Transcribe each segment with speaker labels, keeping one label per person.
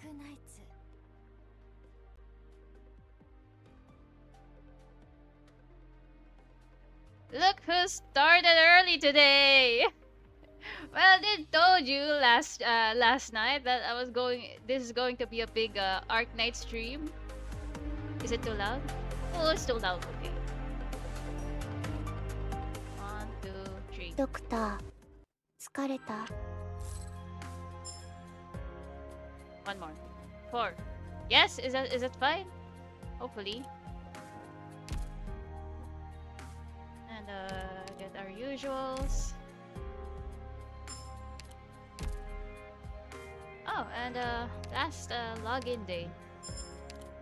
Speaker 1: Arknights.
Speaker 2: Look who started early today! Well, they told you last night that I was going. This is going to be a big Arknight stream. Is it too loud? Oh, it's too loud. Okay. 1, 2, 3.
Speaker 1: ドクター、疲れた？
Speaker 2: One more. 4. Yes, is that fine? Hopefully. And get our usuals. Oh, and last login day.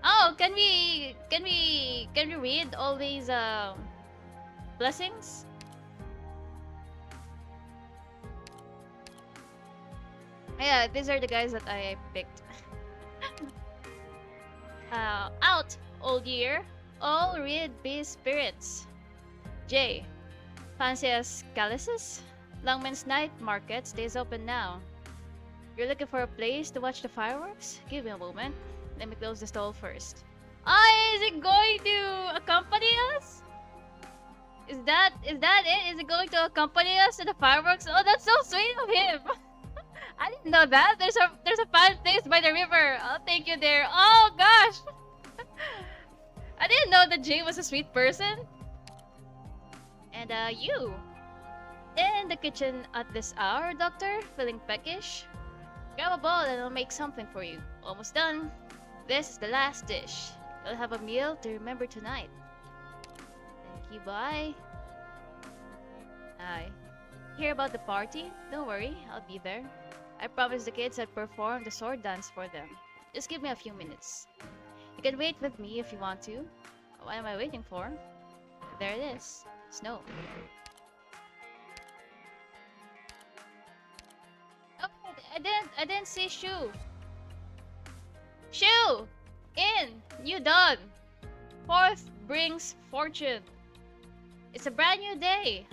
Speaker 2: Oh, can we read all these blessings? Yeah, these are the guys that I picked. Out, old year. All read be spirits. J. Fanciest Calices. Longman's Night Market stays open now. You're looking for a place to watch the fireworks? Give me a moment. Let me close the stall first. Oh, is it going to accompany us? Is that it? Is it going to accompany us to the fireworks? Oh, that's so sweet of him. I didn't know that. There's a fun place by the river. I'll take you there. Oh gosh. I didn't know that Jay was a sweet person. And you. In the kitchen at this hour, Doctor? Feeling peckish? Grab a bowl and I'll make something for you. Almost done. This is the last dish. You'll have a meal to remember tonight. Thank you, bye. Hi. Hear about the party? Don't worry, I'll be there. I promised the kids I'd perform the sword dance for them. Just give me a few minutes. You can wait with me if you want to. What am I waiting for? There it is. Snow. Oh, I didn't see Shu. Shu! In! New dawn! Fourth brings fortune. It's a brand new day.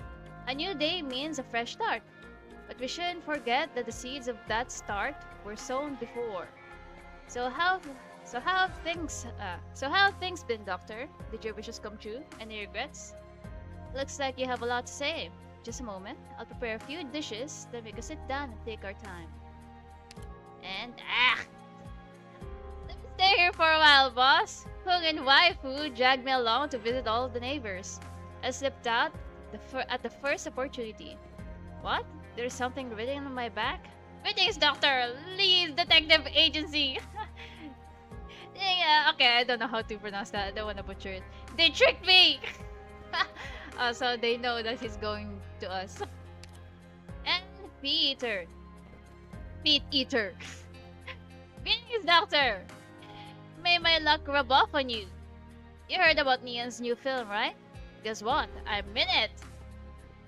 Speaker 2: A new day means a fresh start. But we shouldn't forget that the seeds of that start were sown before. So how have things been, Doctor? Did your wishes come true? Any regrets? Looks like you have a lot to say. Just a moment. I'll prepare a few dishes, then we can sit down and take our time. And let me stay here for a while, boss. Hung and waifu dragged me along to visit all the neighbors. I slipped out at the first opportunity. What? There's something written on my back? Greetings, Doctor! Lee's Detective Agency! Yeah, okay, I don't know how to pronounce that. I don't want to butcher it. They tricked me! So they know that he's going to us. And Peter. Meat Eater. Greetings, Doctor! May my luck rub off on you. You heard about Neon's new film, right? Guess what? I'm in it!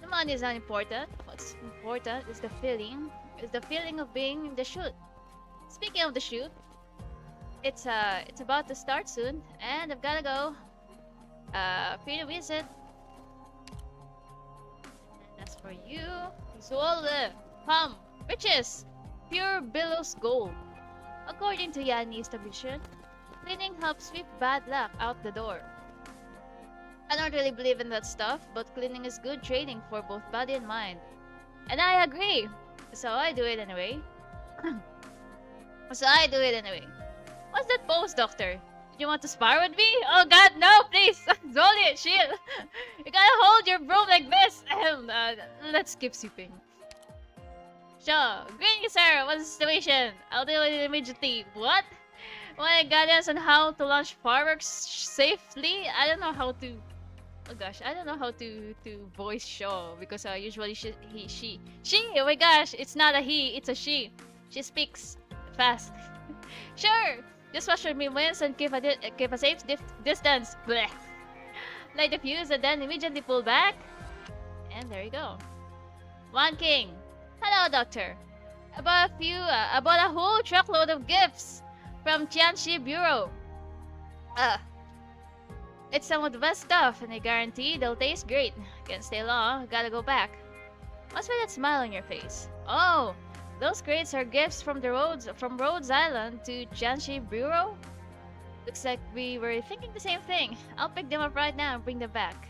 Speaker 2: The money is not important. What's important is the feeling. Is the feeling of being in the shoot. Speaking of the shoot, it's about to start soon, and I've gotta go. Free to visit. And as for you, Zole, Pum, riches, pure billows gold. According to Yanni's vision, cleaning helps sweep bad luck out the door. I don't really believe in that stuff, but cleaning is good training for both body and mind. And I agree! So I do it anyway. What's that pose, Doctor? Did you want to spar with me? Oh god, no, please! Zoli, shield! You gotta hold your broom like this! Let's keep sweeping. Sure. Greetings, sir! What's the situation? I'll deal with it immediately. What? Want guidance on how to launch fireworks safely? I don't know how to... Oh gosh, I don't know how to voice Shaw because usually she, oh my gosh, it's not a he, it's a she. She speaks fast. Sure, just watch your movements and keep a safe distance. Blech. Light the fuse and then immediately pull back. And there you go. One King. Hello, Doctor. About a whole truckload of gifts from Tianxi Bureau. It's some of the best stuff, and I guarantee they'll taste great. Can't stay long, gotta go back. What's with that smile on your face? Oh, those crates are gifts from Rhodes Island to Jiangxi Bureau. Looks like we were thinking the same thing. I'll pick them up right now and bring them back.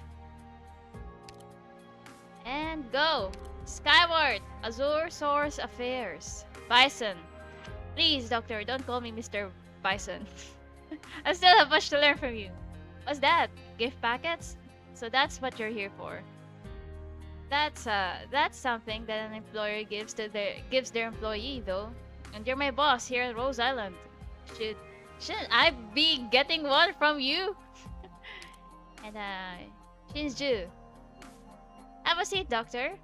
Speaker 2: And go! Skyward! Azure Source Affairs. Bison. Please, Doctor, don't call me Mr. Bison. I still have much to learn from you. What's that? Gift packets? So that's what you're here for. That's something that an employer gives their employee, though. And you're my boss here at Rose Island. Shouldn't I be getting one from you? And Shinju. Have a seat, Doctor.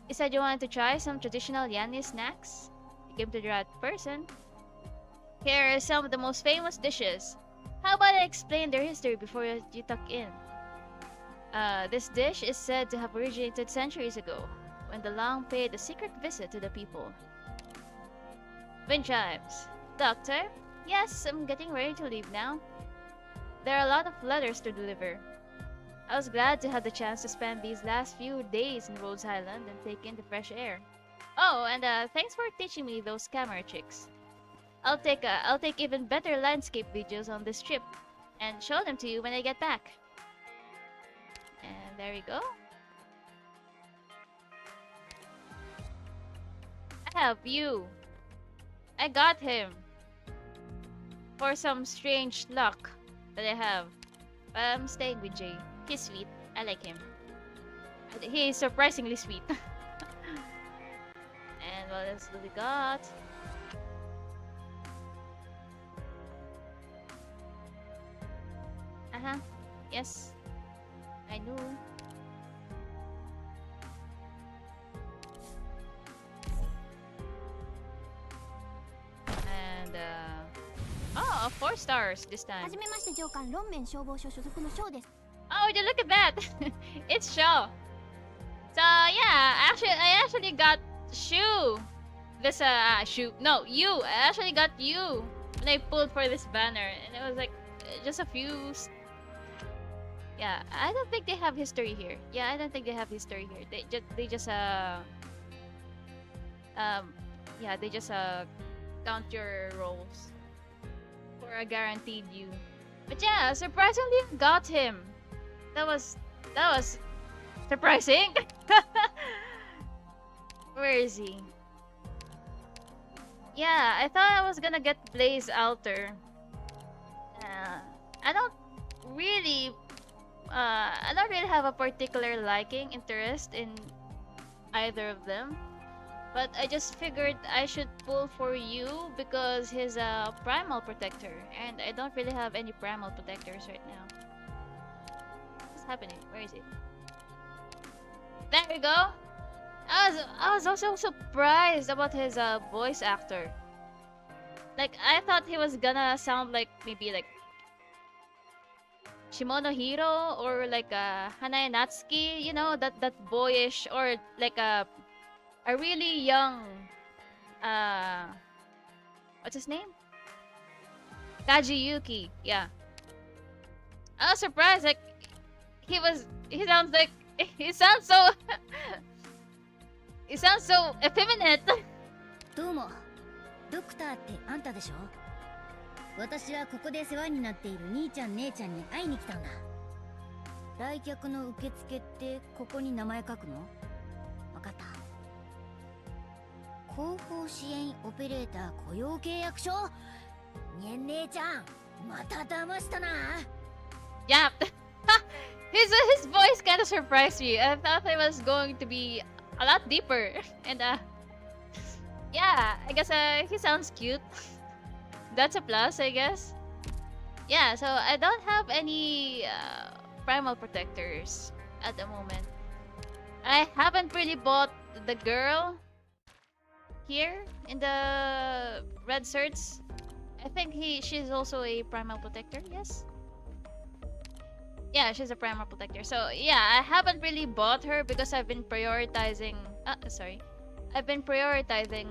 Speaker 2: You said you wanted to try some traditional Yanni snacks? You came to the right person. Here are some of the most famous dishes. How about I explain their history before you tuck in? This dish is said to have originated centuries ago, when the Long paid a secret visit to the people. Wind chimes. Doctor? Yes, I'm getting ready to leave now. There are a lot of letters to deliver. I was glad to have the chance to spend these last few days in Rhodes Island and take in the fresh air. Oh, and thanks for teaching me those camera tricks. I'll take even better landscape videos on this trip and show them to you when I get back. And there we go. I have you. I got him. For some strange luck that I have. But I'm staying with Jay. He's sweet. I like him. He is surprisingly sweet. And what else do we got? Yes. I knew. And oh, 4 stars this time.
Speaker 1: はじめまして上官、ロンメン消防署所属のショーです。
Speaker 2: Oh, would you look at that? It's Shaw. So yeah, I actually got Shu. This Shu. No, you. I actually got you when I pulled for this banner, and it was like just a few. Yeah, I don't think they have history here. Yeah, I don't think they have history here. They just count your rolls for a guaranteed you. But yeah, surprisingly got him. That was surprising. Where is he? Yeah, I thought I was gonna get Blaze Alter. I don't really have a particular interest in either of them. But I just figured I should pull for you because he's a primal protector, and I don't really have any primal protectors right now. What's happening? Where is it? There we go. I was also surprised about his voice actor. Like I thought he was gonna sound like maybe like Shimonohiro or like Hanae Natsuki, you know, that boyish, or like a really young what's his name? Kajiyuki, yeah. I was surprised, like he sounds so he sounds so effeminate.
Speaker 3: どうも、ドクターってあんたでしょ？私はここで世話になっている兄ちゃん姉ちゃんに会いに来たんだ。来客の受付ってここに名前書くの？わかった。後方支援オペレーター雇用契約書？ねえ姉ちゃん、また騙したな。
Speaker 2: Yeah. His voice kind of surprised me. I thought it was going to be a lot deeper. And yeah, I guess he sounds cute. That's a plus, I guess. Yeah, so I don't have any primal protectors at the moment. I haven't really bought the girl here in the red shirts. I think she's also a primal protector, yes? Yeah, she's a primal protector. So yeah, I haven't really bought her because I've been prioritizing I've been prioritizing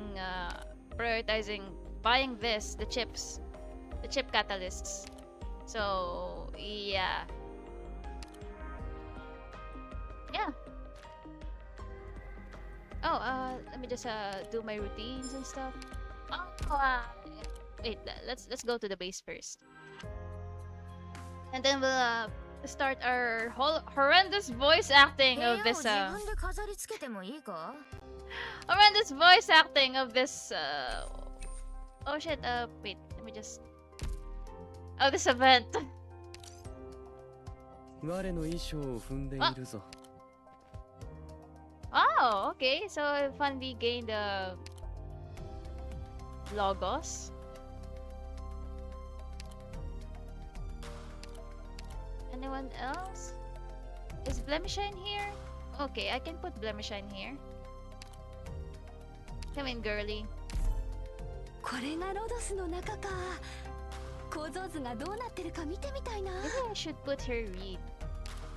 Speaker 2: buying the chip catalysts. So yeah. Oh, let me just do my routines and stuff. Oh, wait, let's go to the base first, and then we'll start our whole horrendous voice acting of this horrendous voice acting of this oh shit, wait, let me just this event.
Speaker 4: 我の衣装を踏んでいるぞ。
Speaker 2: Oh, okay, so I finally gained the logos. Anyone else? Is Blemishine here? Okay, I can put Blemishine here. Come in, girly.
Speaker 1: これがロドスの中か。構造図がどうなってるか見てみたいな。
Speaker 2: Maybe I should put her read.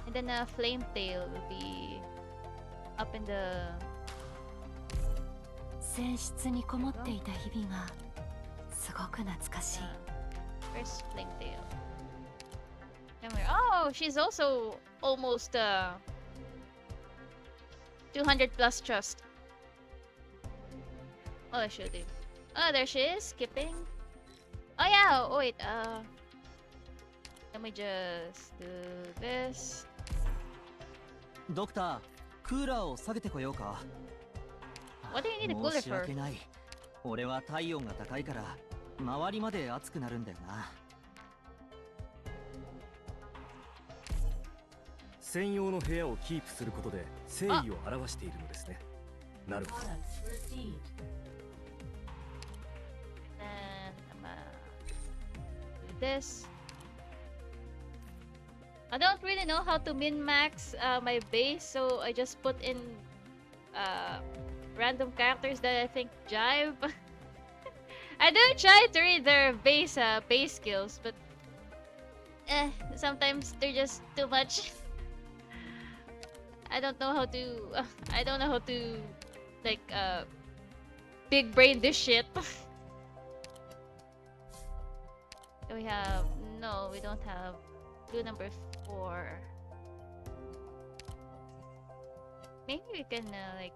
Speaker 2: And then a flame tail will be up in the...
Speaker 1: 船室にこもっていた日々がすごく懐かしい。
Speaker 2: Where's flame tail? Oh, she's also almost 200 plus trust. Oh, I should do. Oh, there she is, skipping. Oh yeah, oh wait, let me just do this.
Speaker 5: ドクター、クーラーを下げてこようか。
Speaker 2: What do you need a cooler
Speaker 5: 申し
Speaker 2: for?
Speaker 5: 訳ない。俺は体温が高いから周りまで熱くなるんだよな。
Speaker 4: 専用の部屋をキープすることで誠意を表しているのですね。なるほど。
Speaker 2: And I'm gonna do this. I don't really know how to min-max my base, so I just put in random characters that I think jive. I do try to read their base skills, but sometimes they're just too much. I don't know how to like big brain this shit. We have we don't have clue number 4. Maybe we can like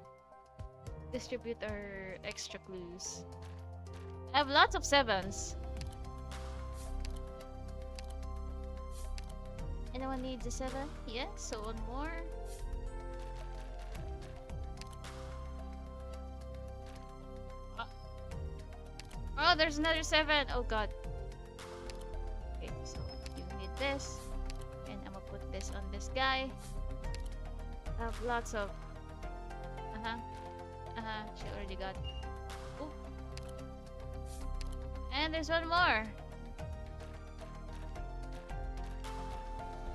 Speaker 2: distribute our extra clues. I have lots of 7s. Anyone needs a 7? Yes, so one more. Oh, there's another 7. Oh god. Okay, so you need this. And I'm gonna put this on this guy. I have lots of... she already got... Ooh. And there's one more.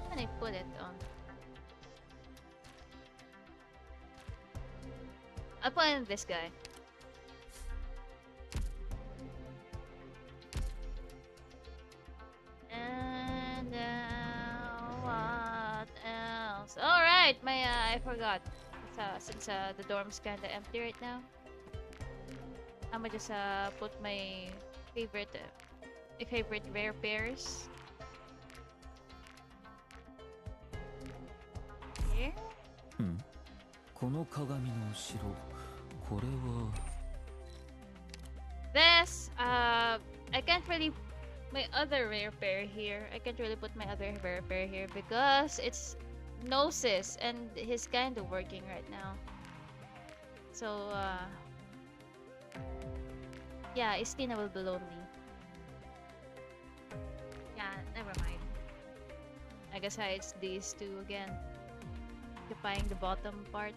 Speaker 2: Can I put it on? I'll put in this guy. And what else? Alright, I forgot. Since the dorm's kinda empty right now, I'ma just put my favorite rare pairs here.
Speaker 5: この鏡の後ろ、これは
Speaker 2: This I can't really my other rare pair here. I can't really put my other rare pair here because it's Gnosis and he's kind of working right now. So yeah, Istina will be lonely. Yeah, never mind. I guess it's these two again, occupying the bottom part.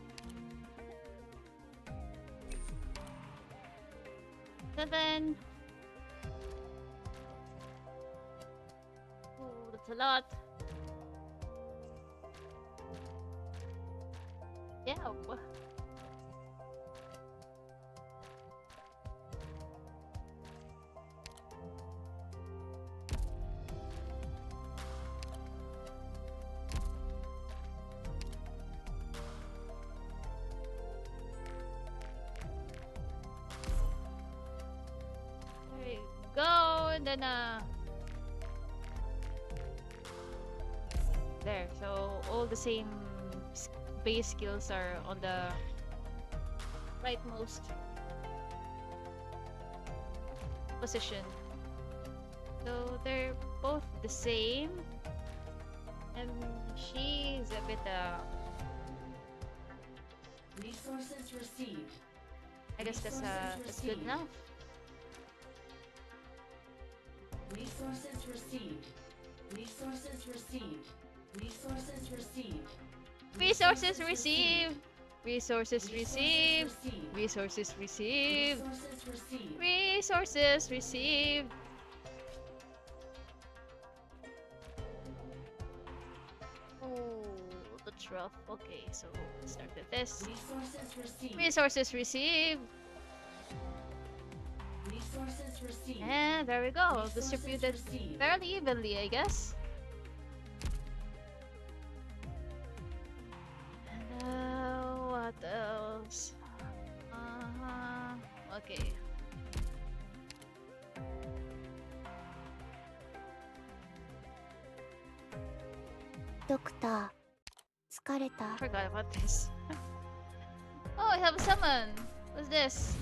Speaker 2: 7. Oh, that's a lot. Yeah. There you go, and then there. So all the same base skills are on the rightmost position. So they're both the same. And she's a bit
Speaker 6: Resources received.
Speaker 2: I guess that's good enough.
Speaker 6: Resources received. Resources received. Resources received.
Speaker 2: Resources received. Resources received. Resources received.
Speaker 6: Resources received.
Speaker 2: Resources received. Oh, that's rough. Okay, so let's start with this.
Speaker 6: Resources received.
Speaker 2: Resources received.
Speaker 6: Resources received.
Speaker 2: And there we go.
Speaker 6: Resources
Speaker 2: Distributed
Speaker 6: received.
Speaker 2: fairly evenly, I guess. And what else? Okay.
Speaker 3: ドクター、疲れた。
Speaker 2: Forgot about this. Oh, I have a summon. What's this?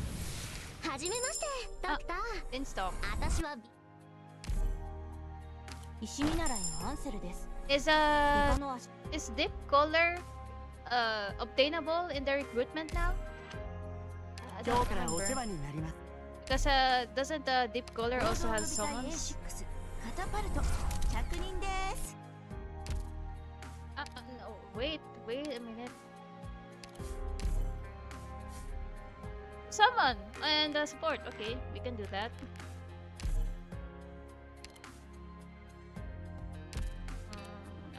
Speaker 3: はじめまして、ドクター。
Speaker 2: Install.
Speaker 3: 私は石見習いのアンセルです。
Speaker 2: Is
Speaker 3: 他の足
Speaker 2: is Deep Color obtainable in the recruitment now? I
Speaker 7: 今
Speaker 2: don't
Speaker 7: 日からお
Speaker 2: remember.
Speaker 7: 世話になります。
Speaker 2: Because doesn't Deep Color also have summons?
Speaker 7: カタパルト着任です。
Speaker 2: No, wait a minute. Summon and support. Okay, we can do that.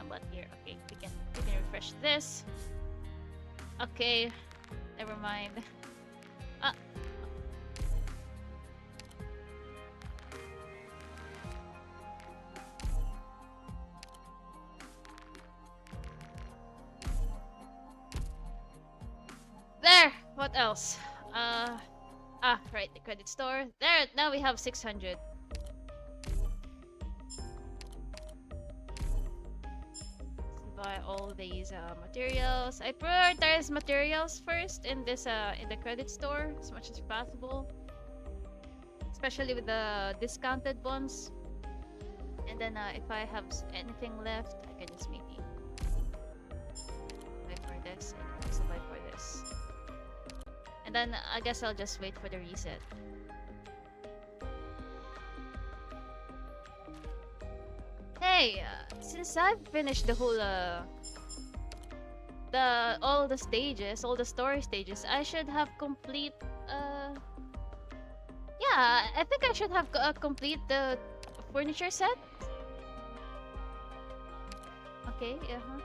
Speaker 2: About here. Okay, we can refresh this. Okay, never mind. Ah. There! What else? Right, the credit store. There, now we have 600. Let's buy all these materials. I prioritize materials first in this in the credit store as much as possible. Especially with the discounted ones. And then if I have anything left, I can just maybe buy for this and also buy for this. And then I guess I'll just wait for the reset. Hey, since I've finished the whole all the stages, all the story stages, I should have complete yeah, I think I should have complete the furniture set. Okay, uh-huh.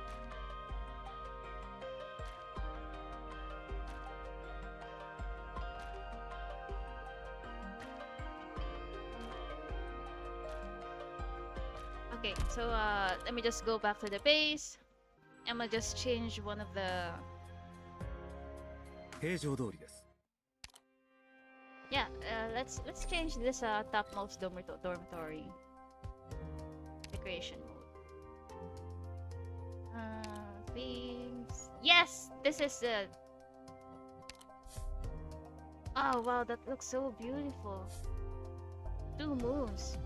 Speaker 2: Okay, so let me just go back to the base. I'm gonna just change one of the
Speaker 4: 平常通りです。
Speaker 2: yeah. Let's change this topmost dormitory decoration mode. Things. Yes, this is it. Oh wow, that looks so beautiful. 2 moons.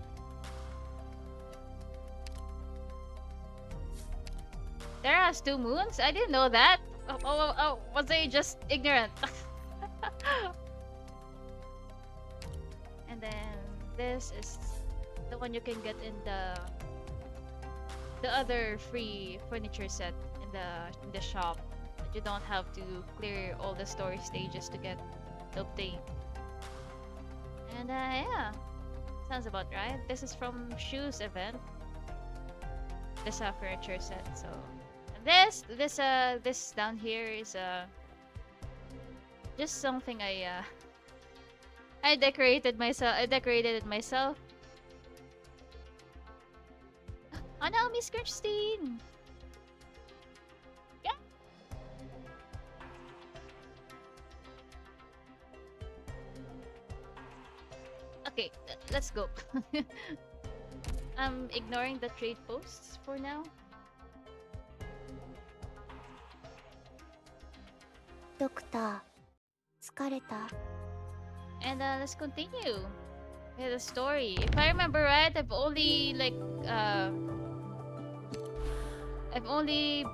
Speaker 2: There has 2 moons? I didn't know that. Oh, was I just ignorant? And then this is the one you can get in the other free furniture set in the shop. But you don't have to clear all the story stages to get to obtain. And yeah, sounds about right. This is from Shoes event. This furniture set. So this down here is just something I decorated myself. I decorated it myself. Oh no, Miss Kirstein! Yeah. Okay, let's go. I'm ignoring the trade posts for now.
Speaker 3: ドクター、疲れた。
Speaker 2: And let's continue with the story. If I remember right, I've only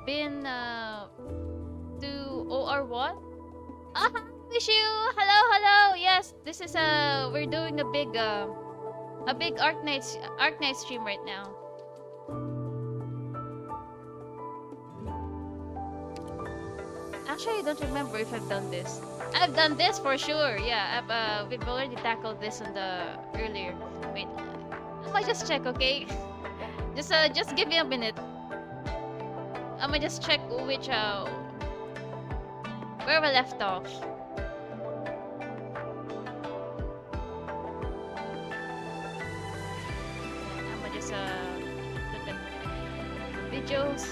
Speaker 2: been to OR1. Ah, wish you. Hello, hello. Yes, this is we're doing a big Arknights stream right now. Actually, I don't remember if I've done this. I've done this for sure. Yeah, we've already tackled this on the earlier. Wait, I might just check, okay? Just give me a minute. I might just check which where we left off. I might just look at videos.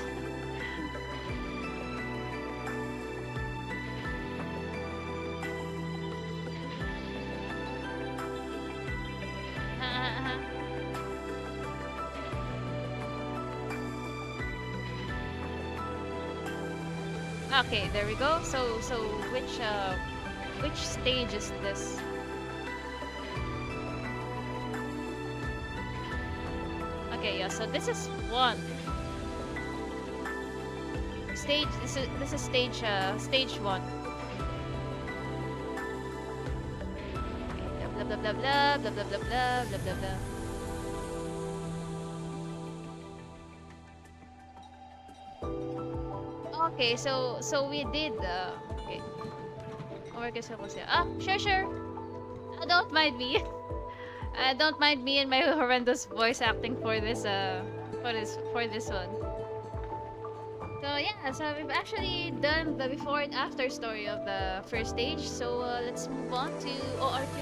Speaker 2: Okay, there we go. So which stage is this? Okay, yeah. So this is one stage. This is stage one. Okay, blah blah blah blah blah blah blah blah blah blah blah. Okay, so we did okay. Sure. Don't mind me. Don't mind me and my horrendous voice acting for this for this one. So yeah, so we've actually done the before and after story of the first stage. So let's move on to OR2.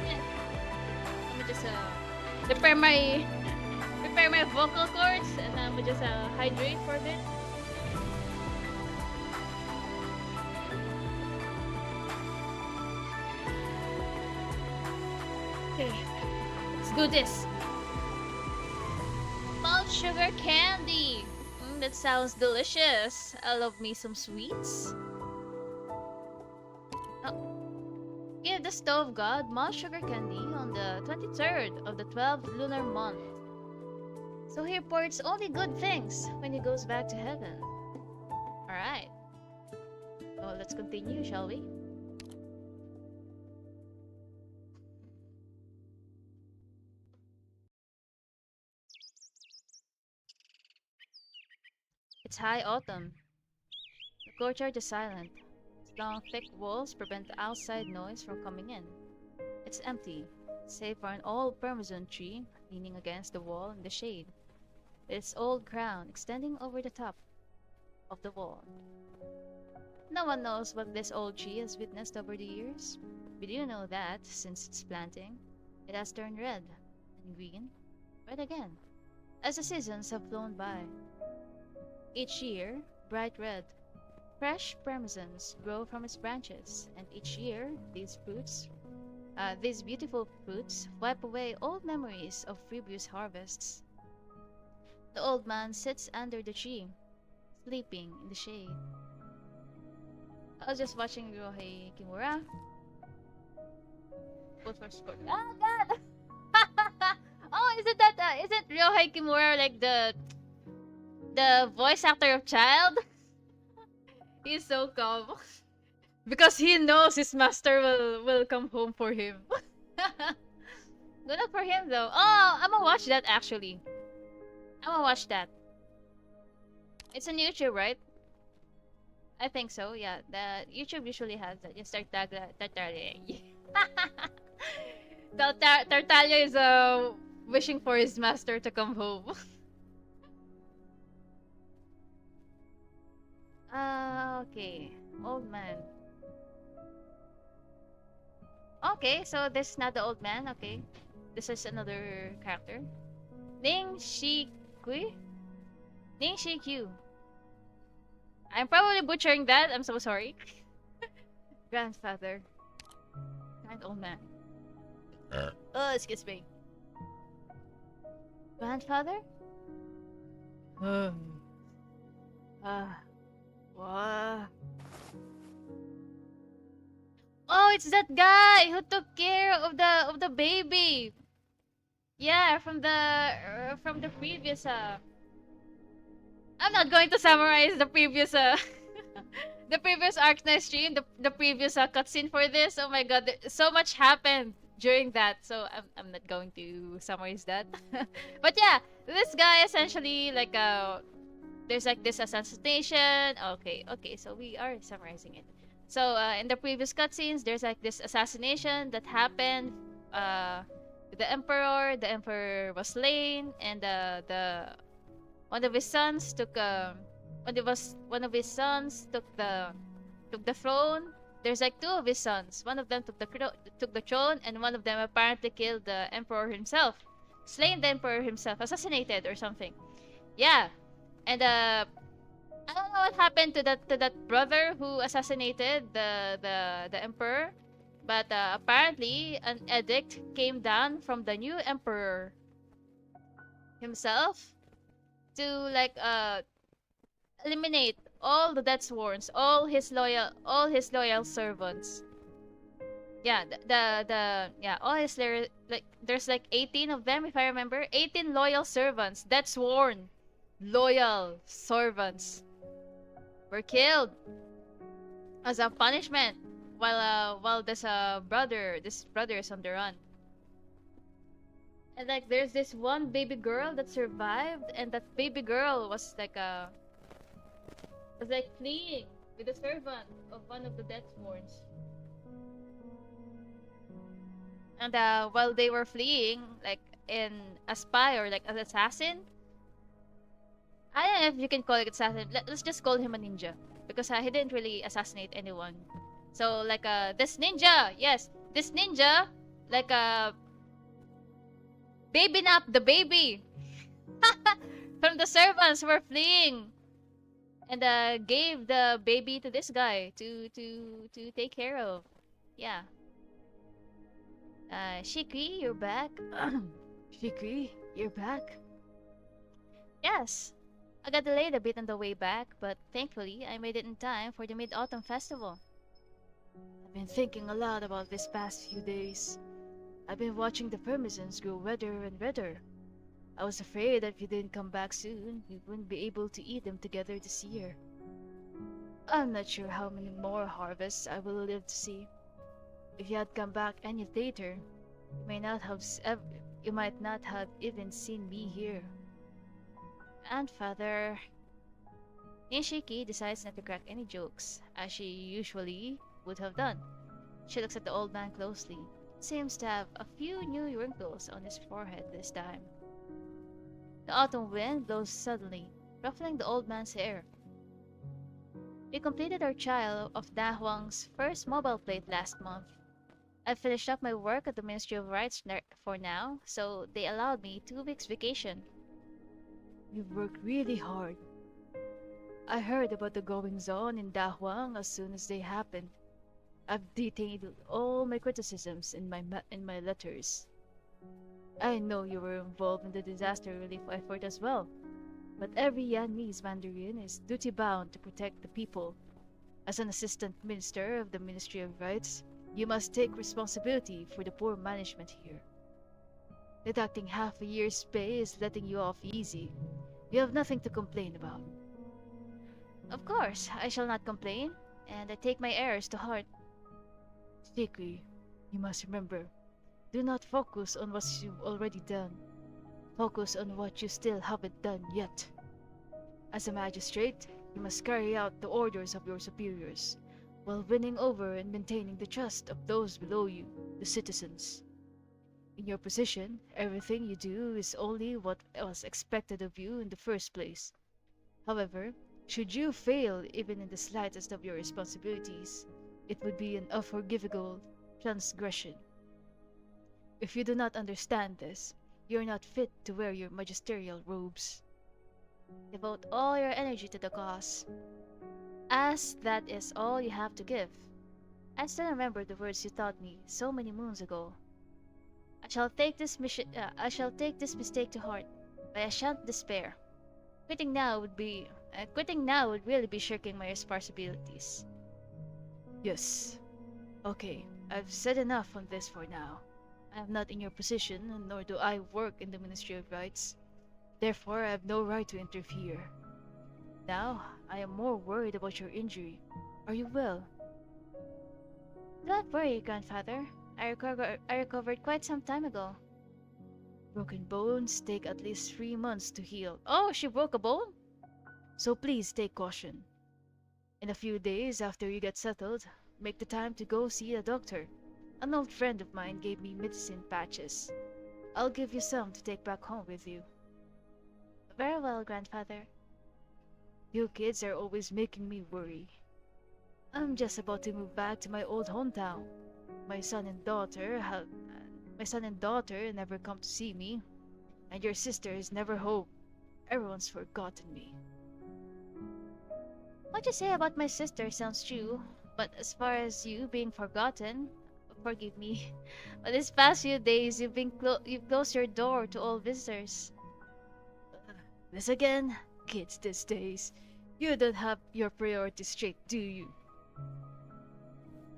Speaker 2: Yeah. Let me just prepare my vocal cords and I'm just hydrate for a bit. Okay, let's do this. Malt sugar candy. That sounds delicious. I love me some sweets. Oh. Give the stove god malt sugar candy on the 23rd of the 12th lunar month. So he reports only good things when he goes back to heaven. Alright. Well, let's continue, shall we? It's high autumn. The courtyard is silent. Its long, thick walls prevent the outside noise from coming in. It's empty, save for an old Parmesan tree leaning against the wall in the shade, with its old crown extending over the top of the wall. No one knows what this old tree has witnessed over the years, but you know that, since its planting, it has turned red and green, red again, as the seasons have flown by. Each year, bright red, fresh parmesans grow from its branches, and each year, these beautiful fruits wipe away old memories of previous harvests. The old man sits under the tree, sleeping in the shade. I was just watching Ryohei Kimura. Both for sport. Oh god! Oh, isn't Ryohei Kimura like the voice actor of Child? He's so calm. Because he knows his master will come home for him. Good luck for him though. Oh, I'm gonna watch that actually. I'm gonna watch that. It's on YouTube, right? I think so, yeah. The YouTube usually has that. Just Tartaglia. Tartaglia is wishing for his master to come home. Okay. Old man. Okay, so this is not the old man, okay. This is another character. Ning Shikyu? Ning Shikyu. I'm probably butchering that. I'm so sorry. Grandfather. Grand old man. Oh, excuse me. Grandfather? What? Oh, it's that guy who took care of the baby. Yeah, from the previous I'm not going to summarize the previous the previous Arknight stream, the previous cutscene for this. Oh my god, so much happened during that. So I'm not going to summarize that. But yeah, this guy essentially like there's like this assassination. Okay, so we are summarizing it. So in the previous cutscenes, there's like this assassination that happened. To the emperor. The emperor was slain, and the one of his sons took one of his sons took the throne. There's like two of his sons. One of them took the throne, and one of them apparently killed the emperor himself, slain the emperor himself, assassinated or something. Yeah, and I don't know what happened to that brother who assassinated the emperor, but apparently an edict came down from the new emperor himself to like eliminate all the death sworns, all his loyal servants. Yeah, yeah, all his like there's like 18 of them if I remember, 18 loyal servants, death sworn, loyal servants were killed as a punishment while this brother is on the run. And like there's this one baby girl that survived, and that baby girl was like fleeing with a servant of one of the death sworns. And while they were fleeing, like in a spy or like an assassin, I don't know if you can call it assassin. Let's just call him a ninja because he didn't really assassinate anyone. So like this ninja, yes, this ninja, like baby nap the baby from the servants who were fleeing, and gave the baby to this guy to take care of. Yeah. Shiki, you're back. Shiki, you're back. Yes. I got delayed a bit on the way back, but thankfully I made it in time for the Mid-Autumn Festival. I've been thinking a lot about this past few days. I've been watching the parmesans grow redder and redder. I was afraid that if you didn't come back soon, we wouldn't be able to eat them together this year. I'm not sure how many more harvests I will live to see. If you had come back any later, you might not have even seen me here. And Father... Nishiki decides not to crack any jokes, as she usually would have done. She looks at the old man closely. Seems to have a few new wrinkles on his forehead this time. The autumn wind blows suddenly, ruffling the old man's hair. We completed our trial of Da Huang's first mobile plate last month. I finished up my work at the Ministry of Rights for now, so they allowed me 2 weeks vacation. You've worked really hard. I heard about the goings-on in Da Huang as soon as they happened. I've detailed all my criticisms in my letters. I know you were involved in the disaster relief effort as well, but every Yanese Mandarin is duty-bound to protect the people. As an assistant minister of the Ministry of Rights, you must take responsibility for the poor management here. Deducting half a year's pay is letting you off easy. You have nothing to complain about. Of course, I shall not complain, and I take my errors to heart. Shiki, you must remember, do not focus on what you've already done. Focus on what you still haven't done yet. As a magistrate, you must carry out the orders of your superiors, while winning over and maintaining the trust of those below you, the citizens. In your position, everything you do is only what was expected of you in the first place. However, should you fail even in the slightest of your responsibilities, it would be an unforgivable transgression. If you do not understand this, you are not fit to wear your magisterial robes. Devote all your energy to the cause, as that is all you have to give. I still remember the words you taught me so many moons ago. I shall take this mistake to heart, but I shan't despair. Quitting now would really be shirking my responsibilities. Yes, Okay, I've said enough on this for now. I am not in your position, nor do I work in the Ministry of Rights. Therefore, I have no right to interfere. Now, I am more worried about your injury. Are you well?
Speaker 8: Don't worry, grandfather. I recovered quite some time ago.
Speaker 2: Broken bones take at least 3 months to heal. Oh, she broke a bone? So please take caution. In a few days after you get settled, make the time to go see a doctor. An old friend of mine gave me medicine patches. I'll give you some to take back home with you.
Speaker 8: Very well, grandfather.
Speaker 2: You kids are always making me worry. I'm just about to move back to my old hometown. My son and daughter never come to see me, and your sister is never home. Everyone's forgotten me.
Speaker 8: What you say about my sister sounds true, but as far as you being forgotten, forgive me, but these past few days you've closed your door to all visitors.
Speaker 2: This again? Kids these days. You don't have your priorities straight, do you?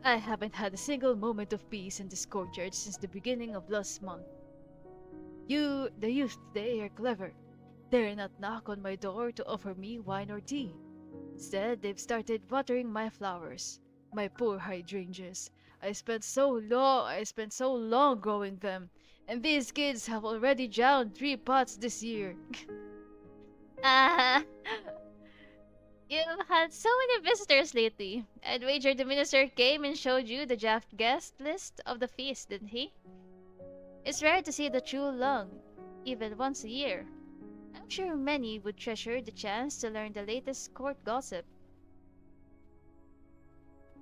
Speaker 2: I haven't had a single moment of peace in this courtyard since the beginning of last month. The youth today are clever. Dare not knock on my door to offer me wine or tea. Instead, they've started watering my flowers, my poor hydrangeas. I spent so long growing them, and these kids have already drowned 3 pots this year.
Speaker 8: Ah, you've had so many visitors lately. I'd wager the minister came and showed you the draft guest list of the feast, didn't he? It's rare to see the true Lung, even once a year. I'm sure many would treasure the chance to learn the latest court gossip.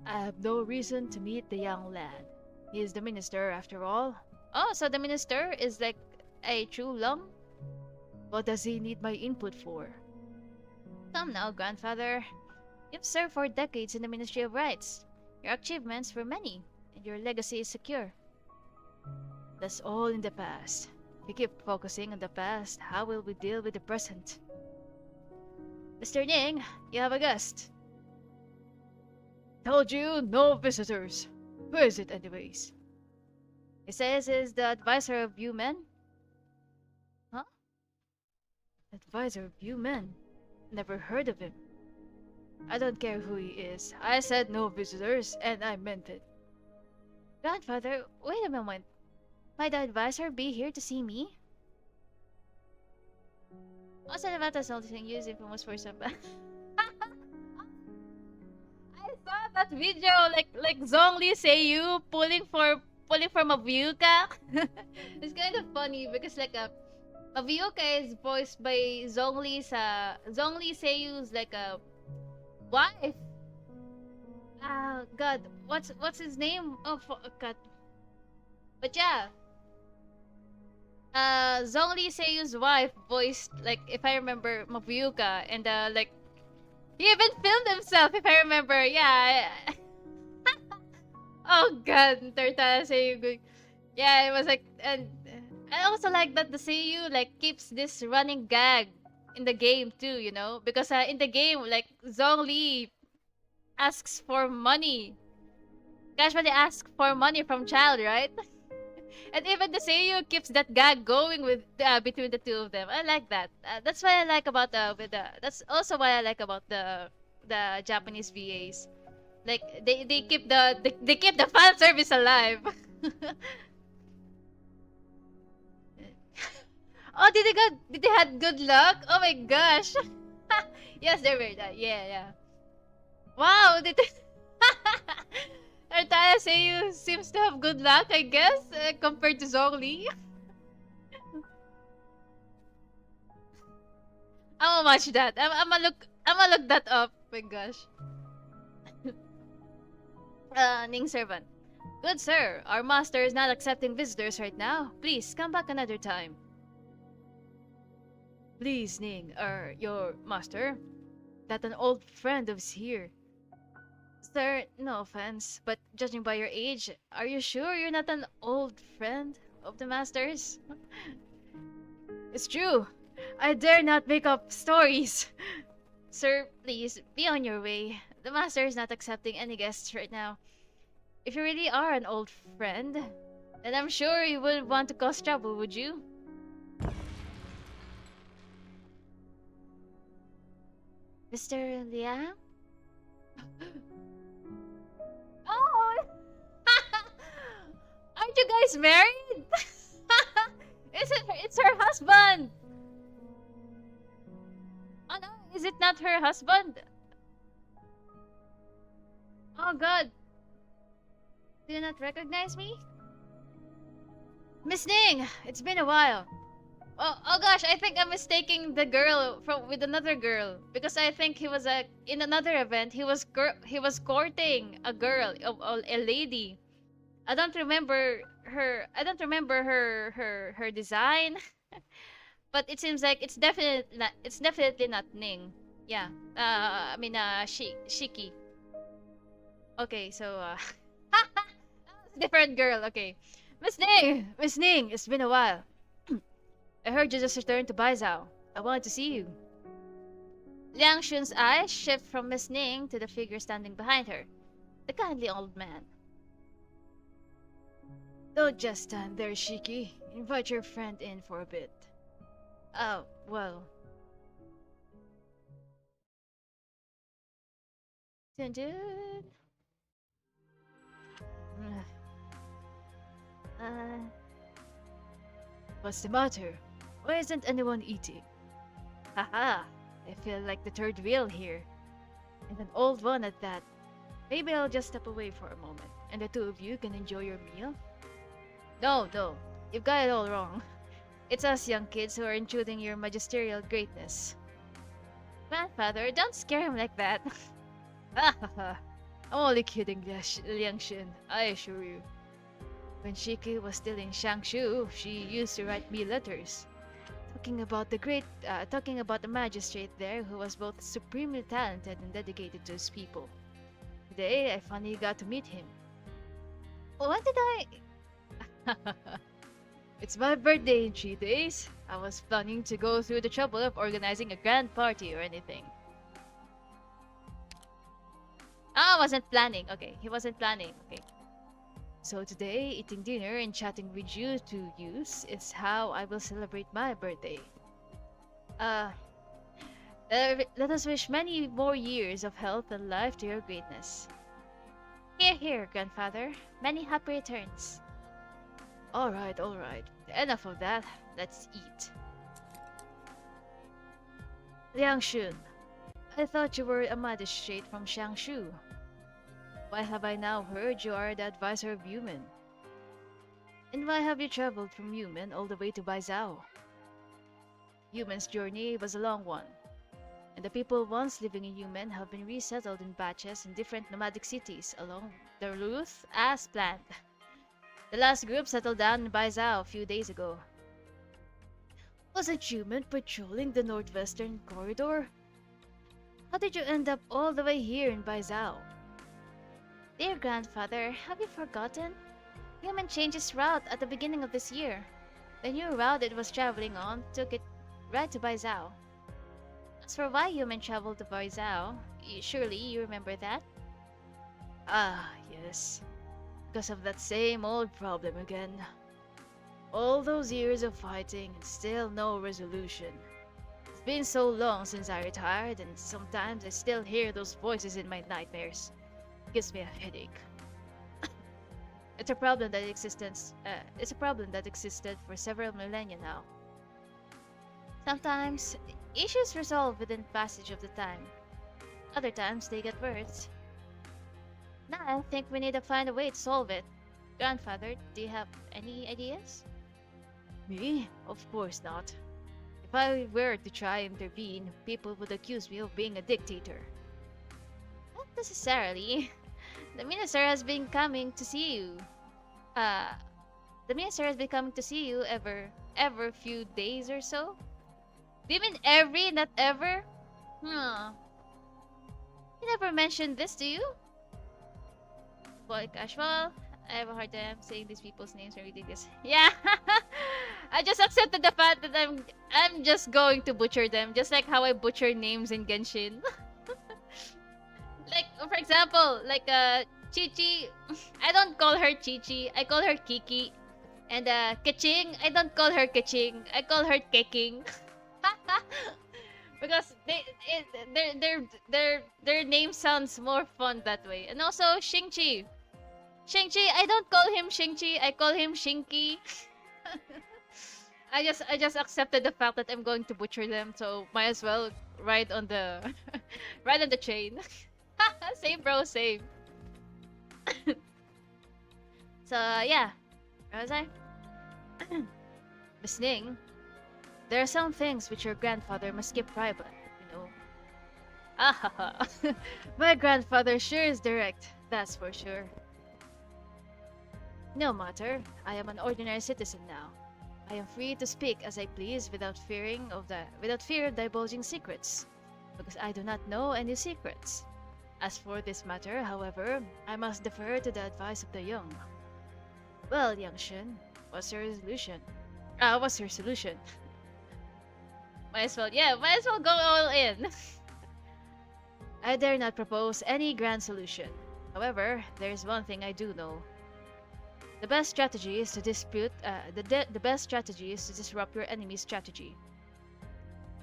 Speaker 2: I have no reason to meet the young lad. He is the minister, after all.
Speaker 8: Oh, so the minister is like a true Lung?
Speaker 2: What does he need my input for?
Speaker 8: Come now, grandfather. You've served for decades in the Ministry of Rights. Your achievements were many, and your legacy is secure.
Speaker 2: That's all in the past. If we keep focusing on the past, how will we deal with the present?
Speaker 8: Mr. Ning, you have a guest.
Speaker 2: Told you, no visitors. Who is it anyways?
Speaker 8: He says he's the advisor of you men.
Speaker 2: Advisor of you men? Never heard of him. I don't care who he is. I said no visitors, and I meant it.
Speaker 8: Grandfather, wait a moment. Might the advisor be here to see me? Also, the matter something using for most for some.
Speaker 2: I saw that video, like Zhongli Seiyu pulling from a Vyuka. It's kind of funny because Mavyuka is voiced by Zhongli Seiyu's like a wife. God, what's his name? Oh, God. But yeah, Zhongli Seiyu's wife voiced, like, if I remember, Mavyuka, and he even filmed himself, if I remember. Yeah. Oh God, Tortara Seiyu. Yeah, it was like, and I also like that the Seiyu keeps this running gag in the game too, you know, because in the game Zhongli asks for money, casually asks for money from child, right? And even the Seiyu keeps that gag going with between the two of them. I like that. That's why I like about that's also why I like about the Japanese VAs. Like they keep the fan service alive. Oh, did they had good luck? Oh my gosh. Yes, they were that. Yeah. Wow, did they... Artaya Seiyu seems to have good luck, I guess, compared to Zhongli. I'm gonna watch that. I'm gonna look that up. Oh my gosh. Ning servant. Good sir, our master is not accepting visitors right now. Please come back another time. Please, Ning, your master, that an old friend of his here. Sir, no offense, but judging by your age, are you sure you're not an old friend of the master's? It's true. I dare not make up stories. Sir, please, be on your way. The master is not accepting any guests right now.
Speaker 8: If you really are an old friend, then I'm sure you wouldn't want to cause trouble, would you? Mr. Liang? Oh! Aren't you guys married? It's her husband! Oh no, is it not her husband? Oh god. Do you not recognize me? Miss Ning! It's been a while. Oh gosh, I think I'm mistaking the girl with another girl because I think he was in another event he was courting a girl, a lady. I don't remember her. I don't remember her design, but it seems like it's definitely not Ning. Yeah. I mean Shiki. Okay, so different girl. Okay, Miss Ning, it's been a while. I heard you just returned to Baizhou. I wanted to see you. Liang Shun's eyes shift from Miss Ning to the figure standing behind her, the kindly old man. Don't just stand there, Shiki. Invite your friend in for a bit. Oh, well. Dun dun. What's the matter? Why isn't anyone eating? Haha, I feel like the third wheel here. And an old one at that. Maybe I'll just step away for a moment, and the two of you can enjoy your meal? No, you've got it all wrong. It's us young kids who are intruding your magisterial greatness. Grandfather, don't scare him like that. I'm only kidding, Liang Xin, I assure you. When Shiki was still in Shangshu, she used to write me letters, talking about the magistrate there who was both supremely talented and dedicated to his people. Today, I finally got to meet him. When did I? It's my birthday in 3 days. I was planning to go through the trouble of organizing a grand party or anything. I wasn't planning. Okay, he wasn't planning. Okay. So today, eating dinner and chatting with you two youths is how I will celebrate my birthday. Let us wish many more years of health and life to your greatness. Here, grandfather. Many happy returns. Alright. Enough of that. Let's eat. Liang Shun, I thought you were a magistrate from Shangshu. Why have I now heard you are the advisor of Yumen? And why have you traveled from Yumen all the way to Baizhou? Yumen's journey was a long one, and the people once living in Yumen have been resettled in batches in different nomadic cities along the route as planned. The last group settled down in Baizhou a few days ago. Wasn't Yumen patrolling the northwestern corridor? How did you end up all the way here in Baizhou? Dear grandfather, have you forgotten? Yumen changed its route at the beginning of this year. The new route it was traveling on took it right to Baizhou. As for why Yumen traveled to Baizhou, surely you remember that? Ah, yes. Because of that same old problem again. All those years of fighting and still no resolution. It's been so long since I retired, and sometimes I still hear those voices in my nightmares. Gives me a headache. It's a problem that existed for several millennia now. Sometimes issues resolve within passage of the time. Other times they get worse. Now I think we need to find a way to solve it. Grandfather, do you have any ideas? Me? Of course not. If I were to try and intervene, people would accuse me of being a dictator. Not necessarily. The minister has been coming to see you. The minister has been coming to see you every few days or so. Do you mean every, not ever? He never mentioned this to you? Boy, casual. I have a hard time saying these people's names and reading this. Yeah, I just accepted the fact that I'm just going to butcher them, just like how I butcher names in Genshin. Like, for example, like
Speaker 2: Chichi, I don't call her Chichi. I call her Kiki. And Keching, I don't call her Keching. I call her Keking. Because their name sounds more fun that way. And also Xingqi. Xingqi, I don't call him Xingqi. I call him Shinky. I just accepted the fact that I'm going to butcher them, so might as well ride on the ride on the chain. Same bro, same. So yeah, where was I? Listening. There are some things which your grandfather must keep private, you know. Ah, my grandfather sure is direct, that's for sure. No matter, I am an ordinary citizen now. I am free to speak as I please without fear of divulging secrets, because I do not know any secrets. As for this matter, however, I must defer to the advice of the young. Well, young Shin, what's your solution? What's your solution? Might as well go all in. I dare not propose any grand solution. However, there is one thing I do know. The best strategy is to the best strategy is to disrupt your enemy's strategy.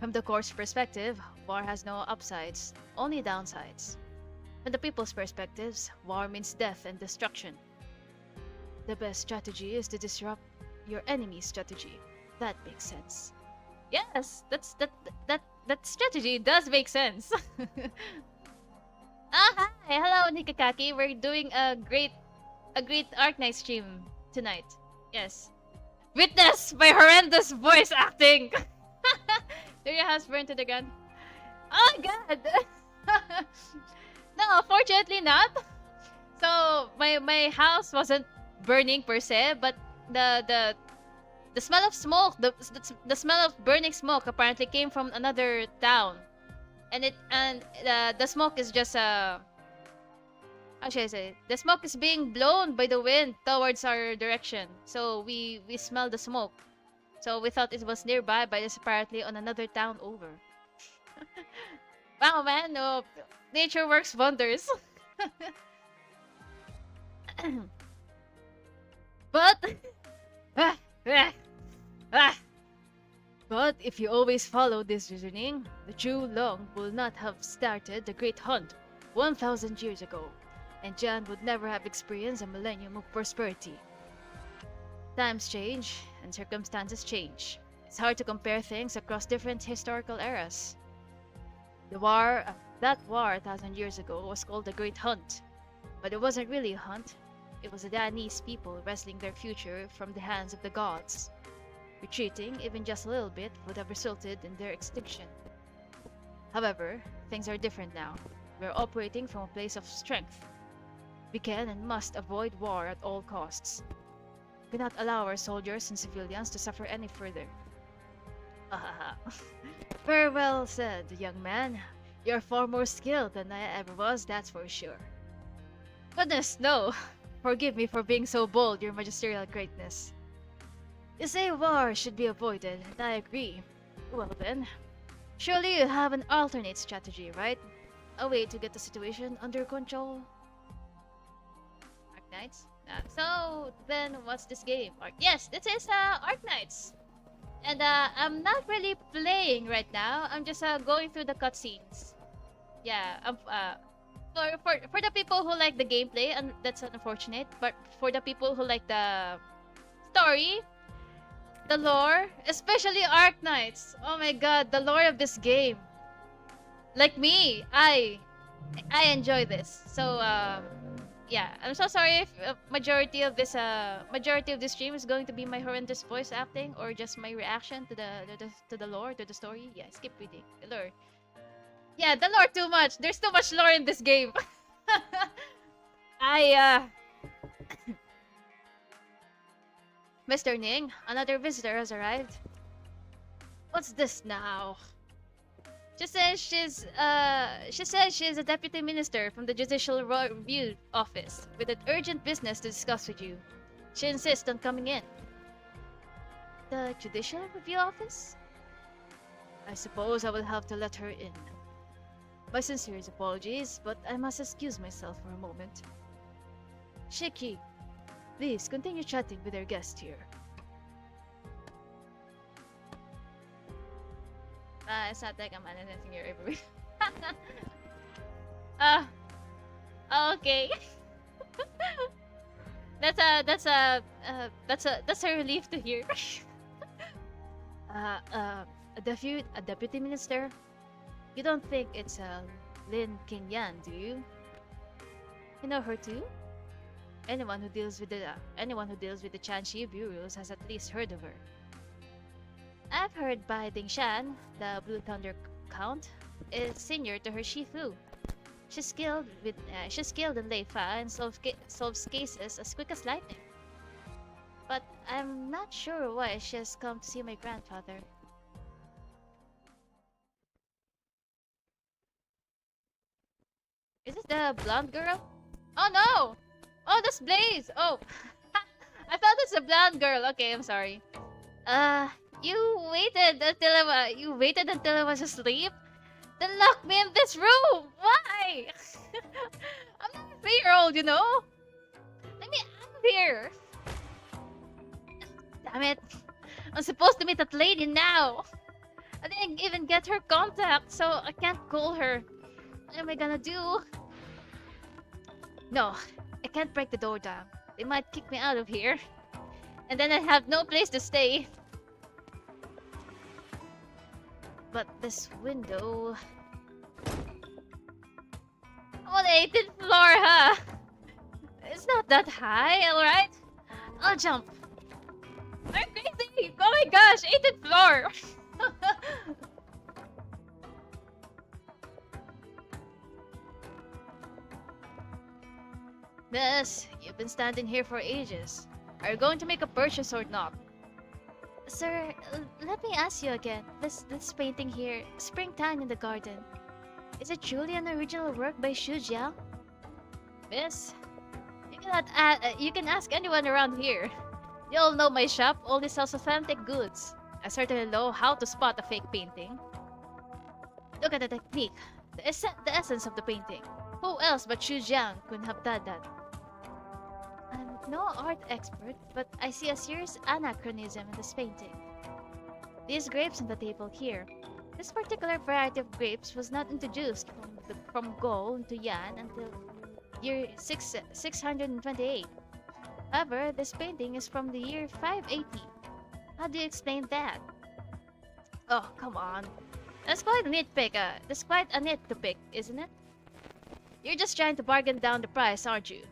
Speaker 2: From the court's perspective, war has no upsides, only downsides. From the people's perspectives, war means death and destruction. The best strategy is to disrupt your enemy's strategy. That makes sense. Yes, that strategy does make sense. Hi, hello Nikakaki. We're doing a great Arknights stream tonight. Yes. Witness my horrendous voice acting. Do your house burn to the ground? Oh god. No, fortunately not. So my house wasn't burning per se, but the smell of smoke, the smell of burning smoke apparently came from another town, and the smoke is just how should I say? The smoke is being blown by the wind towards our direction, so we smell the smoke. So we thought it was nearby, but it's apparently on another town over. Wow, man, no, nature works wonders. But but if you always follow this reasoning, the Zhu Long will not have started the Great Hunt 1,000 years ago, and Jan would never have experienced a millennium of prosperity. Times change, and circumstances change. It's hard to compare things across different historical eras. That war 1,000 years ago was called the Great Hunt, but it wasn't really a hunt. It was the Danese people wresting their future from the hands of the gods. Retreating even just a little bit would have resulted in their extinction. However, things are different now. We're operating from a place of strength. We can and must avoid war at all costs. We cannot allow our soldiers and civilians to suffer any further. Very well said, young man. You're far more skilled than I ever was, that's for sure. Goodness, no! Forgive me for being so bold, your magisterial greatness. You say war should be avoided, and I agree. Well then, surely you have an alternate strategy, right? A way to get the situation under control? Arknights? So then, what's this game? Yes, this is Arknights! And I'm not really playing right now. I'm just going through the cutscenes. Yeah, for the people who like the gameplay, and that's unfortunate, but for the people who like the story, the lore, especially Arknights. Oh my god, the lore of this game. Like me, I enjoy this. So yeah, I'm so sorry if majority of this stream is going to be my horrendous voice acting or just my reaction to the lore, to the story. Yeah, skip reading the lore. Yeah, the lore too much. There's too much lore in this game. Mr. Ning, another visitor has arrived. What's this now? She says she's a deputy minister from the Judicial Review Office with an urgent business to discuss with you. She insists on coming in. The Judicial Review Office? I suppose I will have to let her in. My sincerest apologies, but I must excuse myself for a moment.
Speaker 8: Shiki, please continue chatting with our guest here. It's not like I'm anything here everywhere. uh, okay. That's a relief to hear. A deputy minister? You don't think it's Lin Qingyan, do you? You know her too? Anyone who deals with the Chanxi bureaus has at least heard of her. I've heard Bai Dingshan, the Blue Thunder Count, is senior to her Shifu. She's skilled in Lei Fa and solves cases as quick as lightning. But I'm not sure why she has come to see my grandfather. Is this the blonde girl? Oh no! Oh, that's Blaze! Oh! I thought it's a blonde girl. Okay, I'm sorry. You waited until I was asleep? Then lock me in this room! Why? I'm not a 3-year-old, you know? Let me out of here! Damn it. I'm supposed to meet that lady now. I didn't even get her contact, so I can't call her. What am I gonna do? No, I can't break the door down. They might kick me out of here. And then I have no place to stay. But this window... I'm on the 18th floor, huh? It's not that high, alright? I'll jump. I'm crazy! Oh my gosh, 18th floor! Miss, you've been standing here for ages. Are you going to make a purchase or not? Sir, let me ask you again. This painting here, Springtime in the Garden. Is it truly an original work by Xu Jiang? Miss, you can ask anyone around here. You all know my shop only sells authentic goods. I certainly know how to spot a fake painting. Look at the technique, the essence of the painting. Who else but Xu Jiang could have done that? I'm no art expert, but I see a serious anachronism in this painting. These grapes on the table here. This particular variety of grapes was not introduced from Go into Yan until year 628. However, this painting is from the year 580. How do you explain that? Oh, come on. That's quite a nitpick. That's quite a nit to pick, isn't it? You're just trying to bargain down the price, aren't you?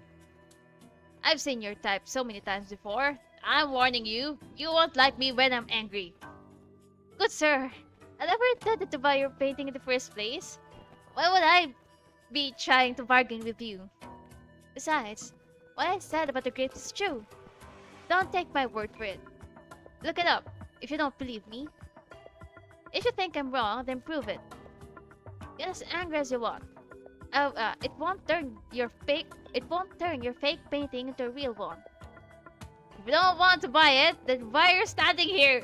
Speaker 8: I've seen your type so many times before. I'm warning you, you won't like me when I'm angry. Good sir, I never intended to buy your painting in the first place. Why would I be trying to bargain with you? Besides, what I said about the grapes is true. Don't take my word for it. Look it up if you don't believe me. If you think I'm wrong, then prove it. Get as angry as you want. It won't turn your fake painting into a real one. If you don't want to buy it, then why are you standing here?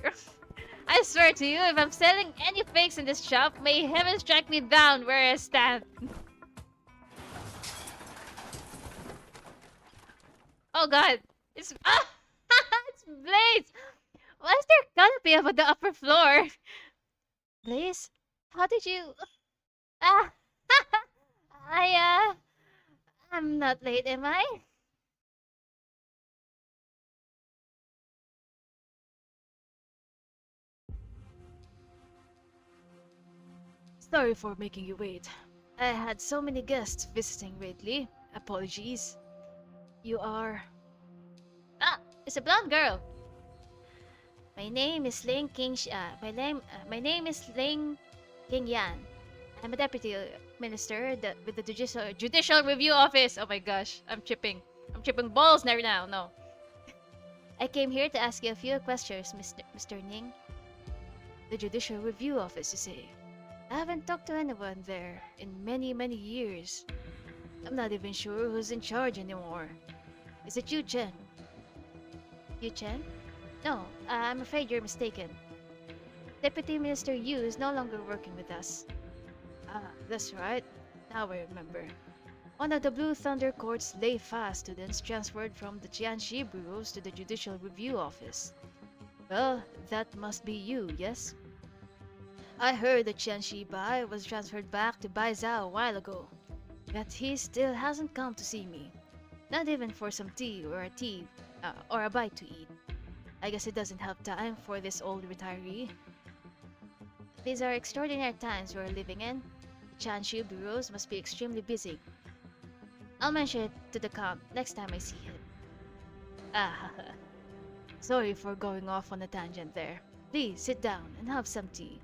Speaker 8: I swear to you, if I'm selling any fakes in this shop, may heaven strike me down where I stand. Oh god, it's it's Blaze. Why is there canopy above the upper floor? Blaze, how did you? I'm not late, am I? Sorry for making you wait. I had so many guests visiting lately. Apologies. You are... it's a blonde girl. My name is Ling Qingyan. I'm a deputy minister with the judicial review office. Oh my gosh, I'm tripping balls right now. No. I came here to ask you a few questions, Mr. Ning. The judicial review office, you say? I haven't talked to anyone there in many, many years. I'm not even sure who's in charge anymore. Is it Yu Chen? Yu Chen? No, I'm afraid you're mistaken. Deputy Minister Yu is no longer working with us. Ah, that's right. Now I remember. One of the Blue Thunder Court's lay fast students transferred from the Jianxi bureaus to the Judicial Review Office. Well, that must be you, yes? I heard that Jianxi Bai was transferred back to Baizhou a while ago, yet he still hasn't come to see me. Not even for some tea or a bite to eat. I guess he doesn't have time for this old retiree. These are extraordinary times we're living in. The Chanshu bureaus must be extremely busy. I'll mention it to the Count next time I see him. Ah, sorry for going off on a tangent there. Please sit down and have some tea.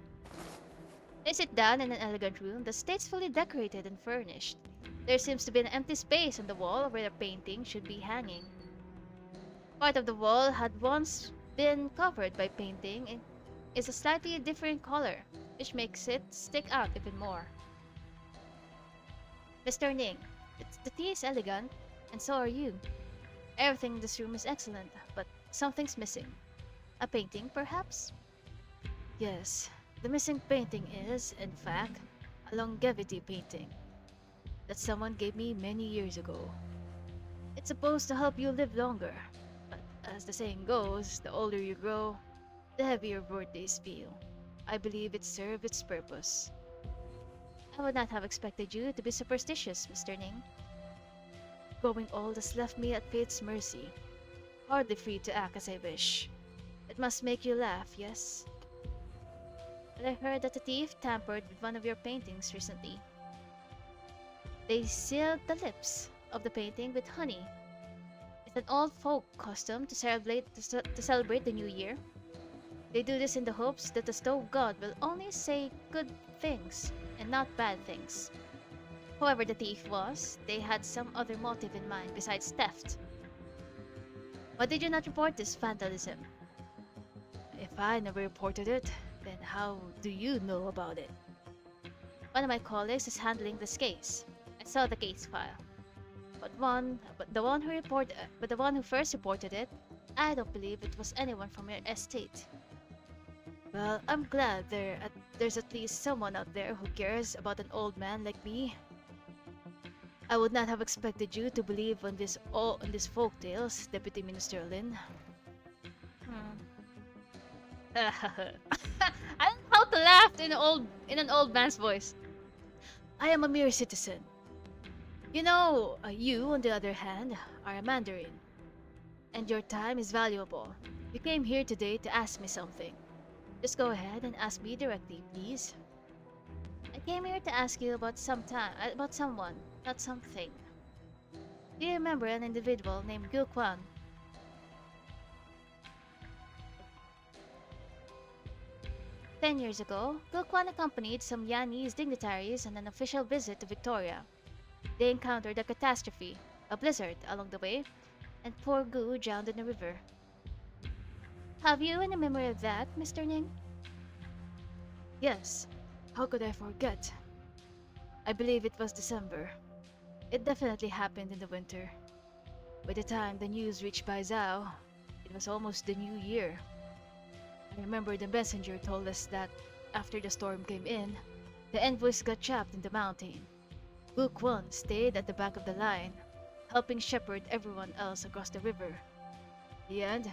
Speaker 8: They sit down in an elegant room that's tastefully decorated and furnished. There seems to be an empty space on the wall where a painting should be hanging. Part of the wall had once been covered by painting and is a slightly different color, which makes it stick out even more. Mr. Ning, the tea is elegant, and so are you. Everything in this room is excellent, but something's missing. A painting, perhaps? Yes, the missing painting is, in fact, a longevity painting that someone gave me many years ago. It's supposed to help you live longer, but as the saying goes, the older you grow, the heavier birthdays feel. I believe it served its purpose. I would not have expected you to be superstitious, Mr. Ning. Growing old has left me at fate's mercy, hardly free to act as I wish. It must make you laugh, yes? But I heard that a thief tampered with one of your paintings recently. They sealed the lips of the painting with honey. It's an old folk custom to celebrate the new year. They do this in the hopes that the stove god will only say good things and not bad things. Whoever the thief was, they had some other motive in mind besides theft. Why did you not report this vandalism? If I never reported it, then how do you know about it? One of my colleagues is handling this case. I saw the case file. But the one who first reported it, I don't believe it was anyone from your estate. Well, I'm glad there's at least someone out there who cares about an old man like me. I would not have expected you to believe on these folk tales, Deputy Minister Lin. I don't know how to laugh in an old man's voice. I am a mere citizen. You know, you, on the other hand, are a Mandarin. And your time is valuable. You came here today to ask me something. Just go ahead and ask me directly, please. I came here to ask you about someone, not something. Do you remember an individual named Gu Quan? 10 years ago, Gu Quan accompanied some Yanese dignitaries on an official visit to Victoria. They encountered a catastrophe, a blizzard, along the way, and poor Gu drowned in the river. Have you any memory of that, Mr. Ning? Yes. How could I forget? I believe it was December. It definitely happened in the winter. By the time the news reached Baizhou, it was almost the new year. I remember the messenger told us that after the storm came in, the envoys got trapped in the mountain. Gu Quan stayed at the back of the line, helping shepherd everyone else across the river. In the end,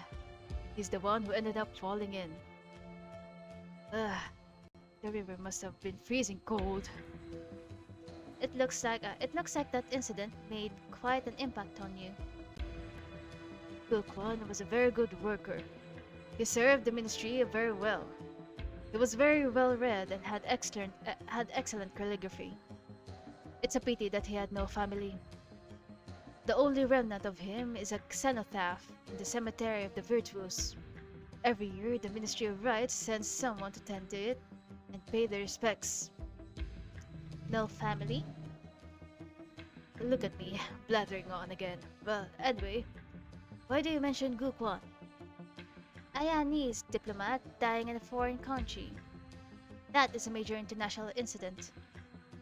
Speaker 8: he's the one who ended up falling in. The river must have been freezing cold. It looks like that incident made quite an impact on you. Gu Quan was a very good worker. He served the ministry very well. He was very well read and had excellent calligraphy. It's a pity that he had no family. The only remnant of him is a cenotaph in the cemetery of the virtuous. Every year, the Ministry of Rights sends someone to tend to it and pay their respects. No family? Look at me, blathering on again. Well, anyway, why do you mention Gu Quan? A Yanese diplomat dying in a foreign country. That is a major international incident.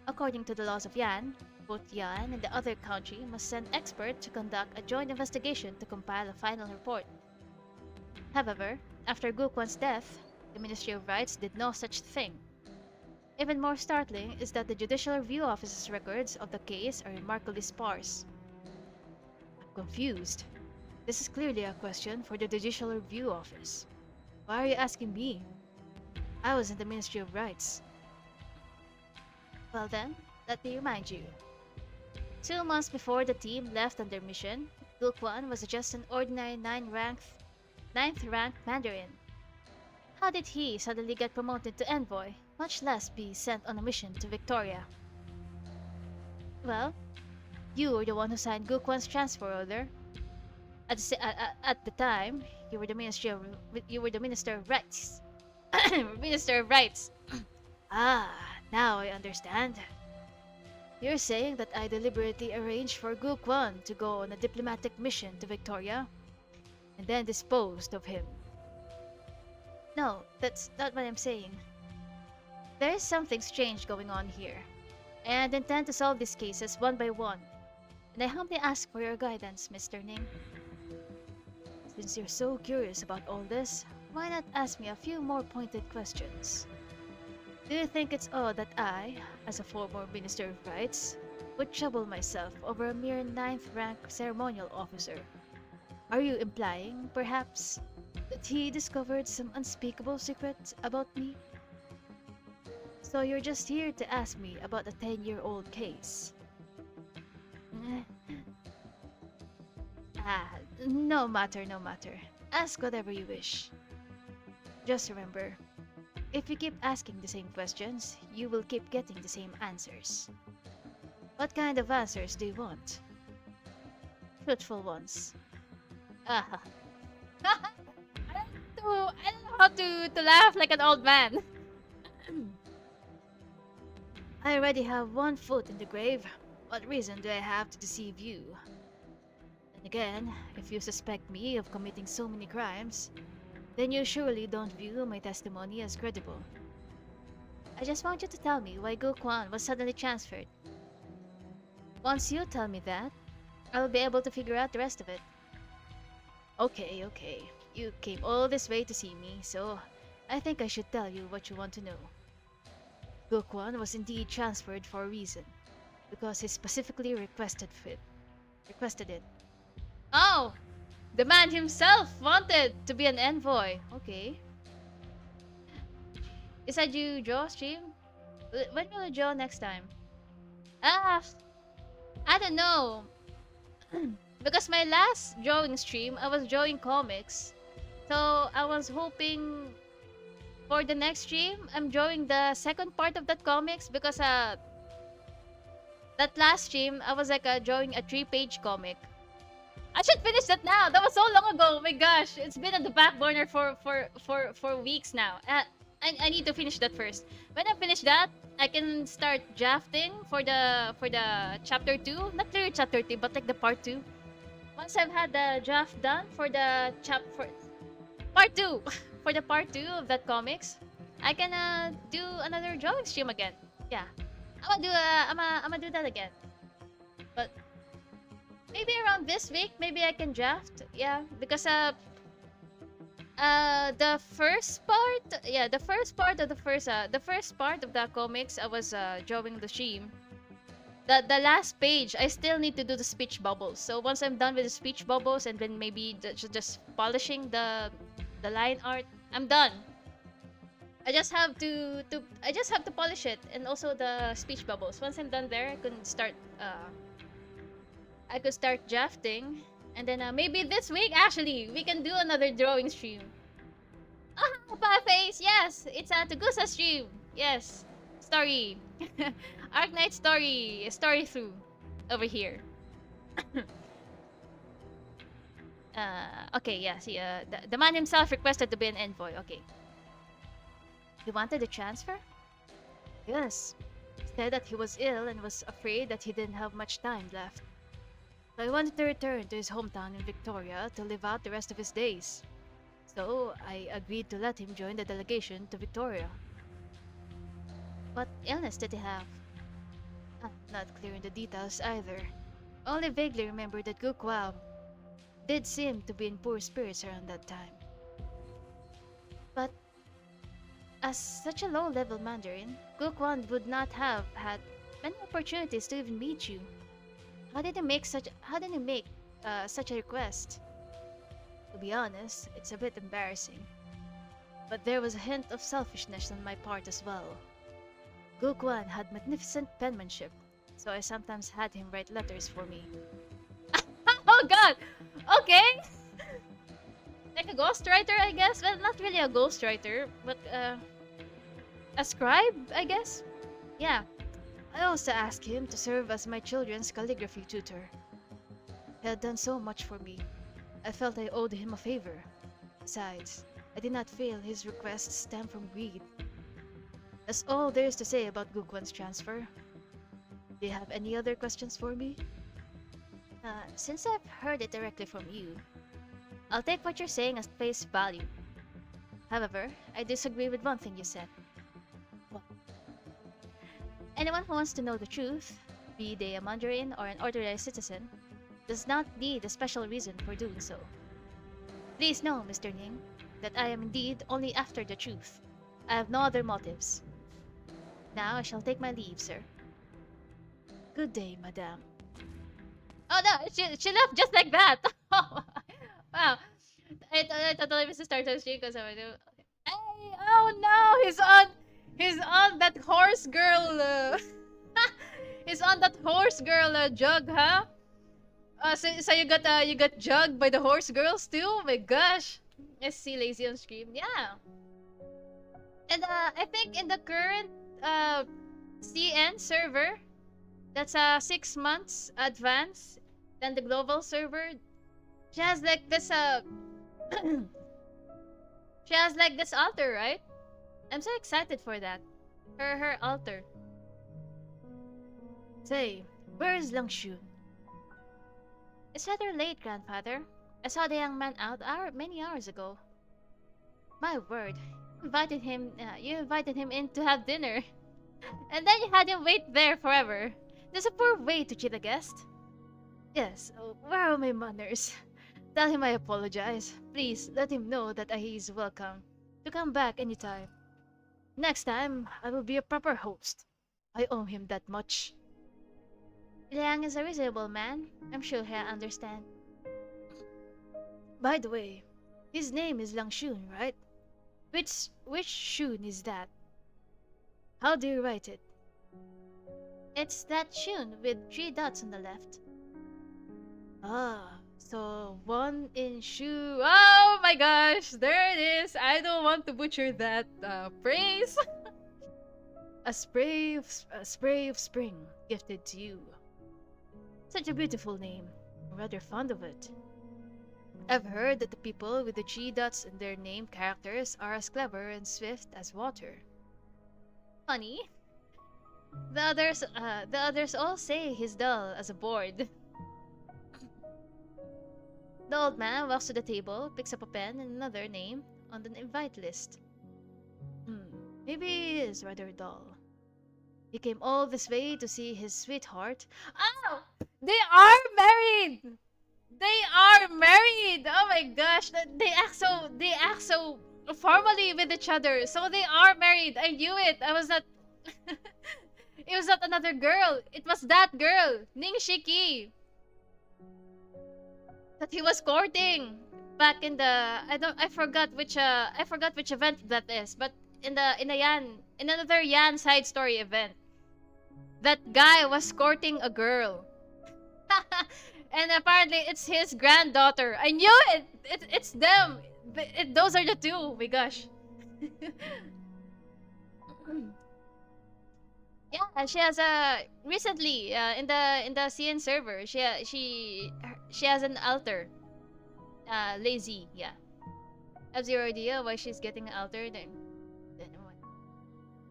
Speaker 8: According to the laws of Yan, both Yan and the other country must send experts to conduct a joint investigation to compile a final report. However, after Gu Quan's death, the Ministry of Rights did no such thing. Even more startling is that the Judicial Review Office's records of the case are remarkably sparse. I'm confused. This is clearly a question for the Judicial Review Office. Why are you asking me? I was in the Ministry of Rights. Well then, let me remind you. 2 months before the team left on their mission, Gulquan was just an ordinary 9th-ranked Mandarin. How did he suddenly get promoted to envoy, much less be sent on a mission to Victoria? Well, you were the one who signed Gulquan's transfer order. At the time, you were the Minister of Rights. Minister of Rights. Ah, now I understand. You're saying that I deliberately arranged for Gulquan to go on a diplomatic mission to Victoria, and then disposed of him. No, that's not what I'm saying. There is something strange going on here, and I intend to solve these cases one by one, and I humbly ask for your guidance, Mr. Ning. Since you're so curious about all this, why not ask me a few more pointed questions? Do you think it's odd that I, as a former Minister of Rights, would trouble myself over a mere 9th-rank ceremonial officer? Are you implying, perhaps, that he discovered some unspeakable secret about me? So you're just here to ask me about a 10-year-old case? No matter, no matter. Ask whatever you wish. Just remember, if you keep asking the same questions, you will keep getting the same answers. What kind of answers do you want? Truthful ones. I don't know how to laugh like an old man. I already have one foot in the grave. What reason do I have to deceive you? And again, if you suspect me of committing so many crimes, then you surely don't view my testimony as credible. I just want you to tell me why Gulquan was suddenly transferred. Once you tell me that, I'll be able to figure out the rest of it. Okay. You came all this way to see me, so I think I should tell you what you want to know. Gulquan was indeed transferred for a reason, because he specifically requested it. Oh! The man himself wanted to be an envoy. Okay. Is that you draw stream? When will you draw next time? I don't know. Because my last drawing stream, I was drawing comics. So I was hoping for the next stream, I'm drawing the second part of that comics because that last stream, I was like drawing a 3-page comic. I should finish that now. That was so long ago. Oh my gosh, it's been on the back burner for weeks now. I need to finish that first. When I finish that, I can start drafting for the chapter 2. Not clear chapter 2, but like the part 2. Once I've had the draft done for the part 2 for the part 2 of that comics, I can do another drawing stream again. Yeah, I'm gonna do that again. But maybe around this week, maybe I can draft. Yeah, because the first part of the comics, I was drawing the stream. The last page, I still need to do the speech bubbles. So once I'm done with the speech bubbles and then maybe just polishing the line art, I'm done. I just have to polish it and also the speech bubbles. Once I'm done there, I could start drafting, and then maybe this week actually we can do another drawing stream. Ah, Pie-Face, yes, it's a Tugusa stream. Yes, story, Arknights story through over here. Okay, yeah. See, the man himself requested to be an envoy. Okay. He wanted a transfer? Yes. Said that he was ill and was afraid that he didn't have much time left. So he wanted to return to his hometown in Victoria to live out the rest of his days. So I agreed to let him join the delegation to Victoria. What illness did he have? Not clear in the details either. Only vaguely remember that Gukwao did seem to be in poor spirits around that time. But As such a low-level Mandarin, Gukwan would not have had many opportunities to even meet you. How did he make such a request? To be honest, it's a bit embarrassing. But there was a hint of selfishness on my part as well. Gukwan had magnificent penmanship, so I sometimes had him write letters for me. Oh god! Okay! Like a ghostwriter, I guess? Well, not really a ghostwriter, but a scribe, I guess? Yeah. I also asked him to serve as my children's calligraphy tutor. He had done so much for me. I felt I owed him a favor. Besides, I did not feel his request stemmed from greed. That's all there is to say about Gukwan's transfer. Do you have any other questions for me? Since I've heard it directly from you, I'll take what you're saying as face value. However, I disagree with one thing you said. What? Anyone who wants to know the truth, be they a Mandarin or an ordinary citizen, does not need a special reason for doing so. Please know, Mr. Ning, that I am indeed only after the truth. I have no other motives. Now I shall take my leave, sir. Good day, madame. Oh no, she left just like that! Wow. I totally missed the start of the stream because I do. Hey, oh no, he's on that horse girl. He's on that horse girl jug, huh? So you got jugged by the horse girls too? Oh my gosh. I see Lazy on stream. Yeah. And I think in the current CN server, that's 6 months advance than the global server. She has like this she has like this altar, right? I'm so excited for that. Her altar. Say, where is Lang Shun? It's rather late, grandfather. I saw the young man out many hours ago. My word, you invited him in to have dinner. And then you had him wait there forever. That's a poor way to treat a guest. Yes, where are my manners? Tell him I apologize. Please, let him know that he is welcome to come back anytime. Next time, I will be a proper host. I owe him that much. Liang is a reasonable man. I'm sure he'll understand. By the way, his name is Lang Shun, right? Which Shun is that? How do you write it? It's that Shun with 3 dots on the left. Ah, so one in Shu. Oh my gosh, there it is. I don't want to butcher that phrase. a spray of spring gifted to you. Such a beautiful name. I'm rather fond of it. I've heard that the people with the 3 dots in their name characters are as clever and swift as water. Funny. The others all say he's dull as a board. The old man walks to the table, picks up a pen and another name on the invite list. Maybe he is rather dull. He came all this way to see his sweetheart. Oh! They are married! They are married! Oh my gosh, they act so formally with each other. So they are married. I knew it. I was not It was not another girl. It was that girl, Ning Shiki, that he was courting back in the I forgot which event that is, but in another Yan side story event, that guy was courting a girl. And apparently it's his granddaughter. I knew it. It's them. Those are the two. Oh my gosh. Yeah, she has recently in the CN server. She has an altar. Lazy, yeah. Have zero idea why she's getting an altar then what?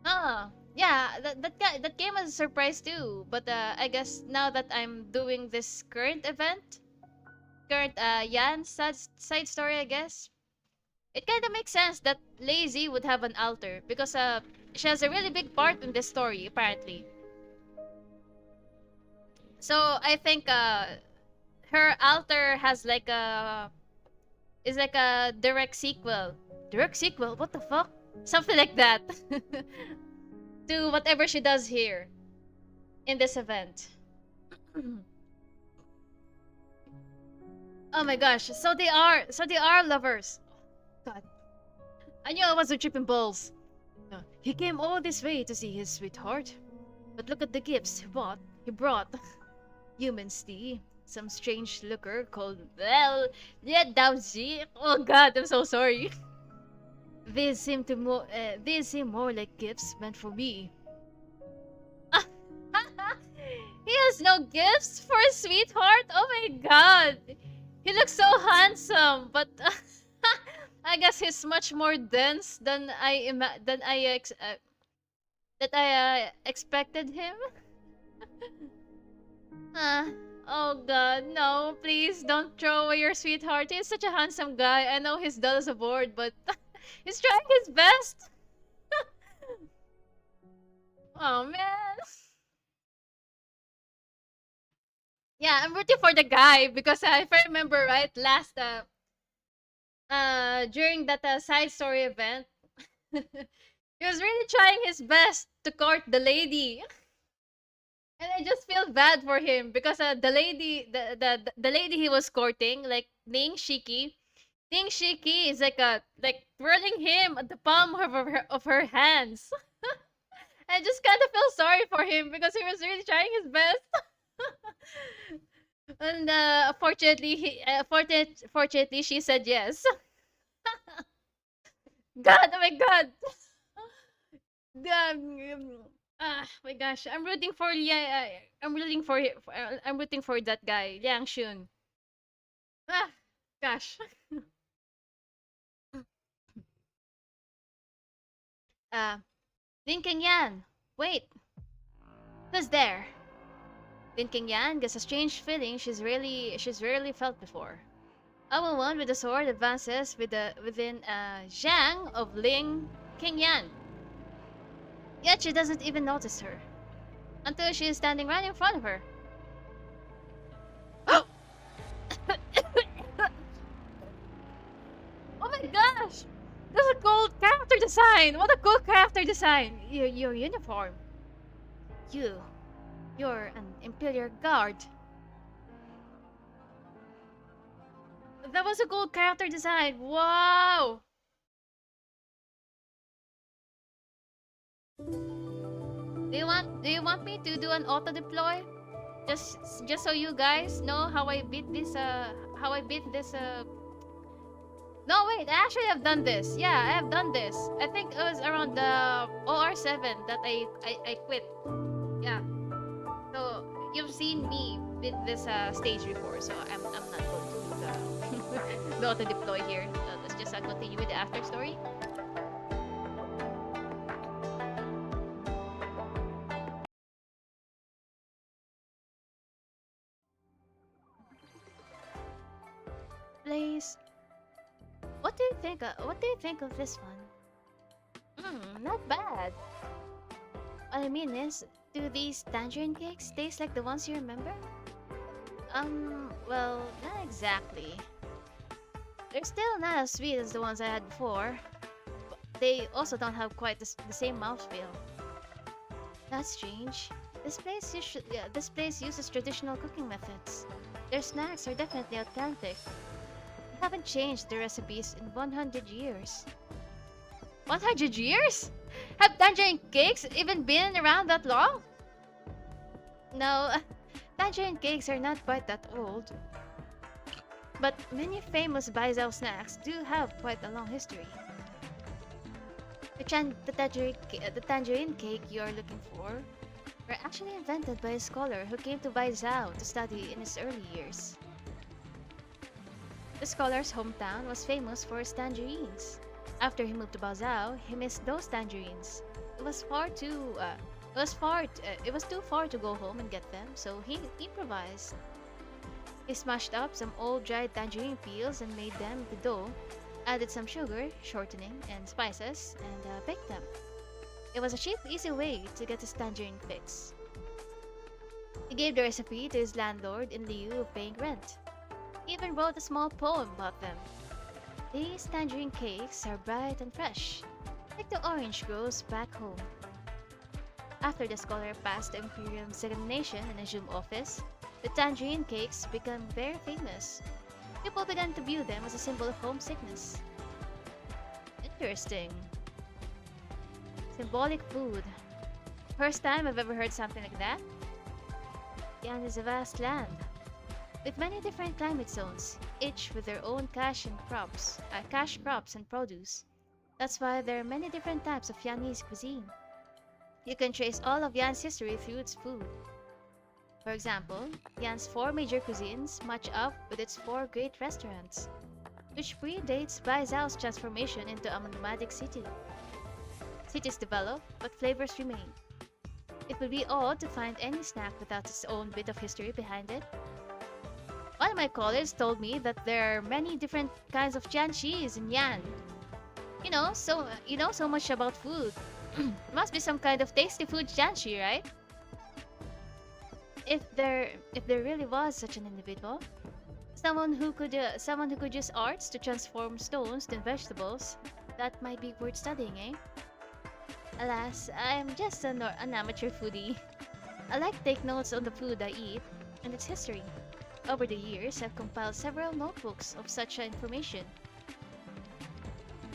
Speaker 8: Ah, yeah. That game was a surprise too. But I guess now that I'm doing this current Yan side story, I guess it kind of makes sense that Lazy would have an altar because she has a really big part in this story apparently. So I think her altar has like a direct sequel. Direct sequel? What the fuck?
Speaker 2: Something like that. To whatever she does here in this event. Oh my gosh, so they are lovers. God. I knew I was a tripping balls. He came all this way to see his sweetheart. But look at the gifts he brought. Human tea, some strange liquor called, well, Daoji. Oh god, I'm so sorry. These seem more like gifts meant for me. He has no gifts for his sweetheart? Oh my god. He looks so handsome, but I guess he's much more dense than expected him. Oh god, no, please don't throw away your sweetheart. He's such a handsome guy. I know he's dull as a board, but he's trying his best. Oh man. Yeah, I'm rooting for the guy because if I remember right, last during that side story event, he was really trying his best to court the lady. And I just feel bad for him because the lady he was courting, like Ning Shiki is like twirling him at the palm of her hands. I just kind of feel sorry for him because he was really trying his best. And fortunately she said yes. God, oh my god. My gosh, I'm rooting for I'm rooting for that guy, Liang Shun. Gosh. Lin Yan, wait. Who's there? Lin Yan gets a strange feeling she's rarely felt before. A woman with a sword advances within a zhang of Ling Yan. Yet she doesn't even notice her until she is standing right in front of her. Oh my gosh! That's a cool character design! What a cool character design! Your uniform. You're an Imperial Guard. That was a cool character design. Wow! Do you want me to do an auto deploy? Just so you guys know how I beat this No wait, I actually have done this. Yeah, I have done this. I think it was around the OR7 that I quit. Yeah. So you've seen me with this stage before, so I'm not going to do the auto deploy here. Let's just continue with the after story. Please. What do you think of this one? Not bad. What I mean is, do these tangerine cakes taste like the ones you remember? Well, not exactly. They're still not as sweet as the ones I had before, but they also don't have quite the same mouthfeel. That's strange. This place uses traditional cooking methods. Their snacks are definitely authentic. They haven't changed their recipes in 100 years. 100 years? Have tangerine cakes even been around that long? No, tangerine cakes are not quite that old. But many famous Baizhou snacks do have quite a long history. The tangerine cake you are looking for were actually invented by a scholar who came to Baizhou to study in his early years. The scholar's hometown was famous for his tangerines. After he moved to Baozhou, he missed those tangerines. It was too far to go home and get them, so he improvised. He smashed up some old dried tangerine peels and made them into dough, added some sugar, shortening, and spices, and baked them. It was a cheap, easy way to get his tangerine fix. He gave the recipe to his landlord in lieu of paying rent. He even wrote a small poem about them. These tangerine cakes are bright and fresh. like the orange grows back home. After the scholar passed the Imperium examination in a Zoom office, the tangerine cakes became very famous. People began to view them as a symbol of homesickness. Interesting. Symbolic food. First time I've ever heard something like that. Yan is a vast land, with many different climate zones, each with their own cash crops and produce. That's why there are many different types of Yanese cuisine. You can trace all of Yan's history through its food. For example, Yan's 4 major cuisines match up with its 4 great restaurants, which predates Baizao's transformation into a nomadic city. Cities develop, but flavors remain. It would be odd to find any snack without its own bit of history behind it. One of my colleagues told me that there are many different kinds of Jian cheese in Yan. You know so much about food. Must be some kind of tasty food Jianxi, right? If there really was such an individual, someone who could use arts to transform stones into vegetables, that might be worth studying, eh? Alas, I'm just an amateur foodie. I like to take notes on the food I eat and its history. Over the years, I've compiled several notebooks of such information.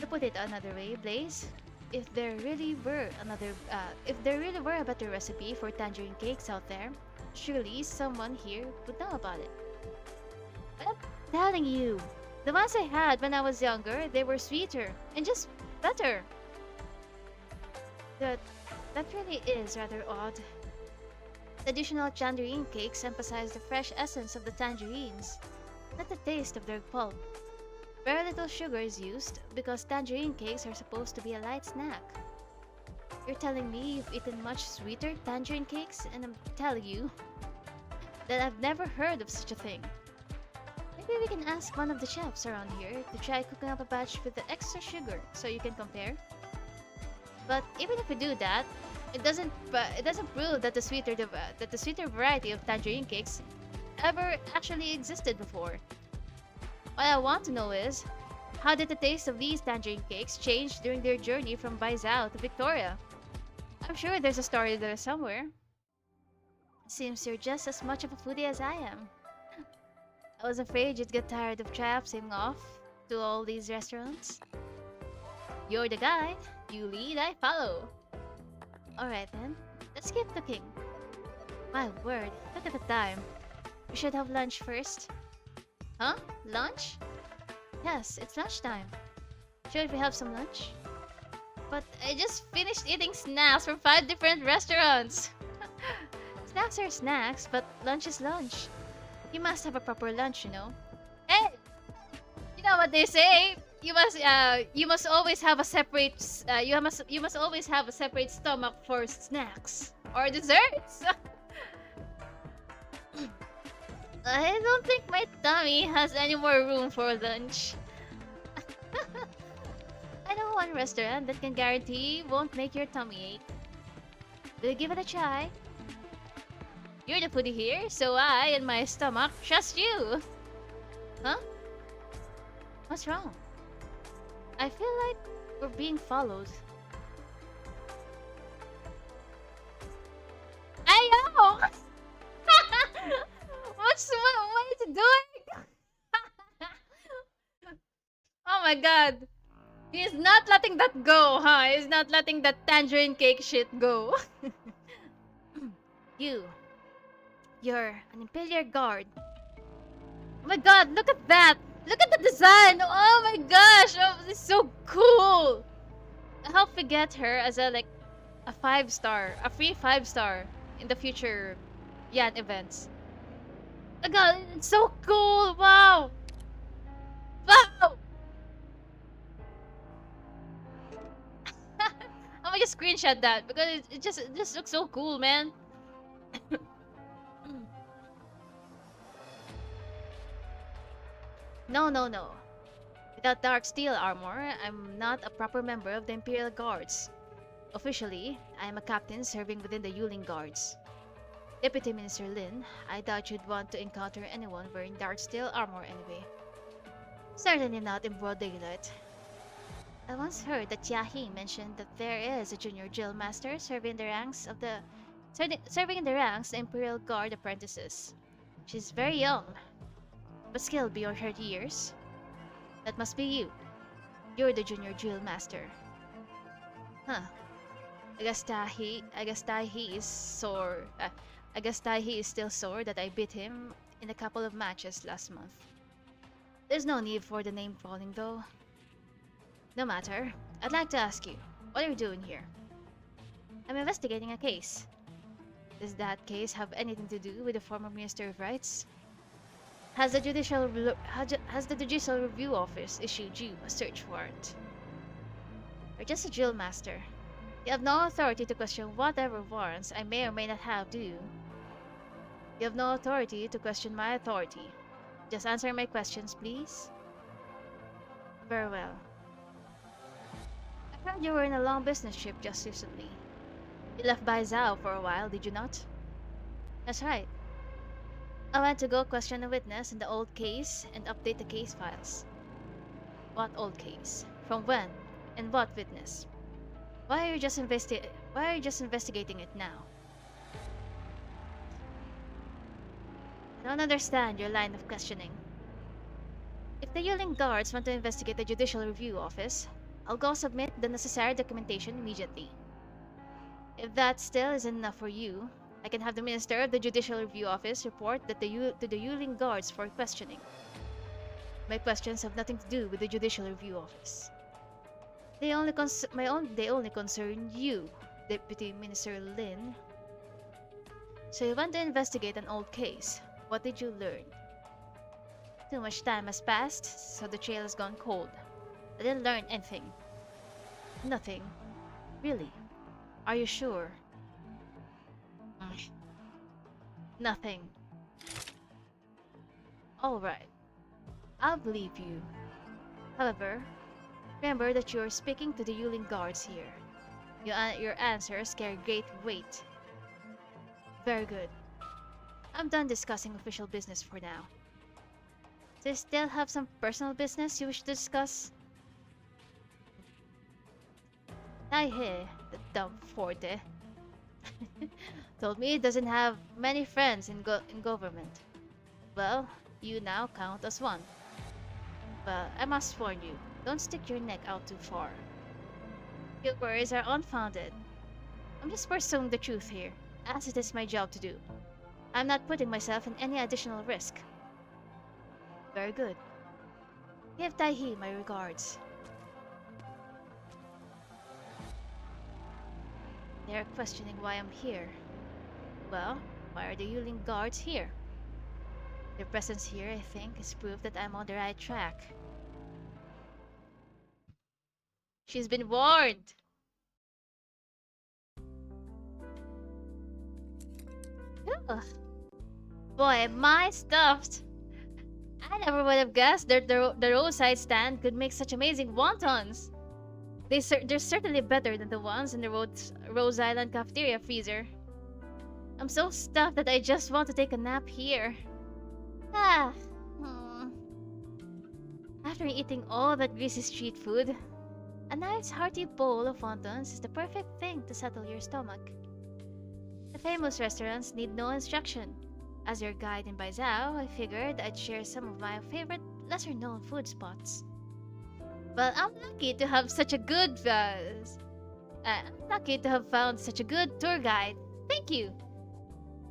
Speaker 2: To put it another way, Blaze, if there really were a better recipe for tangerine cakes out there, surely someone here would know about it. But I'm telling you, the ones I had when I was younger, they were sweeter and just better. That really is rather odd. Traditional tangerine cakes emphasize the fresh essence of the tangerines, not the taste of their pulp. Very little sugar is used because tangerine cakes are supposed to be a light snack. You're telling me you've eaten much sweeter tangerine cakes, and I'm telling you that I've never heard of such a thing. Maybe we can ask one of the chefs around here to try cooking up a batch with the extra sugar so you can compare. But even if we do that, it doesn't prove that the sweeter variety of tangerine cakes ever actually existed before. What I want to know is, how did the taste of these tangerine cakes change during their journey from Baizao to Victoria? I'm sure there's a story there somewhere. Seems you're just as much of a foodie as I am. I was afraid you'd get tired of saying off to all these restaurants. You're the guide. You lead, I follow. Alright then, let's keep cooking. My word, look at the time. We should have lunch first. Huh? Lunch? Yes, it's lunchtime. Should we have some lunch? But I just finished eating snacks from 5 different restaurants. Snacks are snacks, but lunch is lunch. You must have a proper lunch, you know. Hey! You know what they say? You must always have a separate you must always have a separate stomach for snacks or desserts. I don't think my tummy has any more room for lunch. I know one restaurant that can guarantee won't make your tummy ache. We'll give it a try. You're the foodie here, so I and my stomach trust you. Huh? What's wrong? I feel like we're being followed. Ayo! What is it doing? Oh my god. He's not letting that go, huh? He's not letting that tangerine cake shit go. You're an Imperial Guard. Oh my god, look at that! Look at the design! Oh my gosh! Oh, this is so cool! I hope we get her as a free 5-star in the future Yan events. Oh my god, it's so cool! Wow! Wow! I'm gonna just screenshot that because it just looks so cool, man. No. Without dark steel armor, I'm not a proper member of the Imperial Guards. Officially, I am a captain serving within the Yuling Guards. Deputy Minister Lin, I doubt you'd want to encounter anyone wearing dark steel armor anyway. Certainly not in broad daylight.
Speaker 8: I once heard that Yahi mentioned that there is a junior drill master serving in the ranks of the Imperial Guard apprentices. She's very young, but skilled beyond her years. That must be you. You're the junior drill master. Huh. I guess Tahi is sore. I guess Tahi is still sore that I beat him in a couple of matches last month. There's no need for the name calling though. No matter, I'd like to ask you, what are you doing here? I'm investigating a case. Does that case have anything to do with the former Minister of Rights? Has the Judicial Review Office issued you a search warrant? You're just a drill master. You have no authority to question whatever warrants I may or may not have, do you? You have no authority to question my authority. Just answer my questions, please. Very well. I heard you were in a long business trip just recently. You left Baizhou for a while, did you not? That's right. I went to go question a witness in the old case and update the case files. What old case? From when? And what witness? Why are you just investigating it now? I don't understand your line of questioning. If the Yuling guards want to investigate the Judicial Review Office, I'll go submit the necessary documentation immediately. If that still isn't enough for you, I can have the Minister of the Judicial Review Office report that to the Yuling guards for questioning. My questions have nothing to do with the Judicial Review Office. They only concern you, Deputy Minister Lin. So you want to investigate an old case. What did you learn? Too much time has passed, so the trail has gone cold. I didn't learn anything. Nothing. Really? Are you sure? Nothing. Alright. I'll believe you. However, remember that you're speaking to the Yuling guards here. Your answers carry great weight. Very good. I'm done discussing official business for now. Do you still have some personal business you wish to discuss? Taihe, the dumb forte, told me he doesn't have many friends in government. Well, you now count as one. But I must warn you, don't stick your neck out too far. Your worries are unfounded. I'm just pursuing the truth here, as it is my job to do. I'm not putting myself in any additional risk. Very good. Give Taihe my regards. They're questioning why I'm here. Well, why are the Yuling guards here? Their presence here, I think, is proof that I'm on the right track. She's been warned! Ugh. Boy, am I stuffed! I never would have guessed that the roadside stand could make such amazing wontons! They're certainly better than the ones in the Rose Island cafeteria freezer. I'm so stuffed that I just want to take a nap here. Ah. After eating all that greasy street food, a nice hearty bowl of wontons is the perfect thing to settle your stomach. The famous restaurants need no instruction. As your guide in Baizhou, I figured I'd share some of my favorite lesser-known food spots. But I'm lucky to have such a good found such a good tour guide. Thank you.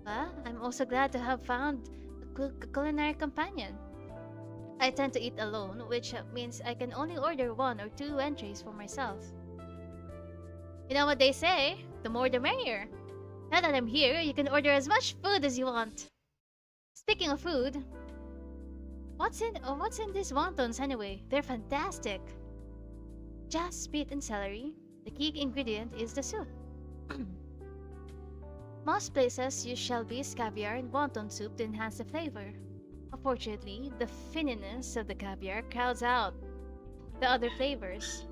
Speaker 8: Well, I'm also glad to have found a culinary companion. I tend to eat alone, which means I can only order 1 or 2 entries for myself. You know what they say? The more the merrier. Now that I'm here, you can order as much food as you want. Speaking of food, what's in these wontons anyway? They're fantastic. Just meat and celery. The key ingredient is the soup. Most places use shellfish, caviar, and wonton soup to enhance the flavor. Unfortunately, the fininess of the caviar crowds out the other flavors.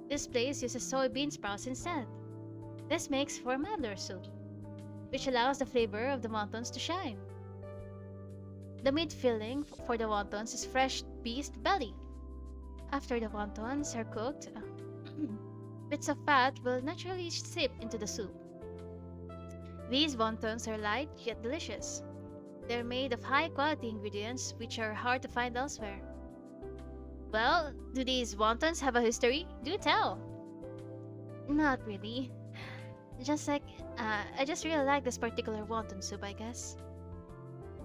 Speaker 8: This place uses soybean sprouts instead. This makes for a milder soup, which allows the flavor of the wontons to shine. The meat filling for the wontons is fresh beast belly. After the wontons are cooked, bits of fat will naturally seep into the soup. These wontons are light yet delicious. They're made of high quality ingredients which are hard to find elsewhere. Well, do these wontons have a history? Do tell! Not really. I just really like this particular wonton soup, I guess.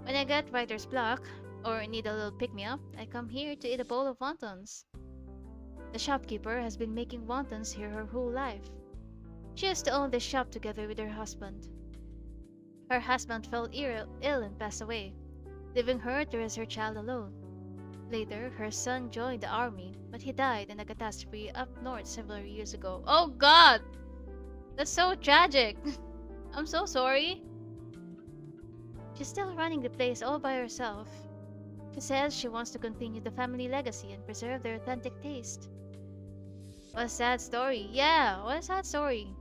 Speaker 8: When I get writer's block, or need a little pick-me-up, I come here to eat a bowl of wontons. The shopkeeper has been making wontons here her whole life. She used to own this shop together with her husband. Her husband fell ill and passed away, leaving her to raise her child alone. Later, her son joined the army, but he died in a catastrophe up north several years ago. Oh God! That's so tragic! I'm so sorry. She's still running the place all by herself. She says she wants to continue the family legacy and preserve their authentic taste. What a sad story. Yeah, what a sad story.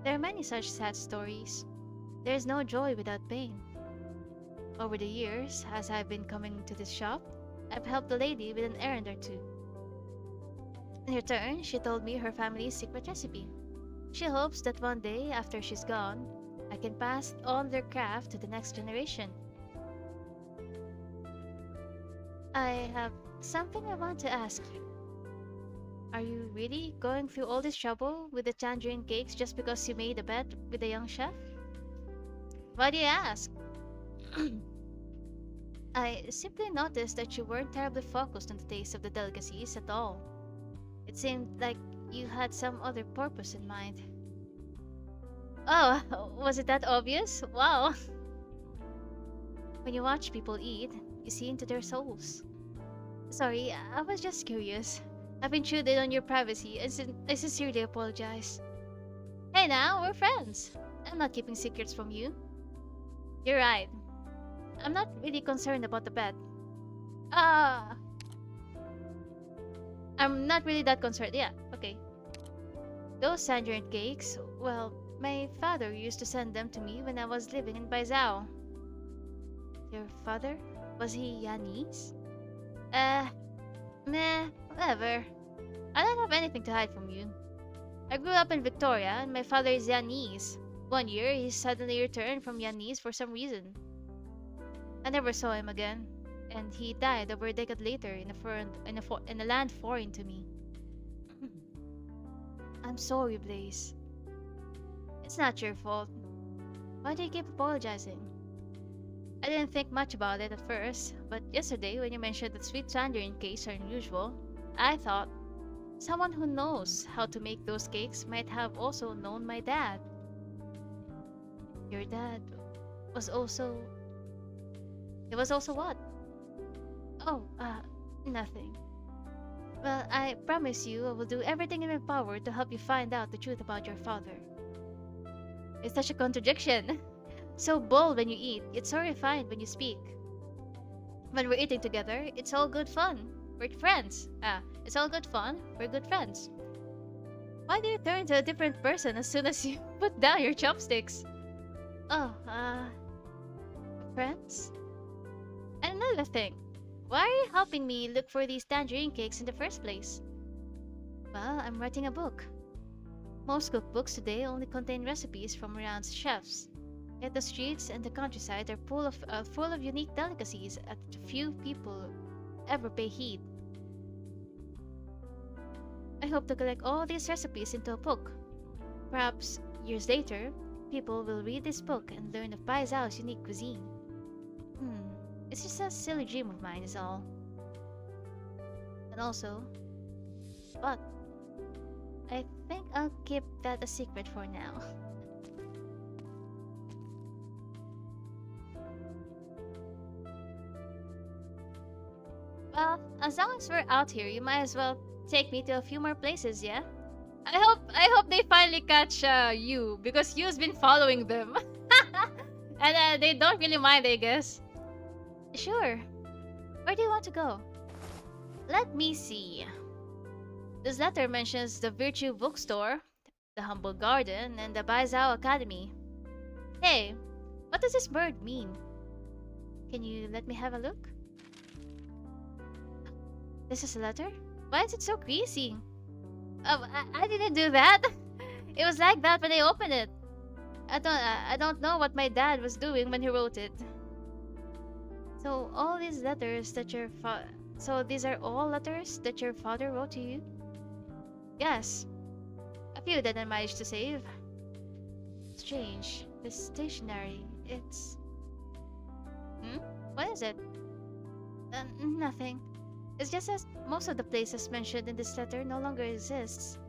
Speaker 8: There are many such sad stories. There is no joy without pain. Over the years, as I've been coming to this shop, I've helped the lady with an errand or two. In return, she told me her family's secret recipe. She hopes that one day, after she's gone, I can pass on their craft to the next generation. I have something I want to ask you. Are you really going through all this trouble with the tangerine cakes just because you made a bet with the young chef? Why do you ask? I simply noticed that you weren't terribly focused on the taste of the delicacies at all. It seemed like you had some other purpose in mind. Oh, was it that obvious? Wow! When you watch people eat, you see into their souls. Sorry, I was just curious. I've intruded on your privacy and I sincerely apologize. Hey now, we're friends. I'm not keeping secrets from you. You're right. I'm not really concerned about the bet. I'm not really that concerned. Yeah, okay. Those tangerine cakes, well, my father used to send them to me when I was living in Baizhou. Your father? Was he Yanese? Meh, whatever. I don't have anything to hide from you. I grew up in Victoria and my father is Yanese. One year, he suddenly returned from Yanese for some reason. I never saw him again, and he died over a decade later in a land foreign to me. I'm sorry, Blaze. It's not your fault. Why do you keep apologizing? I didn't think much about it at first, but yesterday when you mentioned that sweet tangerine cakes are unusual, I thought someone who knows how to make those cakes might have also known my dad. Your dad was also... It was also what? Oh, nothing. Well, I promise you I will do everything in my power to help you find out the truth about your father. It's such a contradiction. So bold when you eat, yet so refined when you speak. When we're eating together, it's all good fun. We're friends. It's all good fun. We're good friends. Why do you turn into a different person as soon as you put down your chopsticks? Oh, friends? And another thing. Why are you helping me look for these tangerine cakes in the first place? Well, I'm writing a book. Most cookbooks today only contain recipes from renowned chefs. Yet the streets and the countryside are full of unique delicacies that few people ever pay heed. I hope to collect all these recipes into a book. Perhaps years later, people will read this book and learn of Baizhao's unique cuisine. It's just a silly dream of mine is all. And also, but I think I'll keep that a secret for now. Well, as long as we're out here, you might as well take me to a few more places, yeah? I hope they finally catch you, because you've been following them. And they don't really mind, I guess. Sure. Where do you want to go? Let me see. This letter mentions the Virtue Bookstore, the Humble Garden, and the Baizhou Academy. Hey, what does this bird mean? Can you let me have a look? This is a letter? Why is it so greasy? I didn't do that. It was like that when I opened it. I don't know what my dad was doing when he wrote it. So all these letters that so these are all letters that your father wrote to you? Yes. A few that I managed to save. Strange. This stationery. It's... What is it? Nothing. It's just that most of the places mentioned in this letter no longer exists.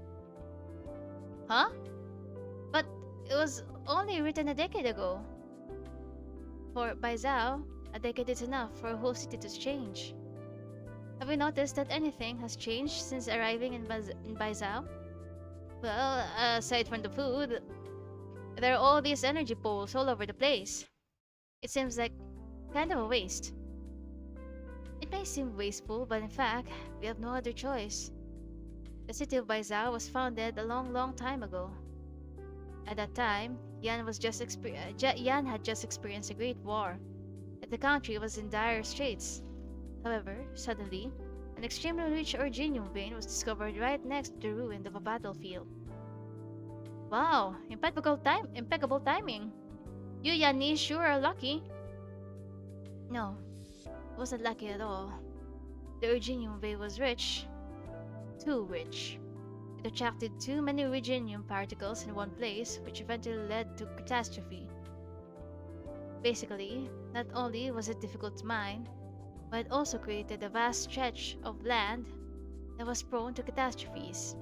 Speaker 8: Huh? But it was only written a decade ago. By Zhao, a decade is enough for a whole city to change. Have you noticed that anything has changed since arriving in Baizhao? Well, aside from the food, there are all these energy poles all over the place. It seems like kind of a waste. It may seem wasteful, but in fact, we have no other choice. The city of Baizhao was founded a long time ago. At that time, Yan had just experienced a great war, and the country was in dire straits. However, suddenly, an extremely rich Originium vein was discovered right next to the ruin of a battlefield. Wow, impeccable timing. You Yanni sure are lucky. No, it wasn't lucky at all. The Originium vein was rich. Too rich. It attracted too many Originium particles in one place, which eventually led to catastrophe. Basically, not only was it difficult to mine, but it also created a vast stretch of land that was prone to catastrophes,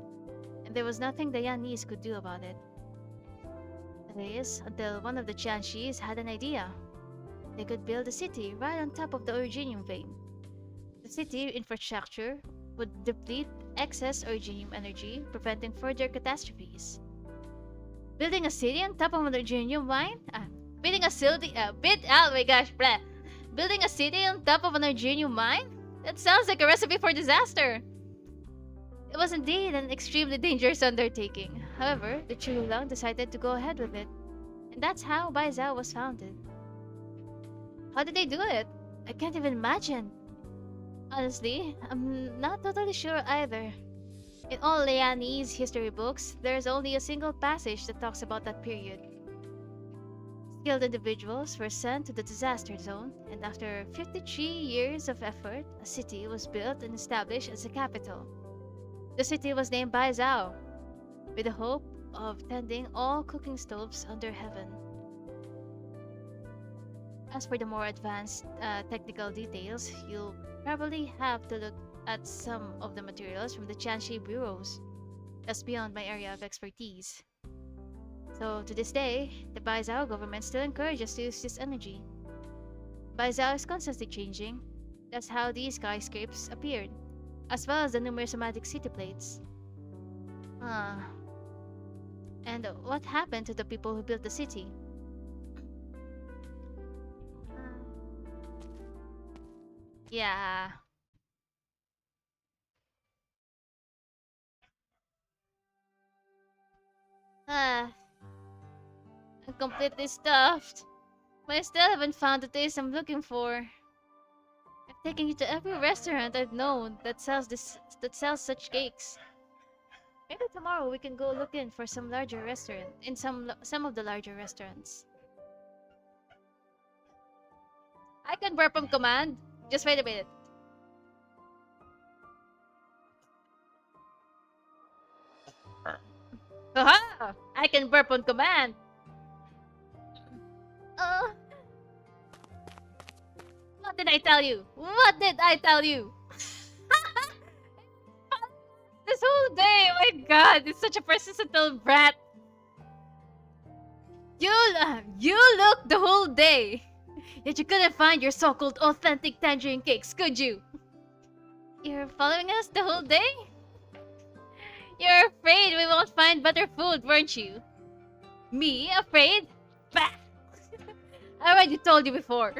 Speaker 8: and there was nothing the Yanese could do about it. That is, until one of the Qianxis had an idea. They could build a city right on top of the Originium vein. The city infrastructure would deplete excess Originium energy, preventing further catastrophes. Building a city on top of an Originium mine? Building a city... oh my gosh, bleh. Building a city on top of an Originium mine? That sounds like a recipe for disaster. It was indeed an extremely dangerous undertaking. However, the Chululang decided to go ahead with it. And that's how Baizhao was founded. How did they do it? I can't even imagine. Honestly, I'm not totally sure either. In all Leanese history books, there's only a single passage that talks about that period. Skilled individuals were sent to the disaster zone, and after 53 years of effort, a city was built and established as a capital. The city was named Baizhao, with the hope of tending all cooking stoves under heaven. As for the more advanced technical details, you'll probably have to look at some of the materials from the Qianxi bureaus. That's beyond my area of expertise. So, to this day, the Baizhao government still encourages to use this energy. Baizhao is constantly changing. That's how these skyscrapers appeared, as well as the numerous somatic city plates. And what happened to the people who built the city? Yeah. I'm completely stuffed. But I still haven't found the taste I'm looking for. I've taken you to every restaurant I've known that sells such cakes. Maybe tomorrow we can go look in for some larger restaurant some of the larger restaurants. I can burp on command. Just wait a minute. Aha! I can burp on command. What did I tell you? What did I tell you? This whole day, oh my god, it's such a persistent little brat. You looked the whole day. Yet you couldn't find your so-called authentic tangerine cakes, could you? You're following us the whole day? You're afraid we won't find better food, weren't you? Me? Afraid? Bah! I already told you before.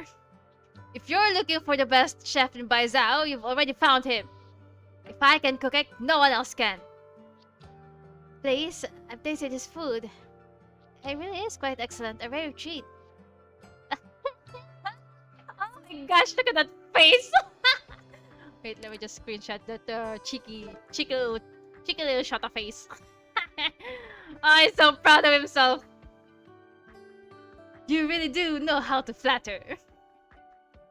Speaker 8: If you're looking for the best chef in Baizhao, you've already found him. If I can cook it, no one else can. Please, I've tasted his food. It really is quite excellent, a rare treat. Oh my gosh, look at that face!
Speaker 2: Wait, let me just screenshot that cheeky little shot of face. Oh, he's so proud of himself. You really do know how to flatter.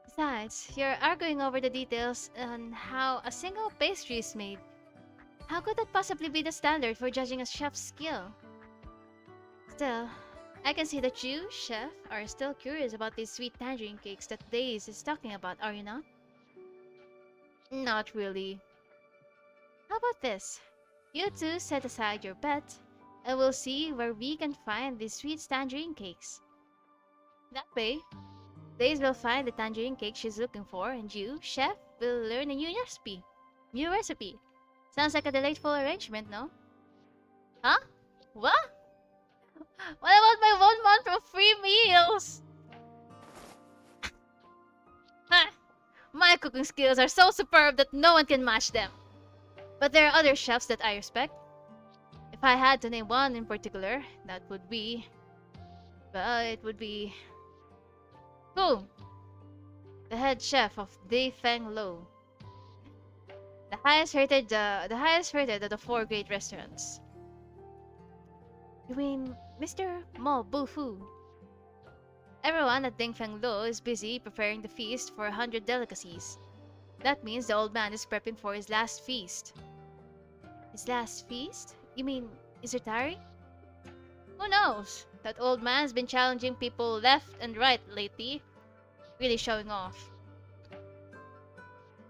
Speaker 2: Besides, you're arguing over the details on how a single pastry is made. How could that possibly be the standard for judging a chef's skill? Still, I can see that you, chef, are still curious about these sweet tangerine cakes that Days is talking about, are you not? Not really. How about this? You two set aside your bet, and we'll see where we can find these sweet tangerine cakes. That way, Days will find the tangerine cake she's looking for, and you, chef, will learn a new recipe. New recipe. Sounds like a delightful arrangement, no? Huh? What? What about my 1 month of free meals? Ha! My cooking skills are so superb that no one can match them. But there are other chefs that I respect. If I had to name one in particular, that would be... Well, it would be... Who? The head chef of Dei Feng Lo. The highest rated of the 4 great restaurants. You mean Mr. Mo Bufu? Everyone at Ding Feng Lo is busy preparing the feast for 100 delicacies. That means the old man is prepping for his last feast. His last feast? You mean he's retiring? Who knows? That old man's been challenging people left and right lately. Really showing off.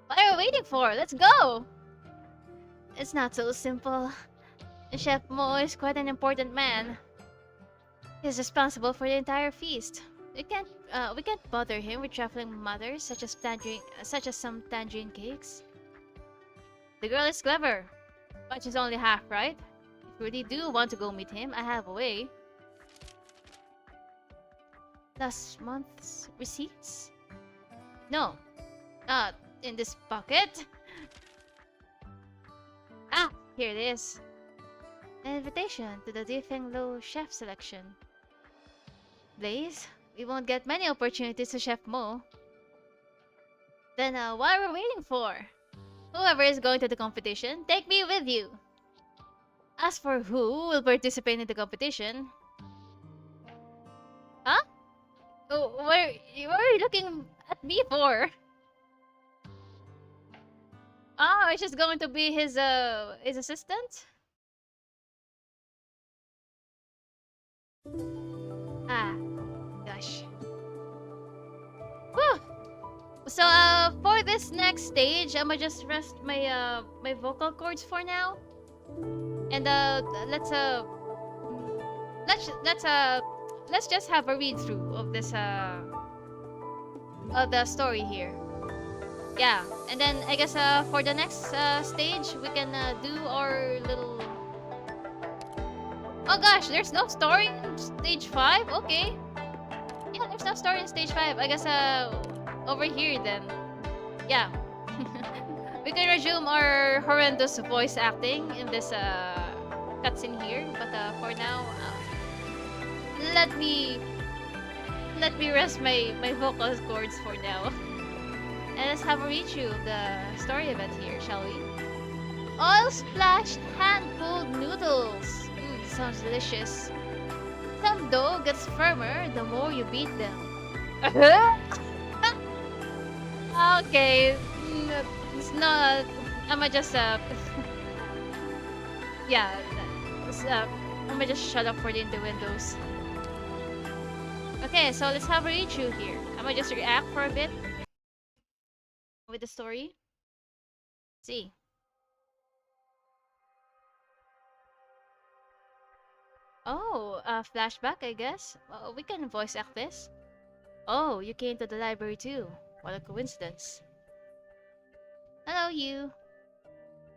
Speaker 2: What are we waiting for? Let's go! It's not so simple. Chef Mo is quite an important man. He's responsible for the entire feast. We can't bother him with trifling matters such as some tangerine cakes. The girl is clever, but she's only half right. If you really do want to go meet him, I have a way. Last month's receipts? No, not in this pocket. Ah, here it is. An invitation to the Difeng Lo chef selection. Blaze, we won't get many opportunities to Chef Mo. Then what are we waiting for? Whoever is going to the competition, take me with you. As for who will participate in the competition... Huh? Oh, what are you looking at me for? Oh, it's just going to be his assistant? Ah, gosh. Whew. So, for this next stage, I'ma just rest my my vocal cords for now, and let's just have a read through of this of the story here. Yeah, and then I guess for the next stage, we can do our little. Oh gosh, there's no story in stage 5? Okay. Yeah, there's no story in stage 5. I guess over here then. Yeah. We can resume our horrendous voice acting in this cutscene here. But for now, let me rest my vocal cords for now. And let's have a read through of the story event here, shall we? Oil splashed hand-pulled noodles. Sounds delicious. Some dough gets firmer the more you beat them. Okay, it's not. I'ma just yeah. I'ma just shut up for the innuendos. Okay, so let's have a read through here. I'ma just react for a bit with the story. Let's see. Oh, flashback, I guess. We can voice act this. Oh, you came to the library too. What a coincidence. Hello, you.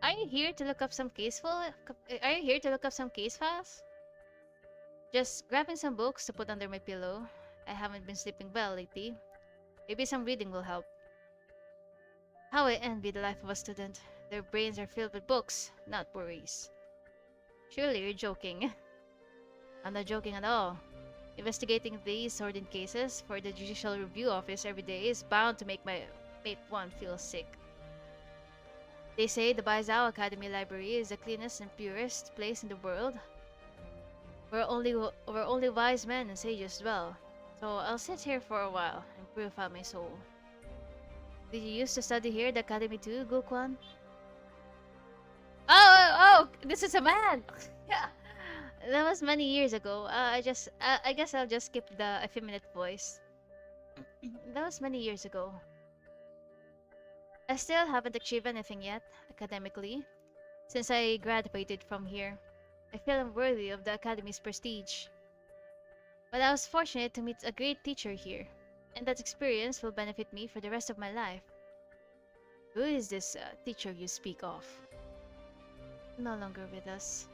Speaker 2: Are you here to look up some case files? Just grabbing some books to put under my pillow. I haven't been sleeping well lately. Maybe some reading will help. How I envy the life of a student. Their brains are filled with books, not worries. Surely you're joking. I'm not joking at all. Investigating these sordid cases for the Judicial Review Office every day is bound to make one feel sick.
Speaker 8: They say the Baizhao Academy Library is the cleanest and purest place in the world, where only wise men and sages dwell. So I'll sit here for a while and purify my soul. Did you used to study here at the academy too, Gokwan? Oh, this is a man! Yeah. That was many years ago. I guess I'll just skip the effeminate voice. That was many years ago. I still haven't achieved anything yet, academically. Since I graduated from here, I feel unworthy of the academy's prestige. But I was fortunate to meet a great teacher here, and that experience will benefit me for the rest of my life. Who is this teacher you speak of? No longer with us.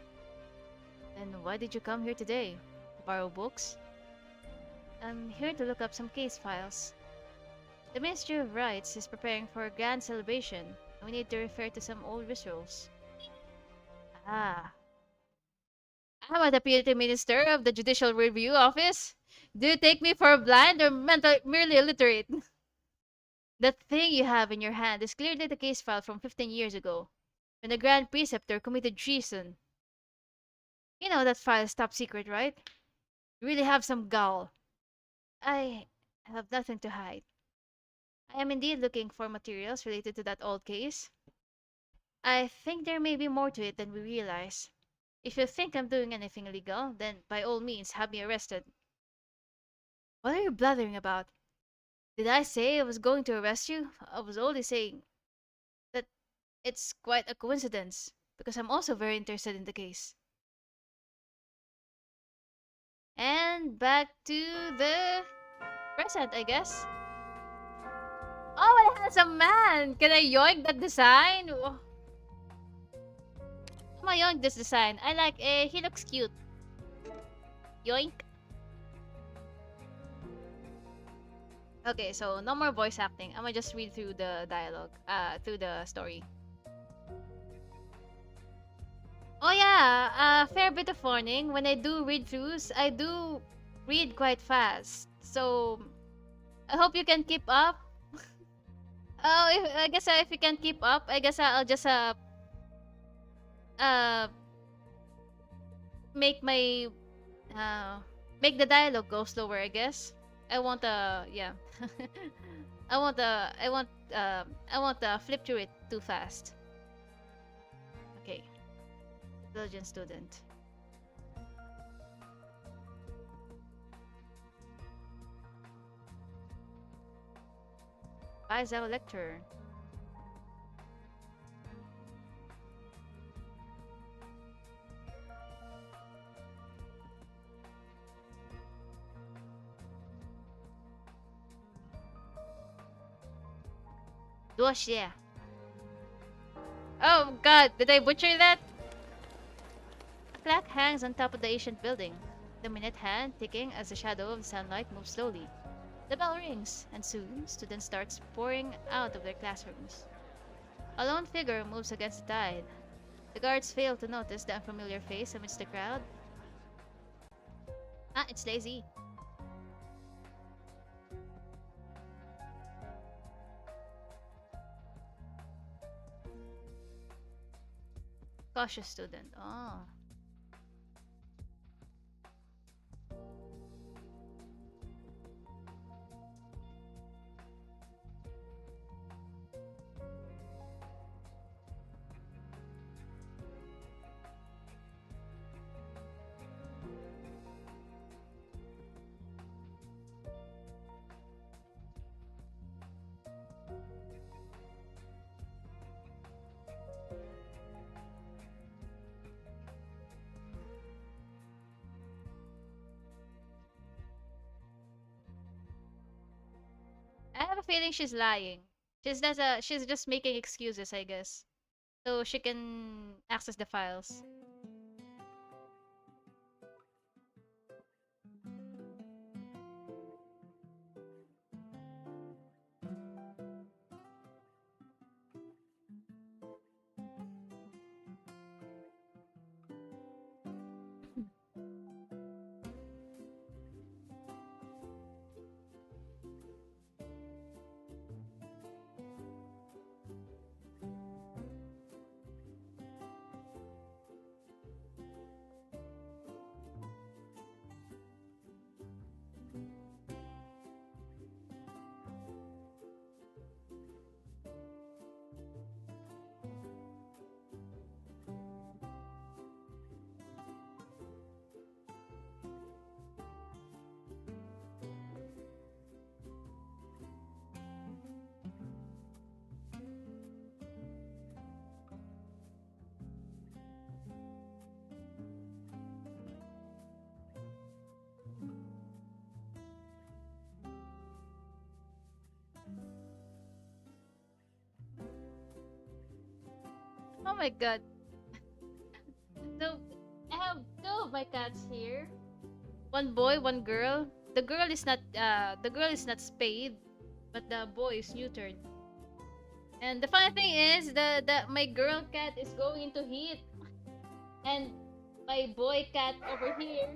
Speaker 8: Then why did you come here today? To borrow books? I'm here to look up some case files. The Ministry of Rights is preparing for a grand celebration, and we need to refer to some old rituals. Ah. I'm a deputy minister of the Judicial Review Office. Do you take me for a blind or merely illiterate? That thing you have in your hand is clearly the case file from 15 years ago, when the Grand Preceptor committed treason. You know that file is top secret, right? You really have some gall. I have nothing to hide. I am indeed looking for materials related to that old case. I think there may be more to it than we realize. If you think I'm doing anything illegal, then by all means have me arrested. What are you blathering about? Did I say I was going to arrest you? I was only saying that it's quite a coincidence, because I'm also very interested in the case. And back to the present, I guess. Oh, my handsome man! Can I yoink that design? Oh. I'm gonna yoink this design. I like he looks cute. Yoink. Okay, so no more voice acting. I'm gonna just read through the dialogue, through the story. Oh yeah, a fair bit of warning. When I do read throughs, I do read quite fast. So I hope you can keep up. Oh, I guess if you can keep up, I guess I'll just uh make my make the dialogue go slower. I guess I want yeah. I want flip through it too fast. Okay. Diligent student. Baizhao lecturer. Duoxie. Oh god, did I butcher that? A clock hangs on top of the ancient building, the minute hand ticking as the shadow of the sunlight moves slowly. The bell rings, and soon students start pouring out of their classrooms. A lone figure moves against the tide. The guards fail to notice the unfamiliar face amidst the crowd. Ah, it's Daisy. Cautious student. Oh. I have a feeling she's lying. She's just making excuses, I guess. So she can access the files.
Speaker 2: Oh my god. So I have two of my cats here. One boy, one girl. The girl is not spayed, but the boy is neutered. And the funny thing is the my girl cat is going into heat. And my boy cat over here,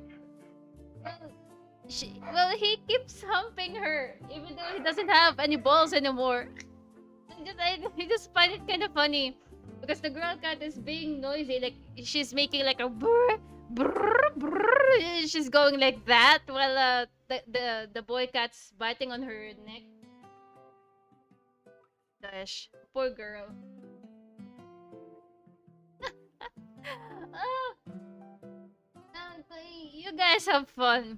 Speaker 2: well, he keeps humping her even though he doesn't have any balls anymore. I just find it kind of funny because the girl cat is being noisy, like she's making like a brr, brr, brr. She's going like that while the boy cat's biting on her neck. Gosh, poor girl. Oh, you guys have fun.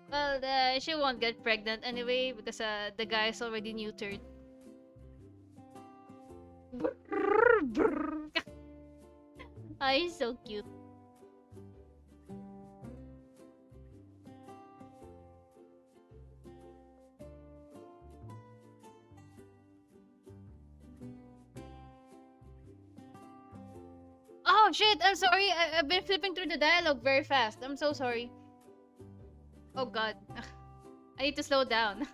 Speaker 2: Well, she won't get pregnant anyway because the guy is already neutered. Oh, he's so cute. Oh shit, I'm sorry. I've been flipping through the dialogue very fast. I'm so sorry. Oh god. I need to slow down.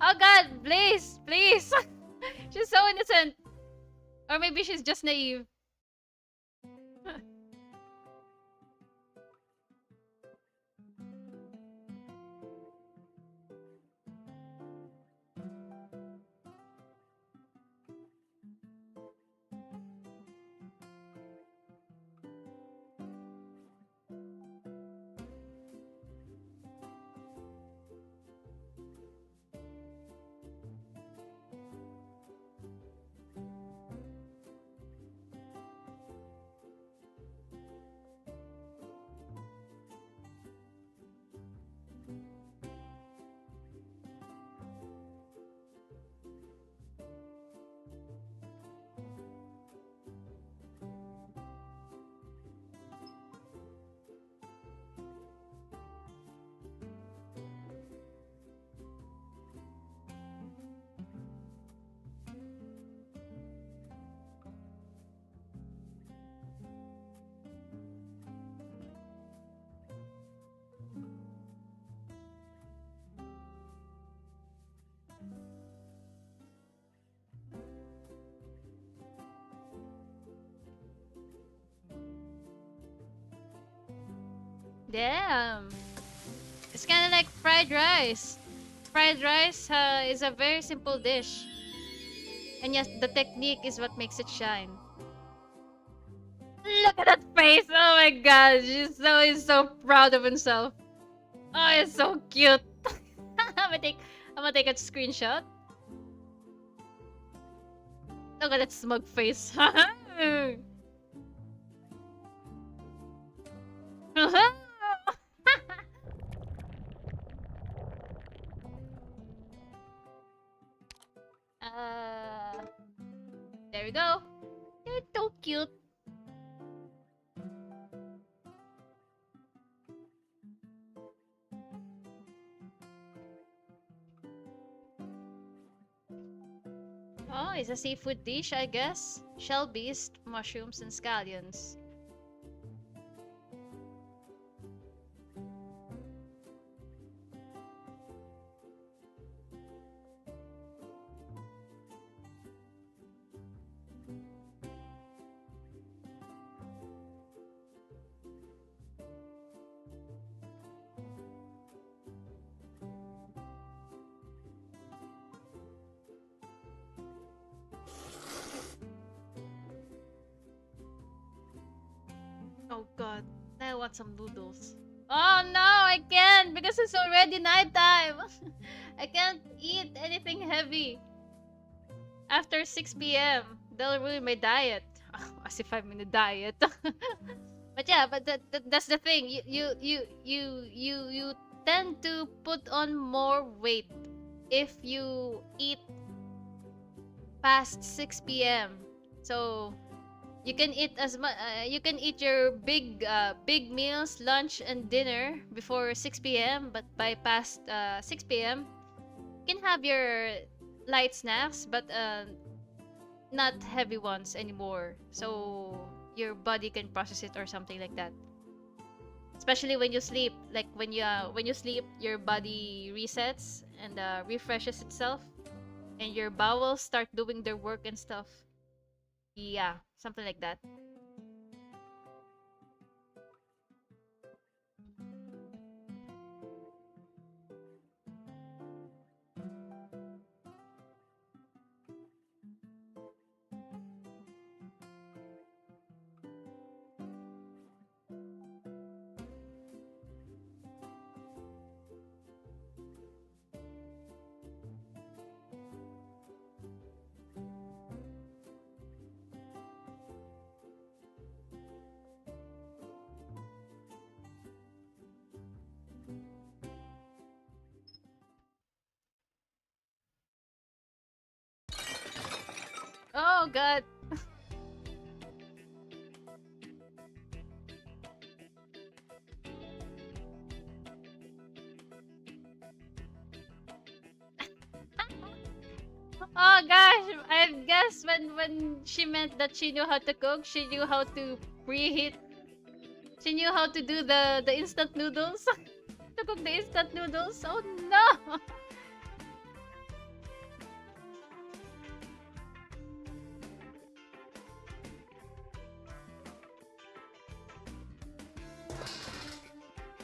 Speaker 2: Oh god, please, please. She's so innocent. Or maybe she's just naive. Damn. It's kind of like fried rice. Fried rice is a very simple dish. And yes, the technique is what makes it shine. Look at that face! Oh my god, he's so proud of himself. Oh, it's so cute. I'm gonna take a screenshot. Look at that smug face. uh, there we go. You're so cute. Oh, it's a seafood dish, I guess. Shell beast, mushrooms, and scallions. Oh god, I want some noodles. Oh no, I can't because it's already nighttime. I can't eat anything heavy after 6 p.m. That'll ruin my diet. As if I'm in a diet. But yeah, but that's the thing. You tend to put on more weight if you eat past 6 p.m. So you can eat as much. You can eat your big meals, lunch and dinner before 6 p.m. But by past 6 p.m., you can have your light snacks, but not heavy ones anymore. So your body can process it or something like that. Especially when you sleep, like when you sleep, your body resets and refreshes itself, and your bowels start doing their work and stuff. Yeah, something like that. Oh god. Oh gosh, I guess when she meant that she knew how to cook, she knew how to preheat. She knew how to do the instant noodles. To cook the instant noodles. Oh no.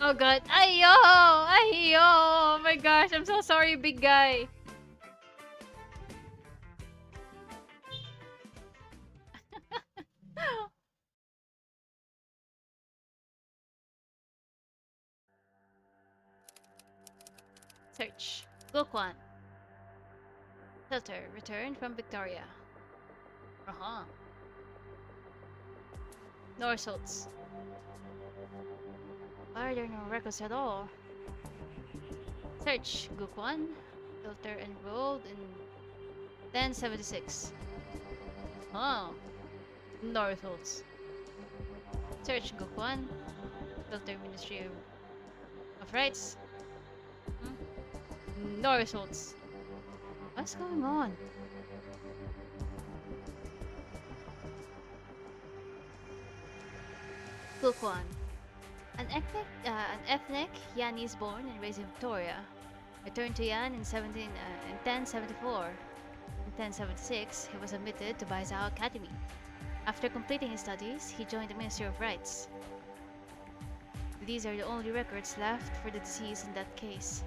Speaker 2: Oh god. Ayo! Ayo! Oh my gosh, I'm so sorry, big guy. Search. Gokwan. Filter. Returned from Victoria. Uh-huh. No results. Why are there no records at all? Search. Gokwan. Filter enrolled in 1076. Oh. No results. Search Gokwan. Filter Ministry of Rights. No results. What's going on? Gokwan. An ethnic Yanese born and raised in Victoria. Returned to Yan in 1074. In 1076, he was admitted to Baizhou Academy. After completing his studies, he joined the Ministry of Rights. These are the only records left for the deceased in that case.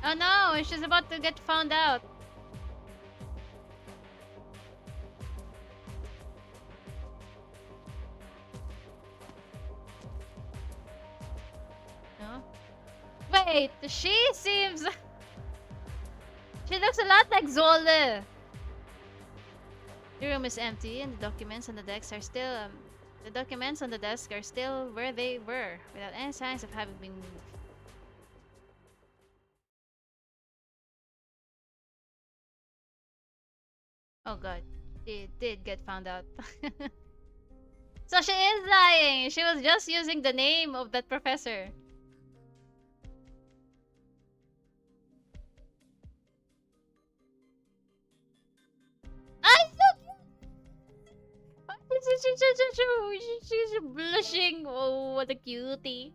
Speaker 2: Oh no, she's about to get found out. No? Wait, she seems... She looks a lot like Zole. The room is empty and the documents on the desk are still... the documents on the desk are still where they were, without any signs of having been moved. Oh god, it did get found out. So she is lying. She was just using the name of that professor. I she's blushing. Oh, what a cutie.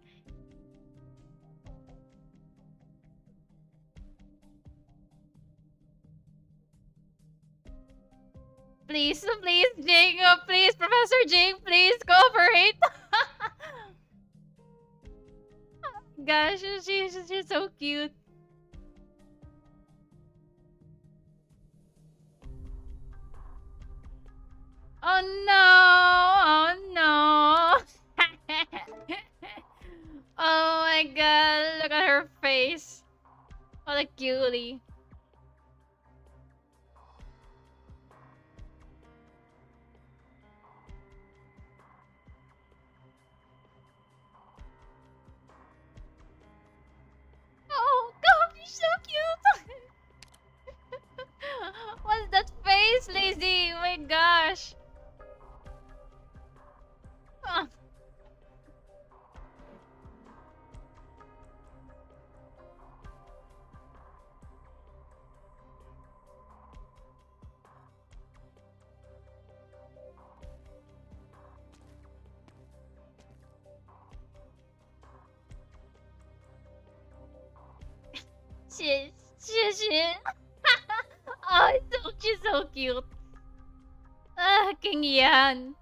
Speaker 2: Please, please, Jing. Please, Professor Jing, please cooperate. Gosh, she's so cute. Oh no! Oh no! Oh my god, look at her face. What a cutie. Oh god, she's so cute. What's that face, Lazy? Oh my gosh. Ah. She. Oh, she's so cute. Ah, King Yan.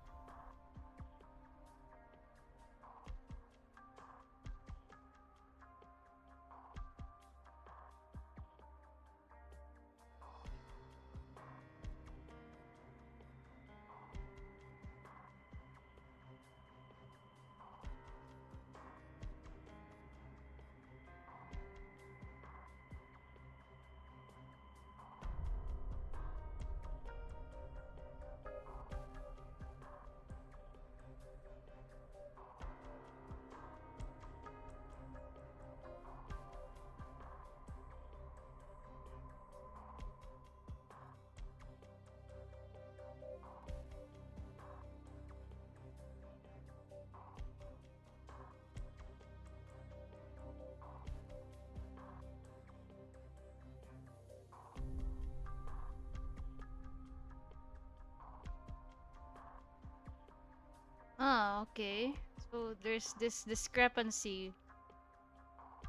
Speaker 2: Ah, okay. So there's this discrepancy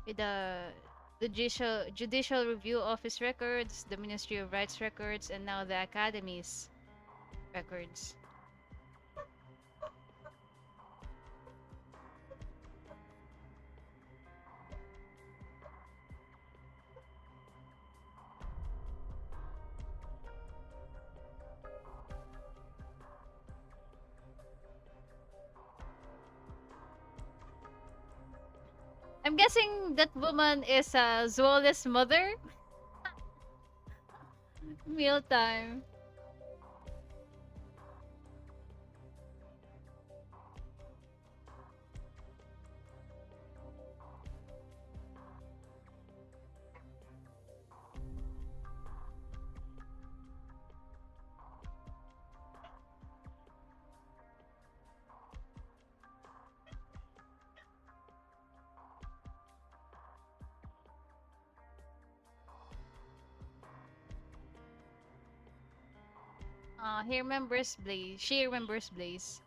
Speaker 2: with the judicial review office records, the Ministry of Rights records, and now the Academy's records. I'm guessing that woman is Zuola's mother. Mealtime. He remembers Blaze. She remembers Blaze.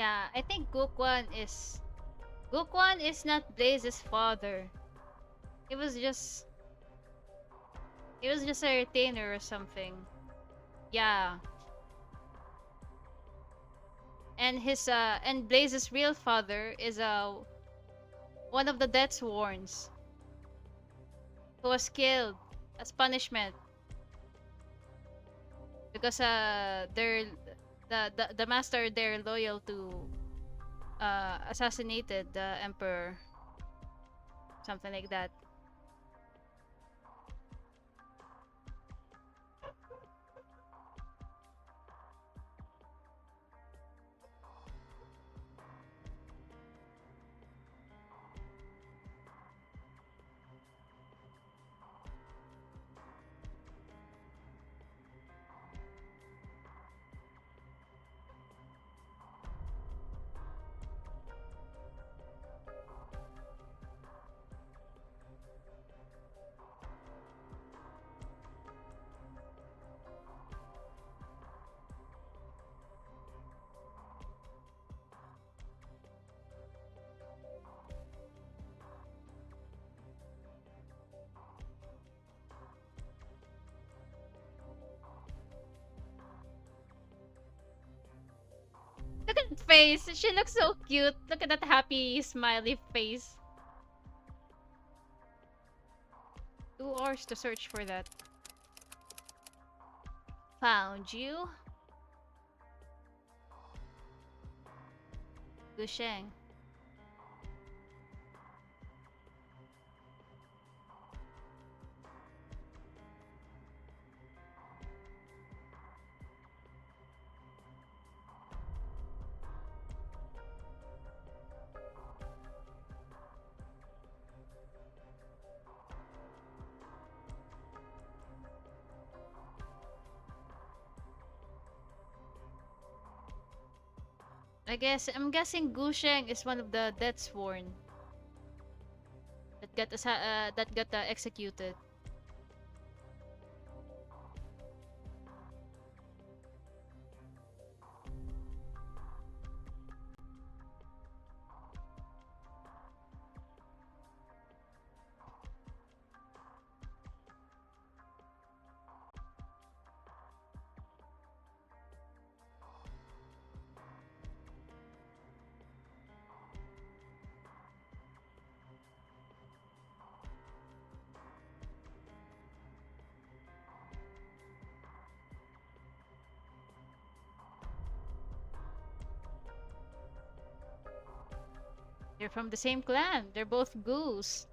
Speaker 2: Yeah, I think Gukwan is not Blaze's father. It was just a retainer or something. Yeah. And Blaze's real father is one of the Deathsworns who was killed as punishment because the master they're loyal to assassinated the emperor, something like that. Look at that face. She looks so cute. Look at that happy, smiley face. 2 hours to search for that. Found you. Gusheng. I'm guessing Gusheng is one of the Deathsworn that got executed. They're from the same clan. They're both goose.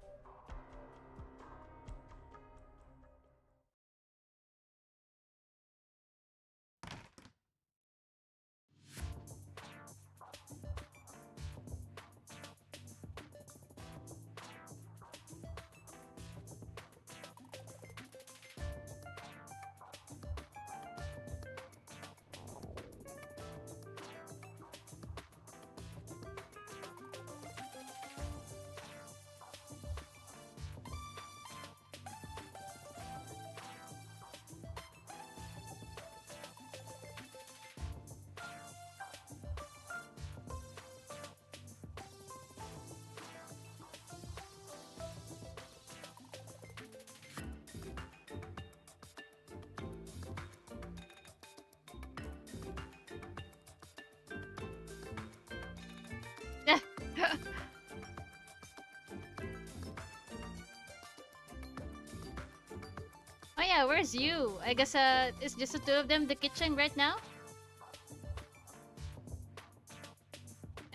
Speaker 2: Oh yeah, where's you? I guess it's just the two of them in the kitchen right now.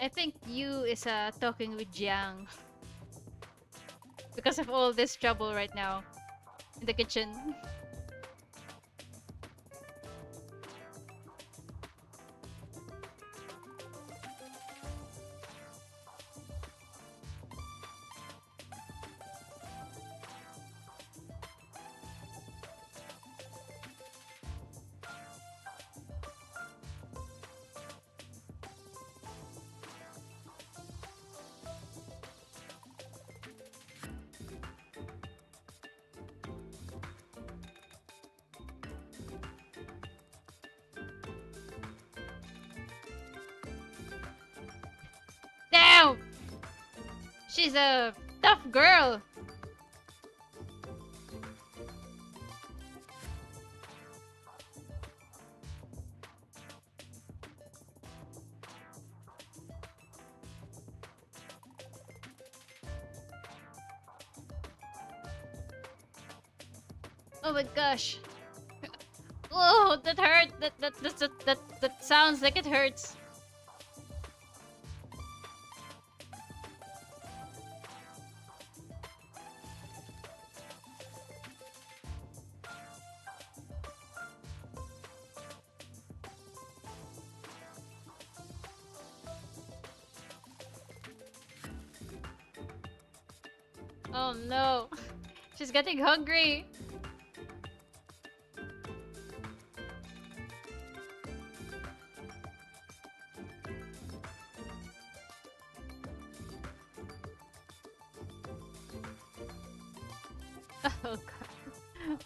Speaker 2: I think you is talking with Jiang because of all this trouble right now in the kitchen. She's a tough girl. Oh my gosh. Oh, that hurt. That sounds like it hurts. Oh no. She's getting hungry. Oh god.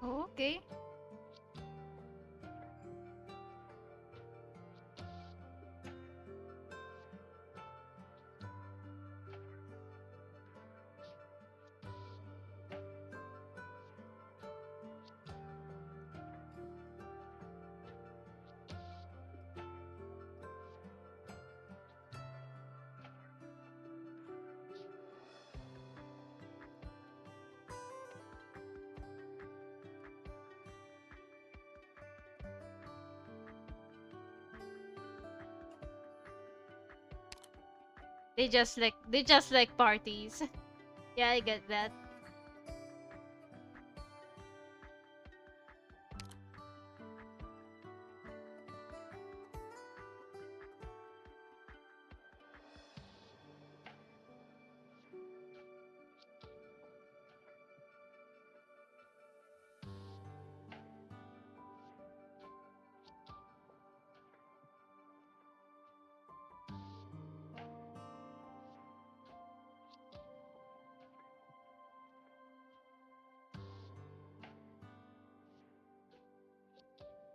Speaker 2: Oh, okay. They just like parties. Yeah, I get that.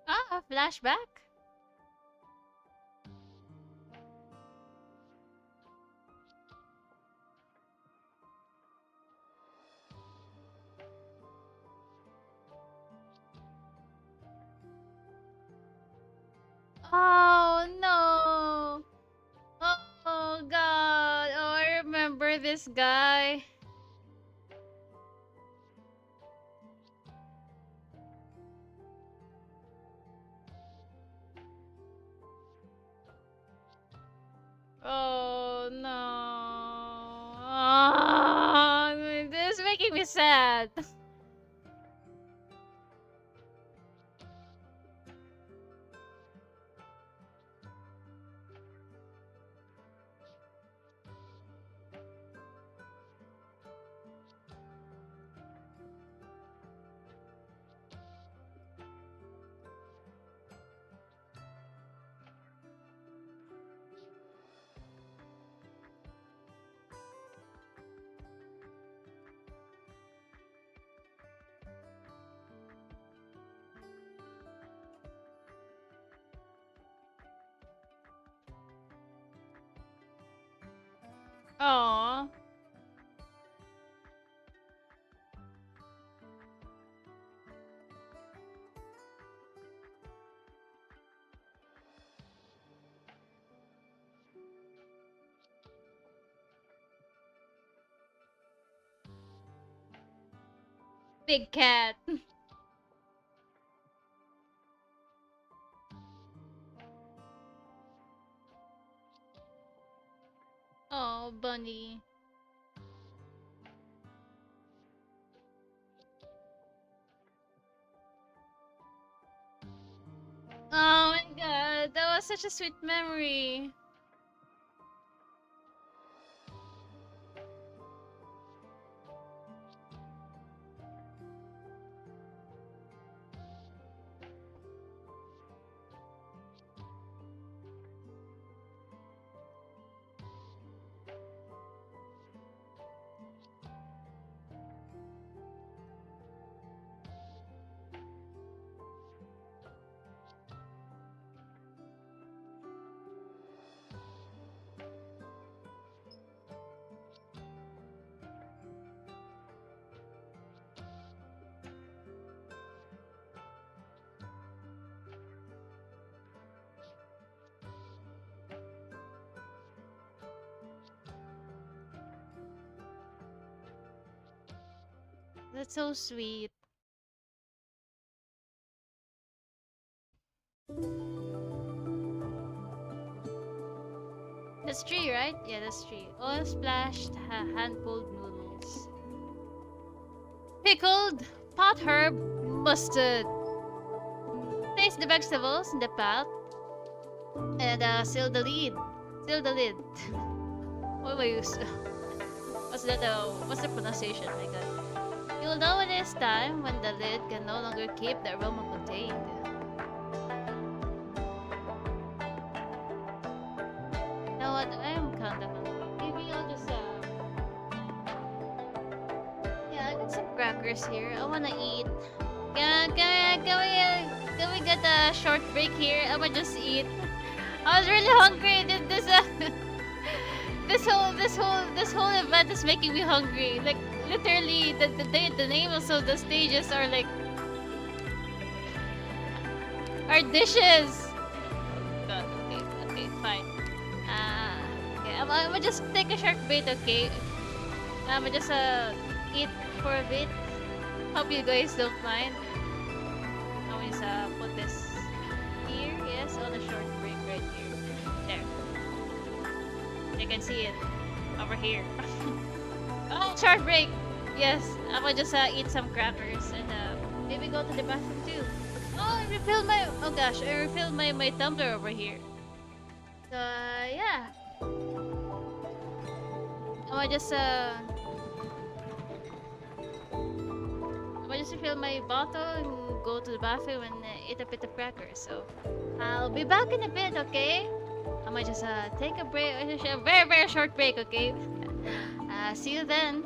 Speaker 2: Ah, a flashback? Oh no! Oh god! Oh, I remember this guy. Oh no! Ah, this is making me sad. Big cat. Oh, bunny. Oh my god, that was such a sweet memory. That's so sweet. That's three, right? Yeah, that's three. Oil splashed, hand-pulled noodles. Pickled, pot herb, mustard. Place the vegetables in the pot and seal the lid. Seal the lid. What were you? What's that? What's the pronunciation? My God. You will know when it is time when the lid can no longer keep the aroma contained. You know what? I am kinda hungry. Maybe I'll just yeah, I got some crackers here. I wanna eat. Can we get a short break here? I wanna just eat. I was really hungry. This whole event is making me hungry. Like literally, the names of the stages are like are dishes. God, okay, fine. Okay, I'm gonna just take a short break. Okay, I'm gonna just eat for a bit. Hope you guys don't mind. I'm gonna just put this here. Yes, on a short break right here. There. You can see it over here. Oh, short break. Yes, I'm gonna just eat some crackers and maybe go to the bathroom too. Oh, I refilled my. Oh gosh, I refilled my tumbler over here. So yeah, I'm gonna just refill my bottle and go to the bathroom and eat a bit of crackers. So I'll be back in a bit, okay? I might just take a break, a very short break, okay? See you then.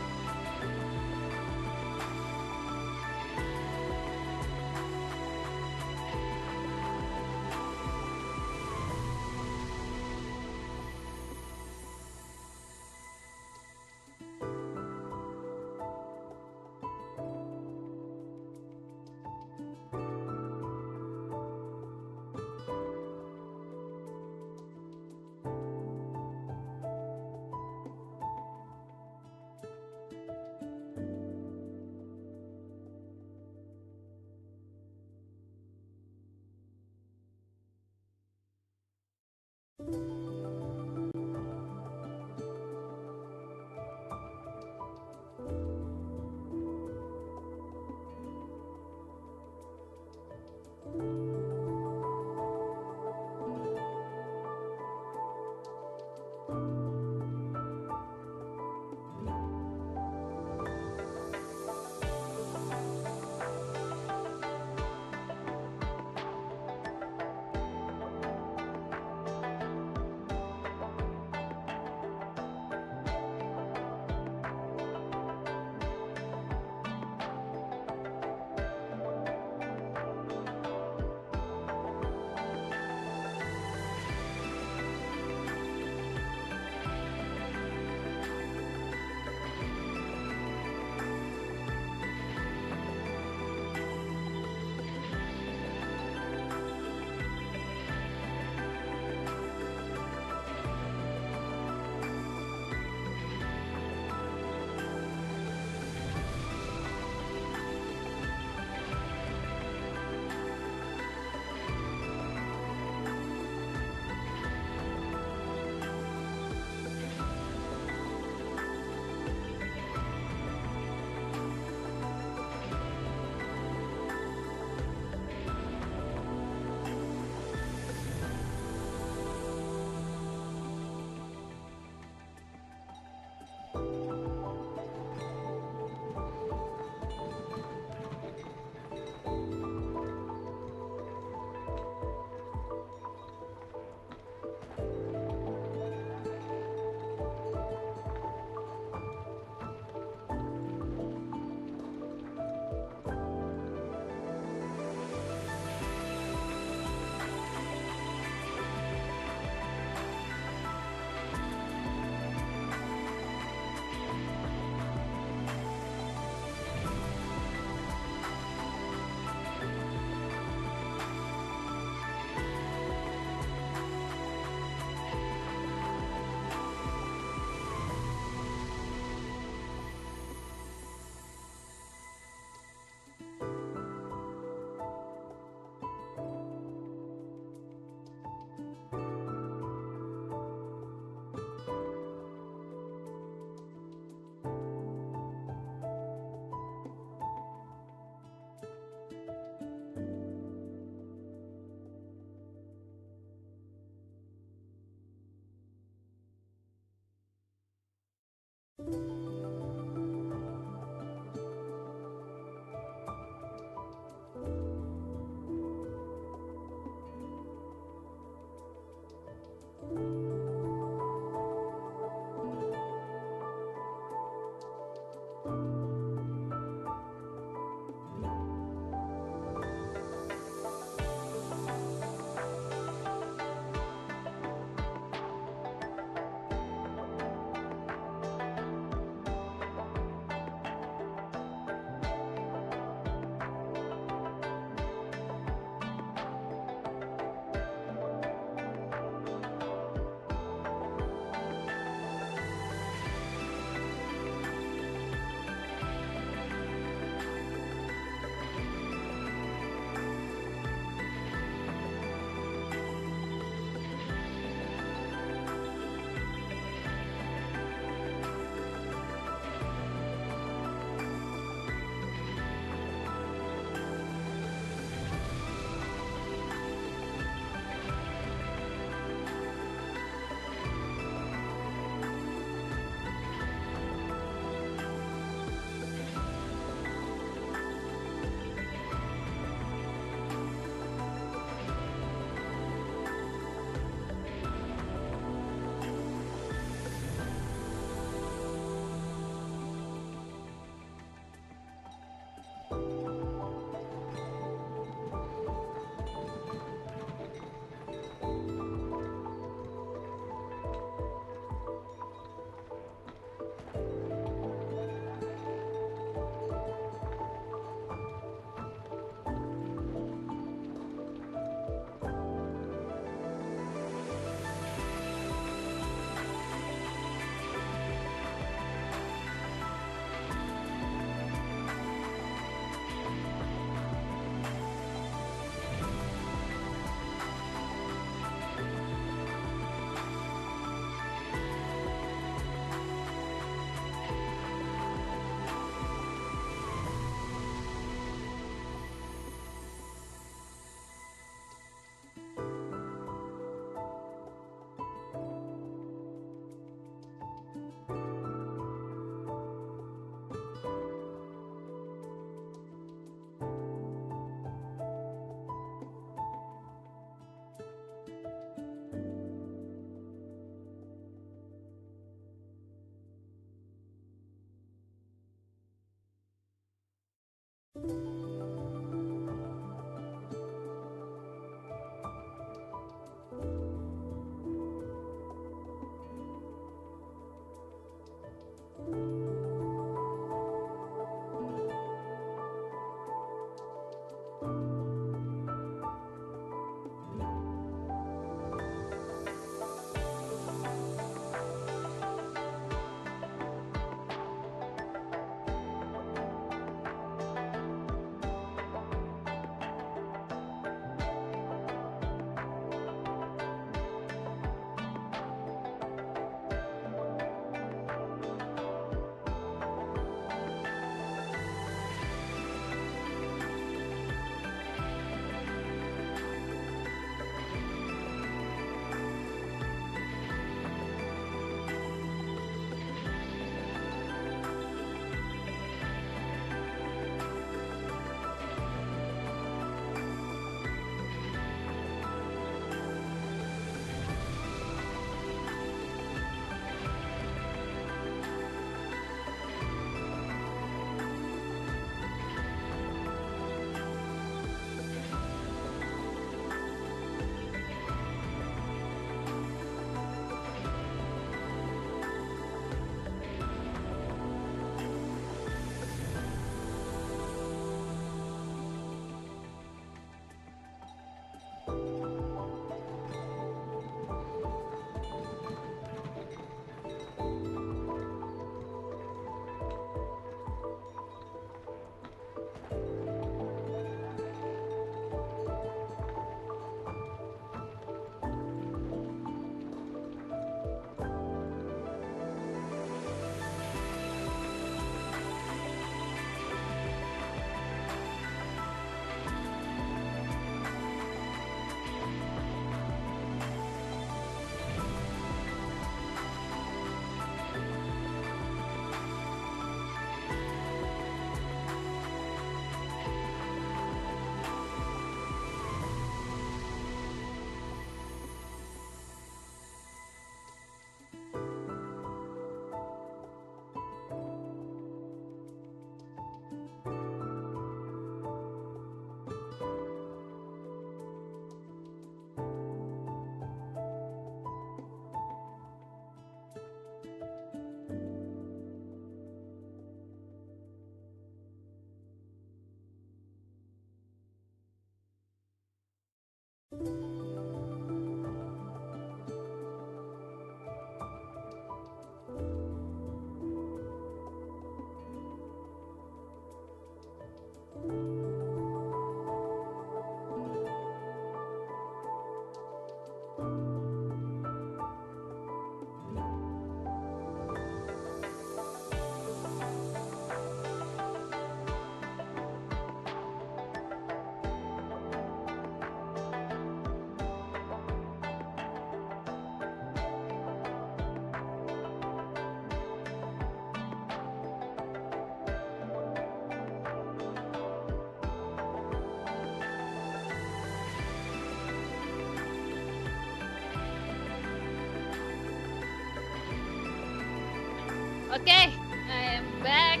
Speaker 2: Okay, I am back,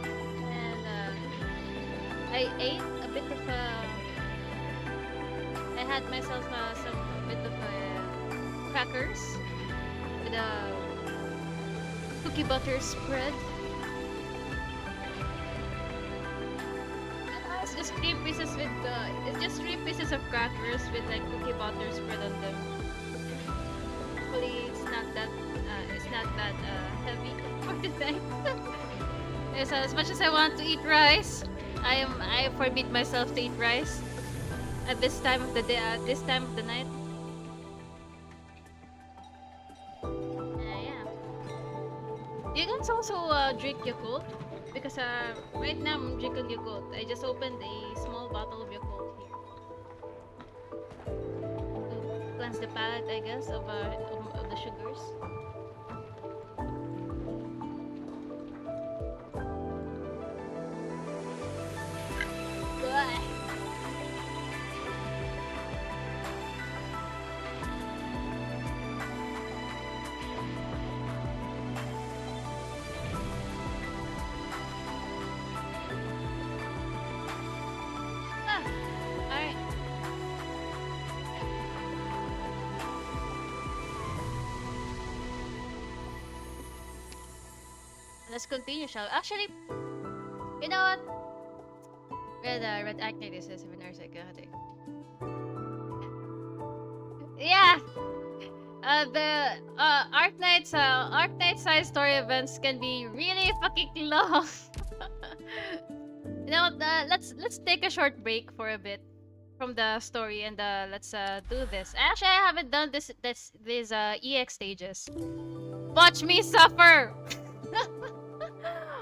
Speaker 2: and I ate a bit of I had myself some bit of crackers with a cookie butter spread. It's just three pieces of crackers with like cookie butter spread on them. Hopefully it's not that heavy for tonight. Yes, as much as I want to eat rice, I forbid myself to eat rice at this time of the day, this time of the night. Yeah. You can also drink Yakult because right now I'm drinking Yakult. I just opened a small bottle of Yakult here to cleanse the palate, I guess, of the sugars. Blah. Alright. Let's continue, shall we? Actually, you know what? Red Arknights is 7 hours ago. Yeah! The Arknight side story events can be really fucking long. You know what? Let's take a short break for a bit from the story and let's do this. Actually, I haven't done these EX stages. Watch me suffer.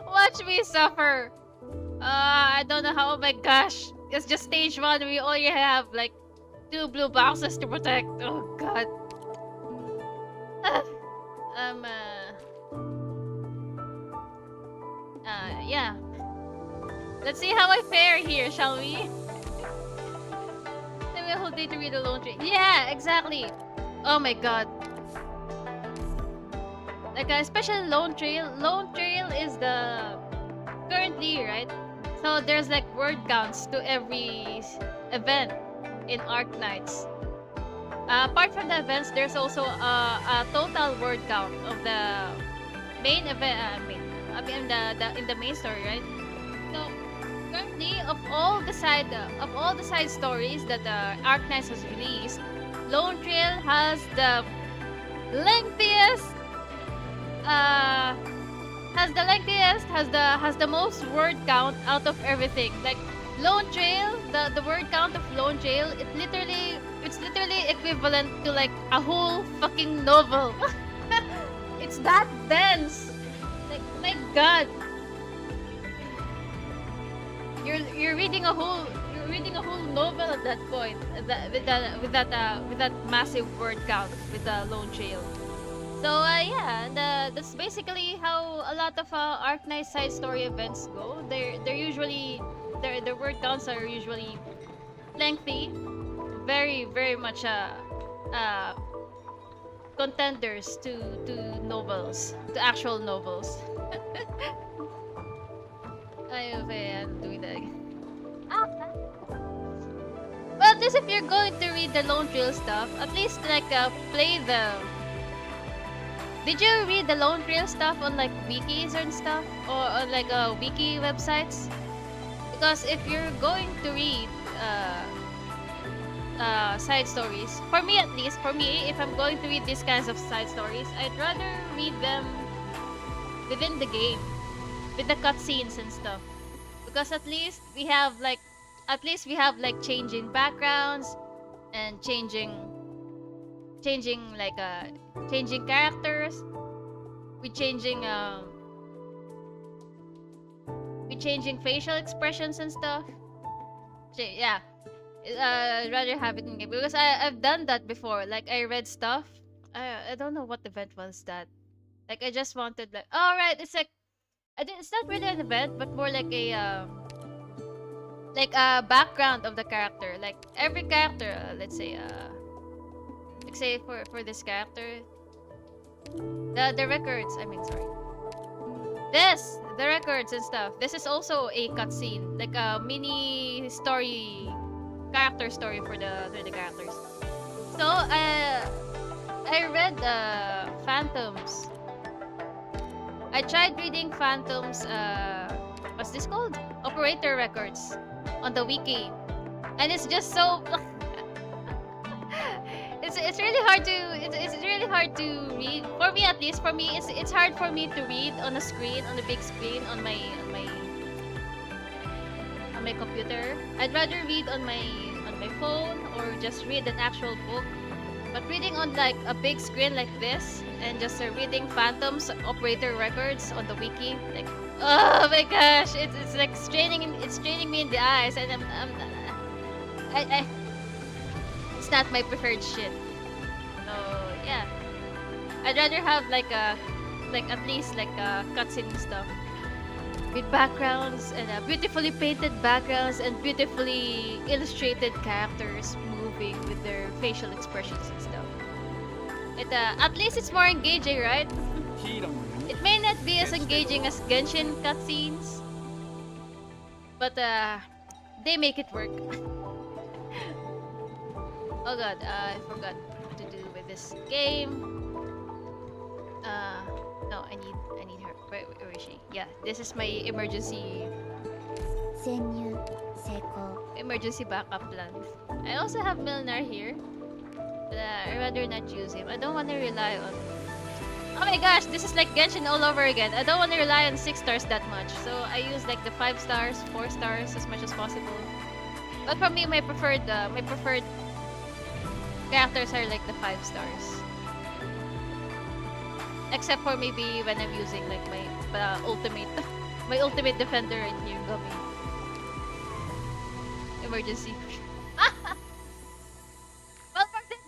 Speaker 2: Watch me suffer. I don't know how. Oh my gosh, it's just stage 1. We only have like 2 blue boxes to protect. Oh god. Yeah. Let's see how I fare here, shall we? Maybe a whole day to read a lone trail. Yeah, exactly. Oh my god. Like especially lone trail. Lone trail is the currently, right? So there's like word counts to every event in Arknights. Apart from the events, there's also a total word count of the main event. In the main story, right? So currently, of all the side stories that Arknights has released, Lone Trail has the lengthiest. Has the most word count out of everything. Like Lone Trail, the word count of Lone Trail, it's literally equivalent to like a whole fucking novel. It's that dense. Like my god. You're reading a whole novel at that point. With that massive word count with the Lone Trail. So yeah, and that's basically how a lot of Arknight side story events go. They're usually their word counts are usually lengthy, very much contenders to novels, to actual novels. I'm doing that again. Well, at least if you're going to read the Lone Trail stuff, at least like play the. Did you read the Lone Trail stuff on like wikis and stuff, or on like wiki websites? Because if you're going to read side stories, for me at least, if I'm going to read these kinds of side stories, I'd rather read them within the game, with the cutscenes and stuff. Because at least we have like changing backgrounds and changing characters, with changing facial expressions and stuff. Yeah, I'd rather have it in game because I've done that before. Like I read stuff. I don't know what event was that. Like I just wanted like, all right, it's like it's not really an event, but more like a background of the character. Like every character, let's say for this character, the records. I mean, sorry. This, the records and stuff. This is also a cutscene, like a mini story, character story for the characters. So, I read Phantoms. I tried reading Phantoms. What's this called? Operator records on the wiki, and it's just so. It's really hard to it's really hard to read for me, at least for me. It's hard for me to read on a screen, on a big screen, on my computer. I'd rather read on my phone or just read an actual book. But reading on like a big screen like this and just reading Phantoms operator records on the wiki, like, oh my gosh, it's like straining me in the eyes, and I it's not my preferred shit. So yeah, I'd rather have like at least like cutscene stuff with backgrounds and beautifully painted backgrounds and beautifully illustrated characters moving with their facial expressions and stuff. It at least it's more engaging, right? It may not be as engaging as Genshin cutscenes, but they make it work. Oh god, I forgot what to do with this game. No, I need her. Where is she? Yeah, this is my emergency backup plan. I also have Milner here, but I'd rather not use him. I don't want to rely on. Oh my gosh, this is like Genshin all over again. I don't want to rely on 6 stars that much, so I use like the 5 stars, 4 stars as much as possible. But for me, my preferred characters are like the 5 stars. Except for maybe when I'm using like my ultimate my ultimate defender in here, Gummy. Emergency. Well, for this,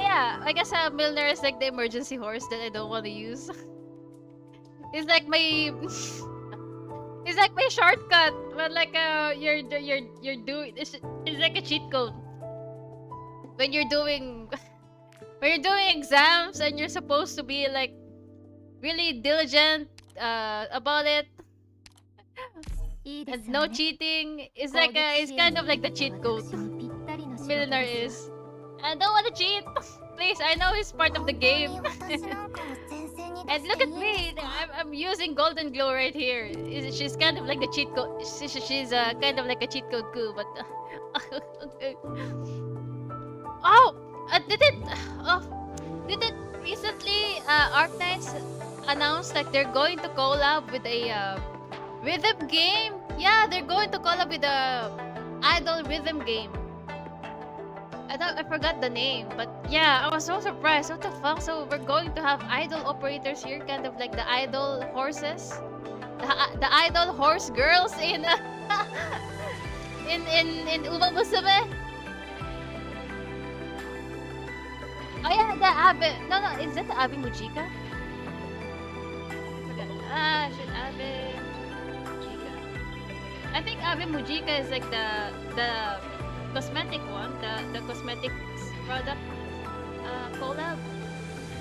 Speaker 2: yeah, I guess Milner is like the emergency horse that I don't want to use. He's like my he's like my shortcut, but like you're doing it's like a cheat code. When you're doing exams and you're supposed to be like really diligent about it and no cheating, it's like it's kind of like the cheat code. Milner is. I don't want to cheat. Please, I know he's part of the game. And look at me, I'm using Golden Glow right here. She's kind of like the cheat code. She's kind of like a cheat code too, but oh, didn't recently Arknights announced like they're going to collab with a rhythm game? Yeah, they're going to collab with a idol rhythm game. I forgot the name, but yeah, I was so surprised. What the fuck? So we're going to have idol operators here, kind of like the idol horses, the idol horse girls in in Uma Musume. Oh yeah, the Abe. No, is that the Abe Mujika? Forgot. Shit, Abe Mujika. I think Abe Mujika is like the cosmetic one, the cosmetics product collab.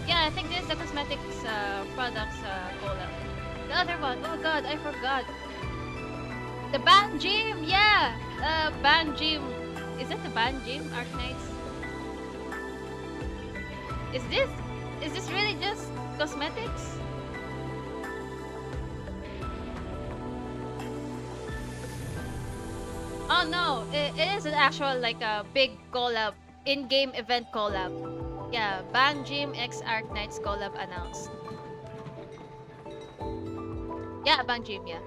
Speaker 2: Yeah, I think this is the cosmetics products collab. The other one, oh god, I forgot. The Band Gym, yeah. Band Gym. Is that the Band Gym, Arknights? Is this really just cosmetics? Oh no, it is an actual like a big collab, in-game event collab. Yeah, Bang Gym X Arknights collab announced. Yeah, Bang Gym, yeah.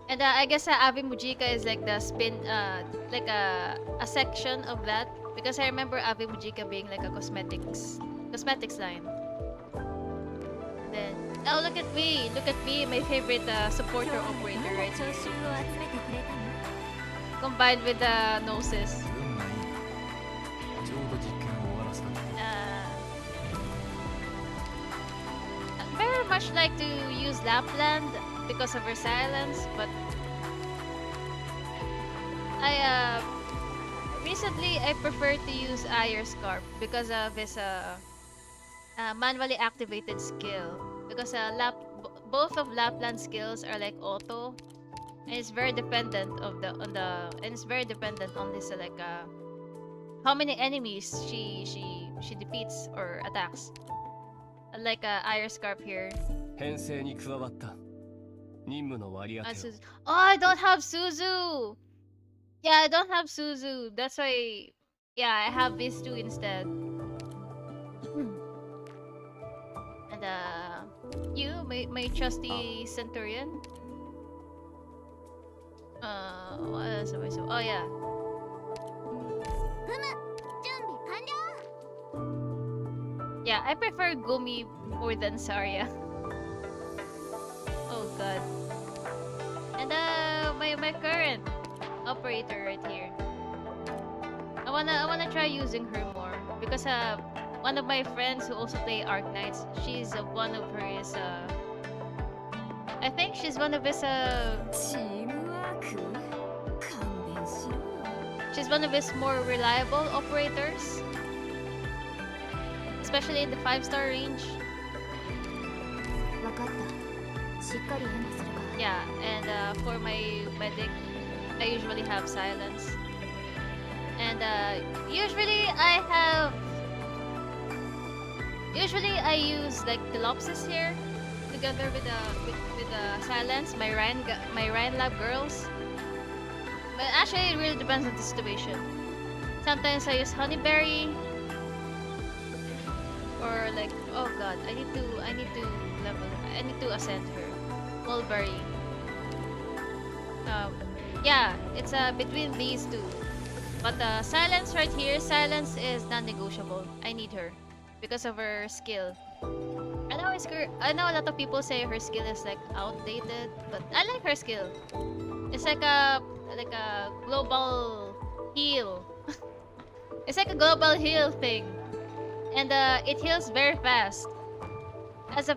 Speaker 2: And I guess Ave Mujika is like the spin, like a section of that. Because I remember Ave Mujika being like a cosmetics line. And then, oh look at me, my favorite supporter operator right here. Combined with the noses. I very much like to use Lapland because of her silence, but recently I prefer to use Ayer's Scarf because of his manually activated skill. because both of Lapland skills are like auto, and it's very dependent and it's very dependent on this like how many enemies she defeats or attacks. Like Iron Scarp here.
Speaker 9: 編成に加わった任務の割り当てを
Speaker 2: Oh, I don't have Suzu. Yeah, I don't have Suzu. That's why. Yeah, I have these two instead. And you, my trusty Centurion. What else am I so? Oh yeah.
Speaker 3: ふむ準備完了
Speaker 2: Yeah, I prefer Gumi more than Saria. Oh god. And my current operator right here. I wanna try using her more because one of my friends who also play Arknights, she's one of his I think she's one of his
Speaker 1: チームワーク勘弁しろよ
Speaker 2: she's one of his more reliable operators, especially in the 5-star range.
Speaker 3: 分かったしっかり演武するから
Speaker 2: Yeah, and for my medic, I usually have silence. And usually I use like Dilopsis here together with silence, my Ryan Lab girls. But actually, it really depends on the situation. Sometimes I use Honeyberry, or like, oh god, I need to ascend her. Mulberry. Yeah, it's between these two. But silence right here, silence is non-negotiable. I need her because of her skill. I know a lot of people say her skill is like outdated, but I like her skill. It's like a global heal. It's like a global heal thing, and it heals very fast. It has a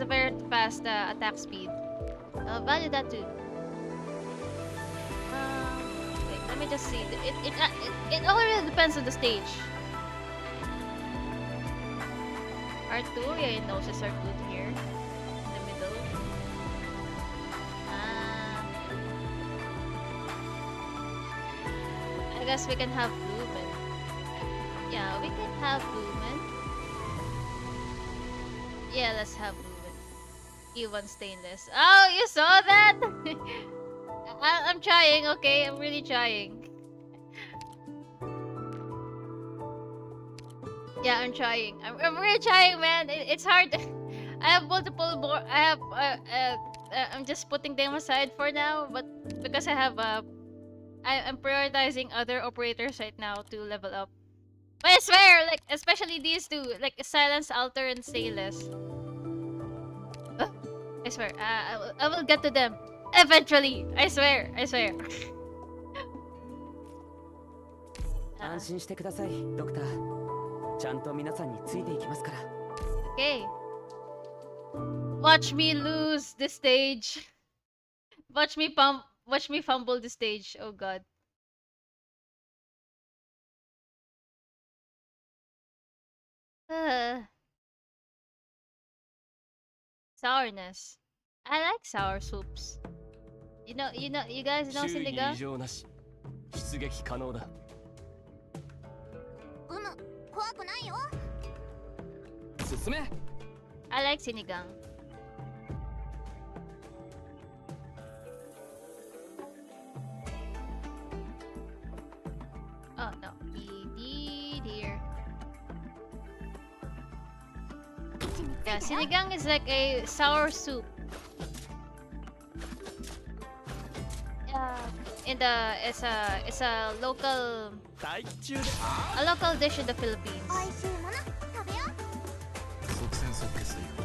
Speaker 2: very fast attack speed. I'll value that too. Wait, let me just see. It all really depends on the stage. R2, yeah, you notice R2 here in the middle. I guess we can have Lumen. Yeah, we can have Lumen. Yeah, let's have Lumen. E1 stainless. Oh, you saw that? I'm trying, okay? I'm really trying. Yeah, I'm trying. I'm really trying, man. It's hard. I have multiple more. I have. I'm just putting them aside for now, but because I have I'm prioritizing other operators right now to level up. But I swear, like especially these two, like Silence, Alter, and Stainless. I swear, I will get to them eventually. I swear, I swear.
Speaker 10: 安心してください、ドクター。ちゃんと皆さんについていきますから。
Speaker 2: Okay. Watch me lose the stage. Watch me fumble the stage. Oh god. Sourness. I like sour soups. You guys know
Speaker 9: 周囲に
Speaker 2: Sinigang?
Speaker 9: 異常なし出撃可能だ
Speaker 3: 怖くないよ
Speaker 9: 進め
Speaker 2: I like Sinigang. Oh no, he did here. Yeah, Sinigang is like a sour soup. Yeah, it's a local dish in the Philippines.
Speaker 3: おいしいもの食べよう
Speaker 9: 即戦即決でいこ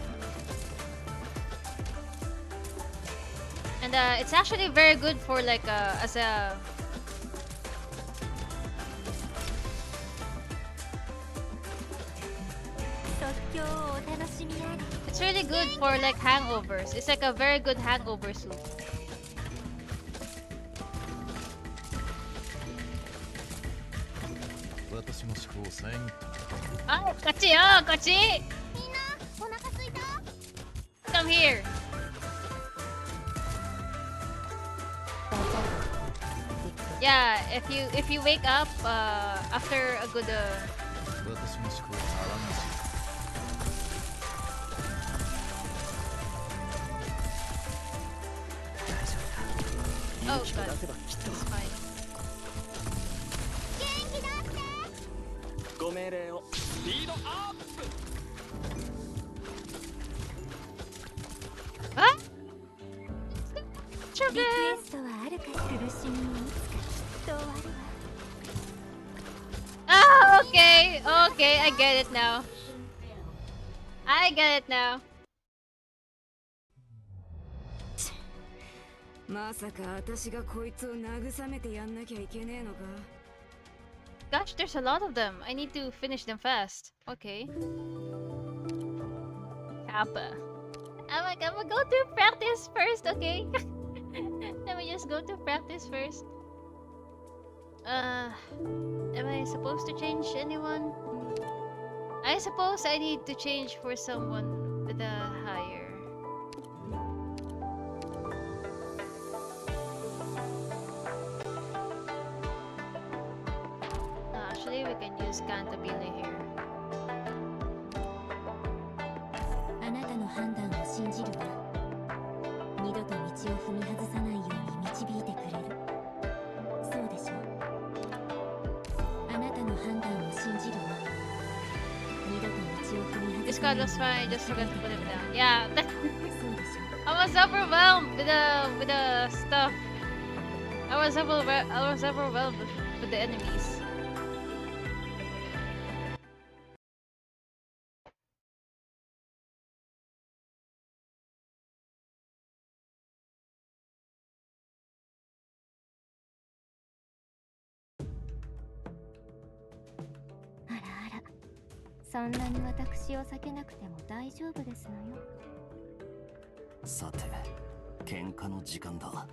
Speaker 2: And it's actually very good for like as a It's really good for like hangovers. It's like a very good hangover soup.
Speaker 9: 私も思考を遮った
Speaker 2: Ah, kachi! Oh, kachi!
Speaker 3: みんなお腹すいた
Speaker 2: Come here. Yeah, if you wake up after a good
Speaker 9: 私の思考は荒々しい。
Speaker 2: oh god, it's fine.
Speaker 10: ご命令を。
Speaker 9: スピードアップ。
Speaker 2: Ah?
Speaker 1: リクエストはあるか苦しみもいつかきっと終わるわ
Speaker 2: Ah, okay, okay, I get it now. I get it now.
Speaker 1: まさか私がこいつを慰めてやんなきゃいけねえのか
Speaker 2: Gosh, there's a lot of them. I need to finish them fast. Okay. Kappa. I'm gonna go to practice first, okay? Let me just go to practice first. Am I supposed to change anyone? I suppose I need to change for someone with a higher. Actually, we can use Cantabile here.
Speaker 3: あなたの判断を信じるわ。二度と道を踏み外さないように導いてくれる。そうでしょ。あなたの判断を信じるわ。二度と道を踏み
Speaker 2: This
Speaker 3: 外さ
Speaker 2: card
Speaker 3: ないよう
Speaker 2: was
Speaker 3: に
Speaker 2: fine. I just forgot to put it down. Yeah,
Speaker 3: そうでしょ。
Speaker 2: I was overwhelmed with the stuff. I was overwhelmed with the enemies.
Speaker 3: あらあら、そんなに私を避けなくても大丈夫ですのよ。
Speaker 5: さて喧嘩の時間だ。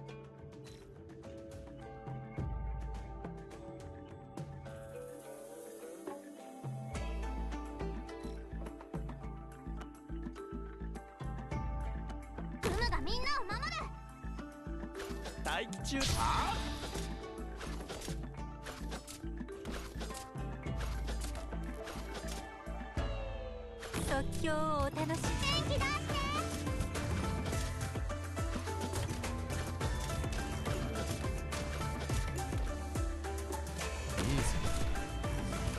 Speaker 3: ルムがみんなを守る。
Speaker 10: 待機中。
Speaker 1: 即興をお楽しみ元気だ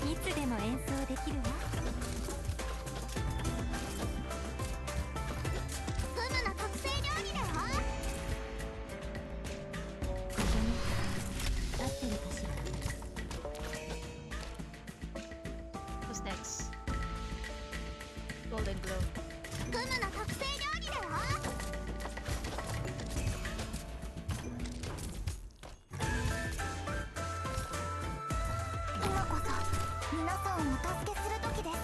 Speaker 1: いつでも演奏できるわ
Speaker 3: フムの特製料理だよ。ここに合ってるかしら。
Speaker 2: Who's next? Golden Globe.
Speaker 3: フムの特製料理だよ。今こそ皆さんをお助けする時です。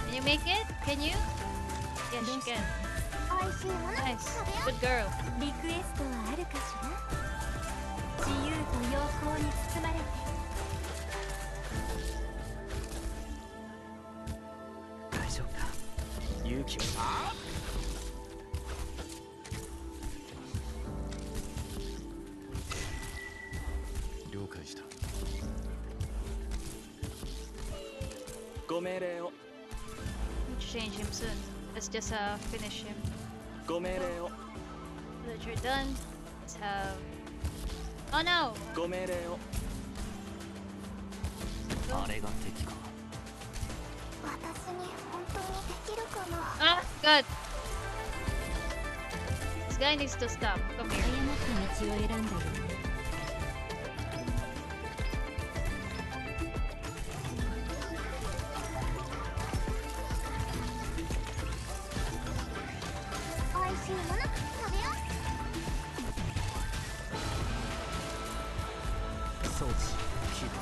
Speaker 2: Can you make it? Can you? Yes, you can.
Speaker 3: 美味しいもの
Speaker 2: Nice.
Speaker 3: 食べよ
Speaker 2: Good girl.
Speaker 1: リクエストはあるかしら自由と陽光に包まれて
Speaker 10: 大丈夫か。勇気を。
Speaker 9: 了解した。
Speaker 10: ご命令を。
Speaker 2: Need to change him soon. Let's just finish him.
Speaker 10: ご命令を。
Speaker 2: So that you're done. Let's have. Oh no!
Speaker 10: ご命令を。
Speaker 5: あれが敵か。
Speaker 3: 私に本当にできるかな。
Speaker 2: Ah, God. This guy needs to stop. Come here.
Speaker 3: 誤った道を選んだよね。美味しいもの食べよ
Speaker 4: 装置キープ。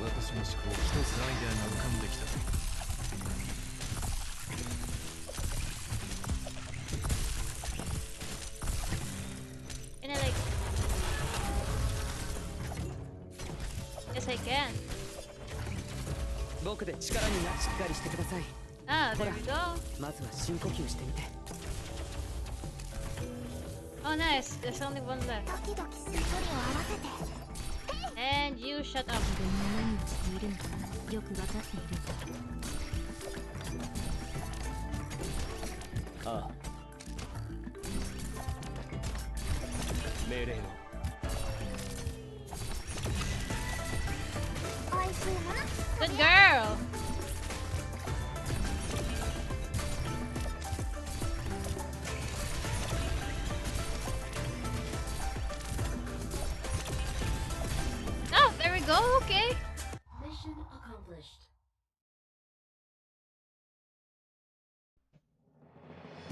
Speaker 9: 私の思考一つアイデアが浮かんできた。
Speaker 2: Can I like I can.
Speaker 10: 僕で力になしっかりしてください。
Speaker 2: Ah, there we go.
Speaker 10: まずは深呼吸してみて。
Speaker 2: Oh, nice. There's only one left.
Speaker 3: ドキドキする距離を合わせて
Speaker 2: And you shut up.
Speaker 3: 自分の何をしているのかよく分かっているんだ。
Speaker 10: ああ。命令を。
Speaker 3: おいしいもの
Speaker 2: Good girl. Oh, there we go. Okay.
Speaker 6: Mission accomplished.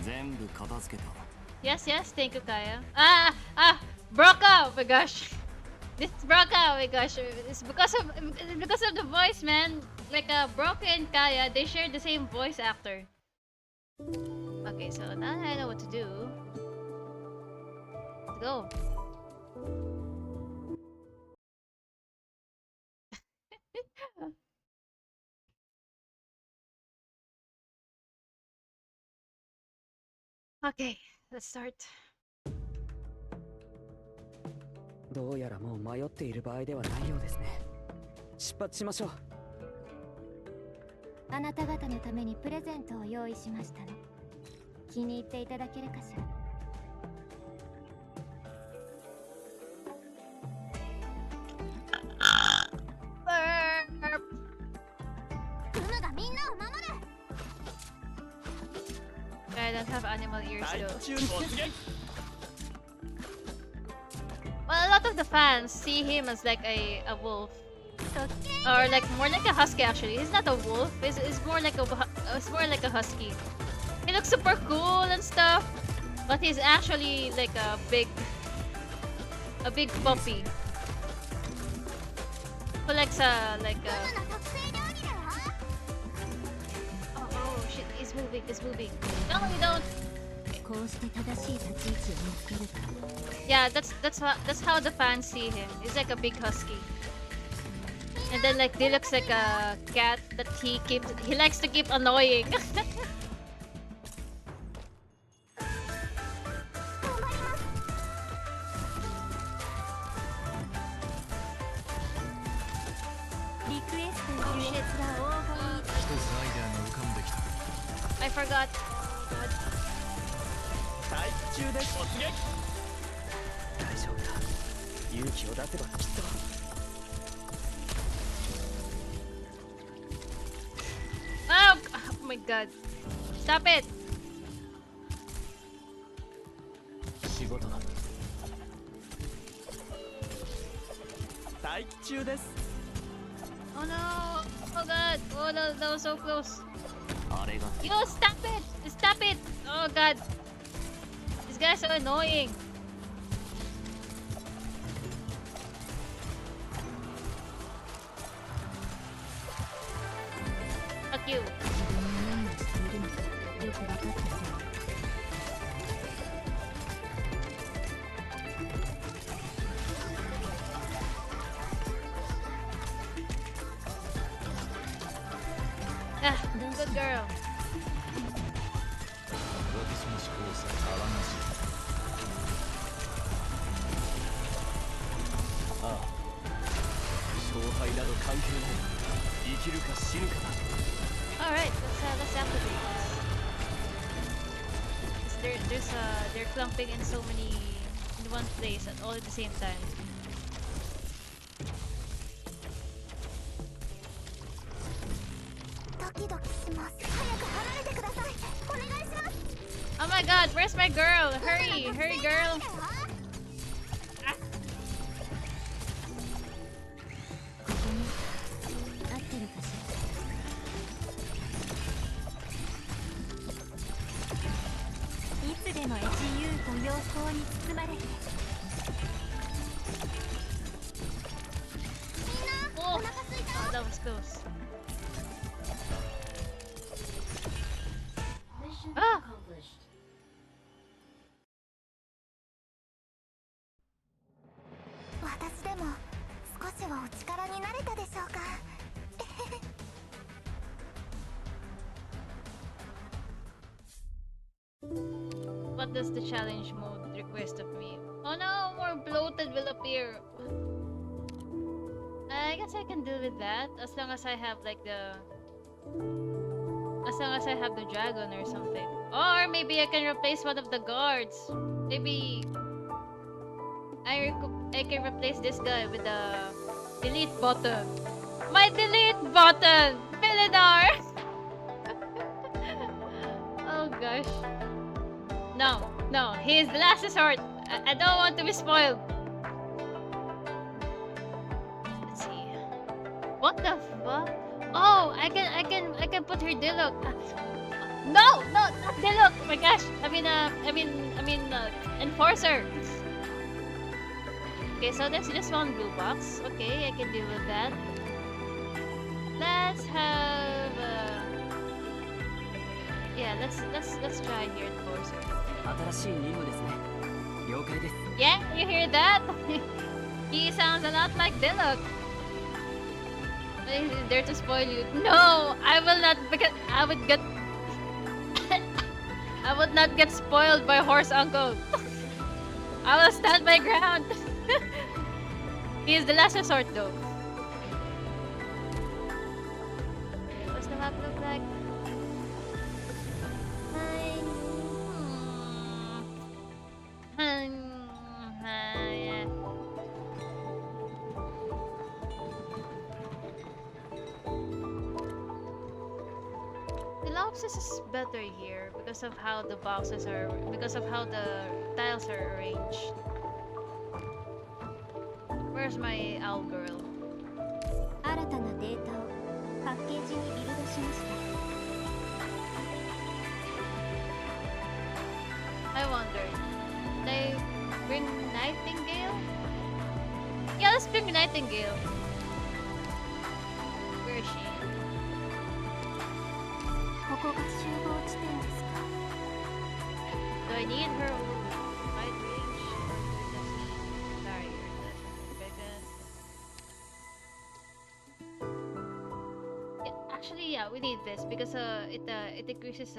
Speaker 5: 全部片付けた。
Speaker 2: Yes, yes. Thank you, Kaya. Broca. Oh my gosh. This Broca. Oh my gosh. It's because of the voice, man. Like Broca and Kaya, they share the same voice actor. Okay, so now I know what to do. Let's go. Okay, let's start.
Speaker 10: どうやらもう迷っている場合ではないようですね。出発しましょう。
Speaker 3: あなた方のためにプレゼントを用意しましたの。気に入っていただけるかしら。クムがみんなを守る。
Speaker 2: I don't have animal ears though. Well, a lot of the fans see him as like a wolf. Or like more like a husky actually. He's not a wolf. It's more like a husky. He looks super cool and stuff, but he's actually like a big puppy. Who likes oh shit, he's moving. No, you don't.
Speaker 3: こうして正しい立ち位置を見つけるか。
Speaker 2: Yeah, that's how the fans see him. He's like a big husky. And then like he looks like a cat that he likes to keep annoying. Oh shit. I forgot. Oh god.
Speaker 10: 大丈夫だ。勇気を出せばきっと。
Speaker 2: Oh my god. Stop it.
Speaker 10: 仕事だ。大中です。
Speaker 2: Oh no. Oh god. Oh no, that was so close.
Speaker 5: あれが
Speaker 2: Yo, stop it. Stop it. Oh god. These guys are annoying. Fuck you.
Speaker 3: 自分の何をしているのかよく分かっている。
Speaker 2: Ah, good girl.
Speaker 9: 私の思考さ合わなし
Speaker 10: ああ。勝敗など関係ない。生きるか死ぬかだ。
Speaker 2: Alright, let's activate this. They're clumping in so many in one place at all at the same time.
Speaker 3: ドキドキします。早く離れてください。お願いします。
Speaker 2: Oh my god, where's my girl? Hurry, hurry girl.
Speaker 3: ここに合ってるかしら。いつでも自由と陽光に包まれて。みんな、
Speaker 2: Oh,
Speaker 3: お腹空いた？
Speaker 2: oh, that was close.
Speaker 6: Mission
Speaker 2: Ah.
Speaker 6: accomplished.
Speaker 3: 私でも少し
Speaker 7: しはお力になれたでしょうか。
Speaker 2: What does the challenge mode request of me? Oh no, more bloated will appear. I guess I can deal with that as long as I have like the dragon or something. Or maybe I can replace one of the guards. Maybe I can replace this guy with the delete button. My delete button! Milenar! Oh gosh. No, he is the last resort. I don't want to be spoiled. Let's see. What the fuck? Oh, I can put her Diluc. No, not Diluc. Oh my gosh. I mean, Enforcer. Okay, so there's just one blue box. Okay, I can deal with that. Let's have. Yeah, let's try here Enforcer.
Speaker 10: 新しい任務ですね。了解です。
Speaker 2: Yeah, you hear that? He sounds a lot like Diluc. He's there to spoil you. No, I will not, because I would get I would not get spoiled by Horse Uncle. I will stand my ground. He is the last resort though. What's the map look like? Yeah. The lobsters is better here because of how the boxes are, because of how the tiles are arranged. Where's my owl girl?
Speaker 3: 新たなデータをパッケージにビルドしました。
Speaker 2: I wonder, did I bring Nightingale? Yeah, let's bring Nightingale. Where is she?
Speaker 3: ここが集合地点ですか。
Speaker 2: Do I need her wide range? Barrier. Yeah, actually, yeah, we need this because it decreases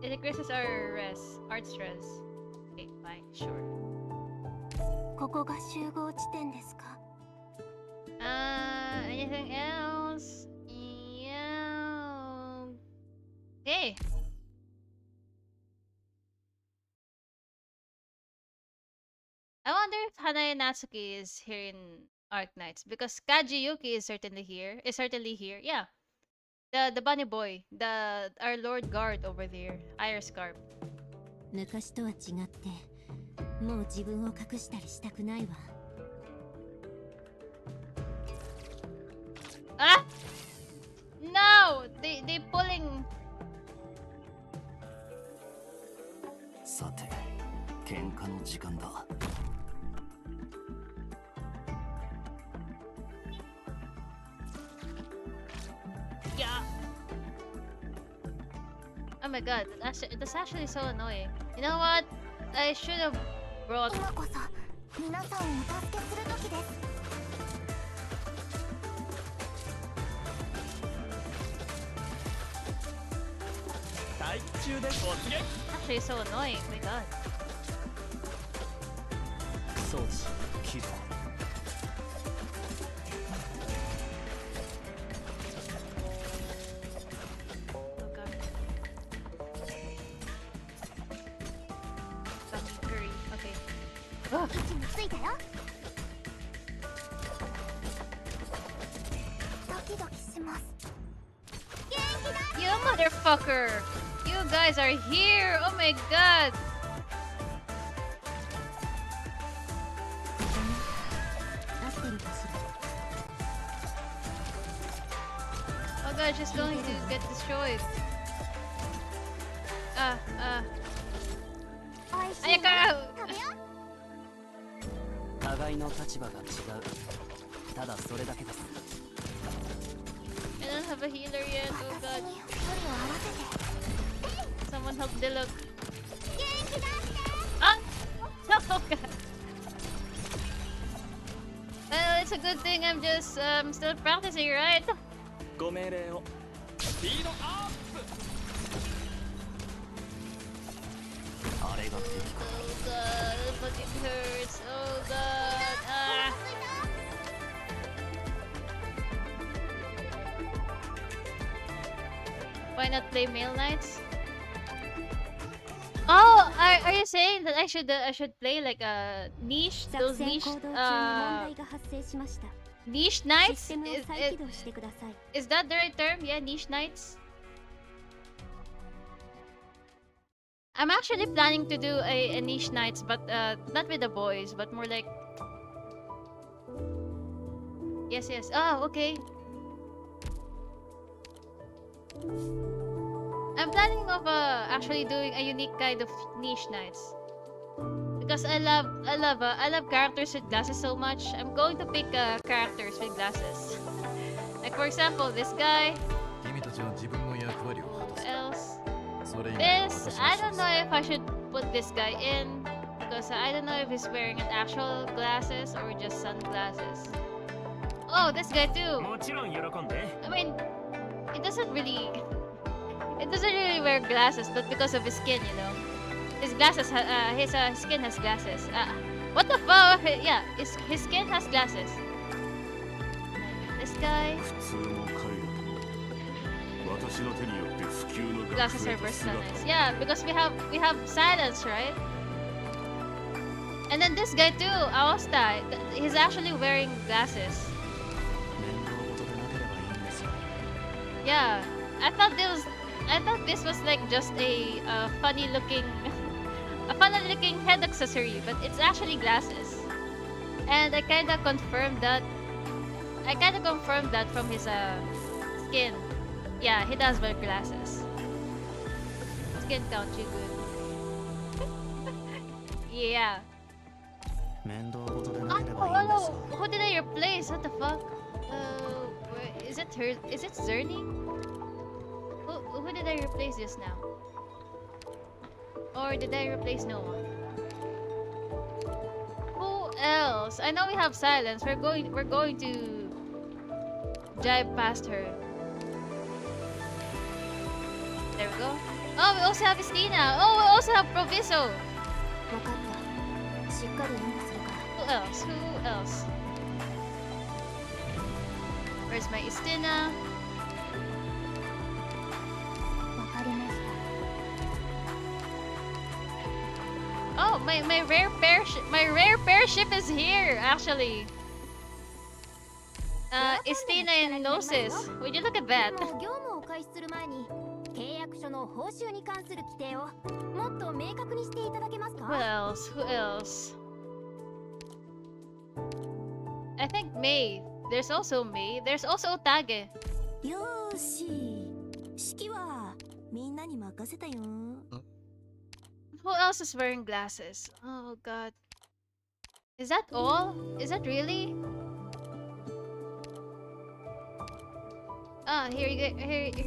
Speaker 2: it decreases our art stress. Okay, fine, sure.
Speaker 3: ここが集合地点ですか。
Speaker 2: Anything else? Yeah. Hey. I wonder if Hanae Natsuki is here in Arknights because Kaji Yuki is certainly here. Yeah. The bunny boy, our Lord Guard over there, Iris Scarp.
Speaker 3: 昔とは違ってもう自分を隠したりしたくないわ。
Speaker 2: Ah! No! They pulling.
Speaker 4: さて、喧嘩の時間だ。
Speaker 2: Yeah. Oh my god, that's actually so annoying. You know what? I should have brought.
Speaker 7: 今こそ皆さんをお助けする時です。
Speaker 2: Actually, so annoying. Oh my god.
Speaker 4: 装置起動。
Speaker 2: Oh god. Curry. Okay.
Speaker 7: 位置についたよ。ドキドキします。元気だ。
Speaker 2: You motherfucker! You guys are here! Oh my god!
Speaker 3: 合ってるかしら。
Speaker 2: Oh god, she's going to get destroyed.
Speaker 7: おいしい
Speaker 2: Ayaka!
Speaker 7: 食べよう。
Speaker 10: 互いの立場が違う。ただそれだけです。
Speaker 2: I don't have a healer yet. Oh
Speaker 7: 私
Speaker 2: god.
Speaker 7: に距離を合わせて。
Speaker 2: Someone help Diluc.
Speaker 7: 元気だって。
Speaker 2: Ah! No, oh god. it's a good thing I'm just still practicing, right?
Speaker 4: ご命令を。スピードアップ。
Speaker 5: あれが敵か。
Speaker 2: Oh god, it fucking hurts. Oh god. Ah. Why not play Male Knights? Oh, are you saying that I should play like a niche,
Speaker 1: 作
Speaker 2: those
Speaker 1: 戦
Speaker 2: niche
Speaker 1: 行動中に問題が発生しました。
Speaker 2: niche
Speaker 1: シ
Speaker 2: knights?
Speaker 1: ステムを再起動してください。
Speaker 2: Is that the right term? Yeah, niche knights. I'm actually planning to do a niche knights, but not with the boys, but more like. Yes, yes. Oh, okay. I'm planning of actually doing a unique kind of niche knights because I love characters with glasses so much. I'm going to pick characters with glasses. Like for example, this guy.
Speaker 9: 君たちは自分の役割を果た
Speaker 2: Who
Speaker 9: す。
Speaker 2: else?
Speaker 9: それ以外は
Speaker 2: This
Speaker 9: 私の
Speaker 2: I
Speaker 9: 仕
Speaker 2: don't
Speaker 9: 事
Speaker 2: know if I should put this guy in because I don't know if he's wearing an actual glasses or just sunglasses. Oh, this guy too.
Speaker 4: もちろん喜んで。
Speaker 2: I mean, it doesn't really wear glasses, but because of his skin, you know, his glasses, his skin has glasses. What the fuck? Yeah, his skin has glasses. This guy.
Speaker 11: 普通の彼らと私の手によって普及の
Speaker 2: Glasses
Speaker 11: 学
Speaker 2: are
Speaker 11: 生と
Speaker 2: versatile.
Speaker 11: 姿を
Speaker 2: Yeah, because we have silence, right? And then this guy too, Aosta. He's actually wearing glasses.
Speaker 5: 面倒事でなければいいんですよ。
Speaker 2: Yeah, I thought this was like just a funny looking head accessory, but it's actually glasses. And I kind of confirmed that. From his skin. Yeah, he does wear glasses. Skin count you good. Yeah.
Speaker 5: 面倒事で
Speaker 2: Oh,
Speaker 5: なければいいんですよ。
Speaker 2: who did I replace? What the fuck? Is it her? Is it Zerny? Who did I replace just now? Or did I replace no one? Who else? I know we have silence. We're going to drive past her. There we go. Oh, we also have Estina. Oh, we also have Proviso.
Speaker 1: 分かった。しっかり援護するから。
Speaker 2: Who else? Who else? Where's my Estina?
Speaker 1: わかりました。
Speaker 2: Oh, my rare pair ship is here actually. Estina and Gnosis. Would you look at that?
Speaker 3: でも業務を開始する前に契約書の報酬に関する規定をもっと明確にしていただけます
Speaker 2: Who
Speaker 3: か？
Speaker 2: else? Who else? I think May. There's also May. There's also Otage.
Speaker 1: よーし。式はみんなに任せたよ。
Speaker 2: Who else is wearing glasses? Oh god. Is that all? Is that really? Ah, here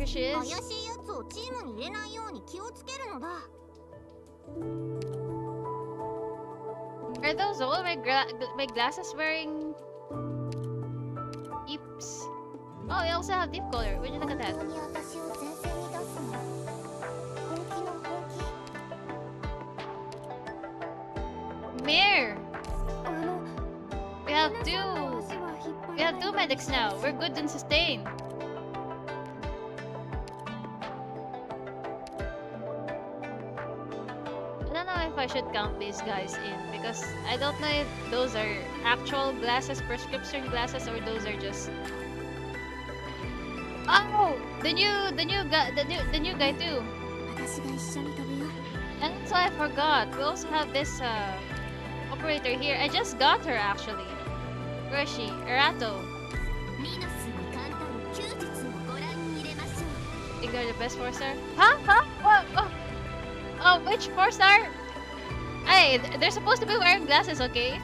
Speaker 2: she
Speaker 3: 怪
Speaker 2: is.
Speaker 3: しいやつをチームに入れないように気をつけるのだ。
Speaker 2: Are those all my glasses wearing Eeps? Oh, we also have deep color. Would you look at that?
Speaker 3: 本当に私を前線に出すの？本気の本気？
Speaker 2: Mirror!
Speaker 3: あの、
Speaker 2: We have
Speaker 3: 皆さんの
Speaker 2: two.
Speaker 3: 足は引っ張
Speaker 2: We
Speaker 3: ら
Speaker 2: have
Speaker 3: ない
Speaker 2: two medics now. We're good in sustain. I don't know if I should count these guys in because I don't know if those are actual glasses, prescription glasses, or those are just. Oh, the new guy too.
Speaker 1: 私が一緒に飛ぶよ。
Speaker 2: And so I forgot. We also have this operator here. I just got her actually. Where is she? Erato.
Speaker 3: ミノスに簡単休日をご覧に入れましょう。
Speaker 2: Think they're the best 4-star? Huh? Huh? What? Oh, which 4-star? Hey, they're supposed to be wearing glasses, okay?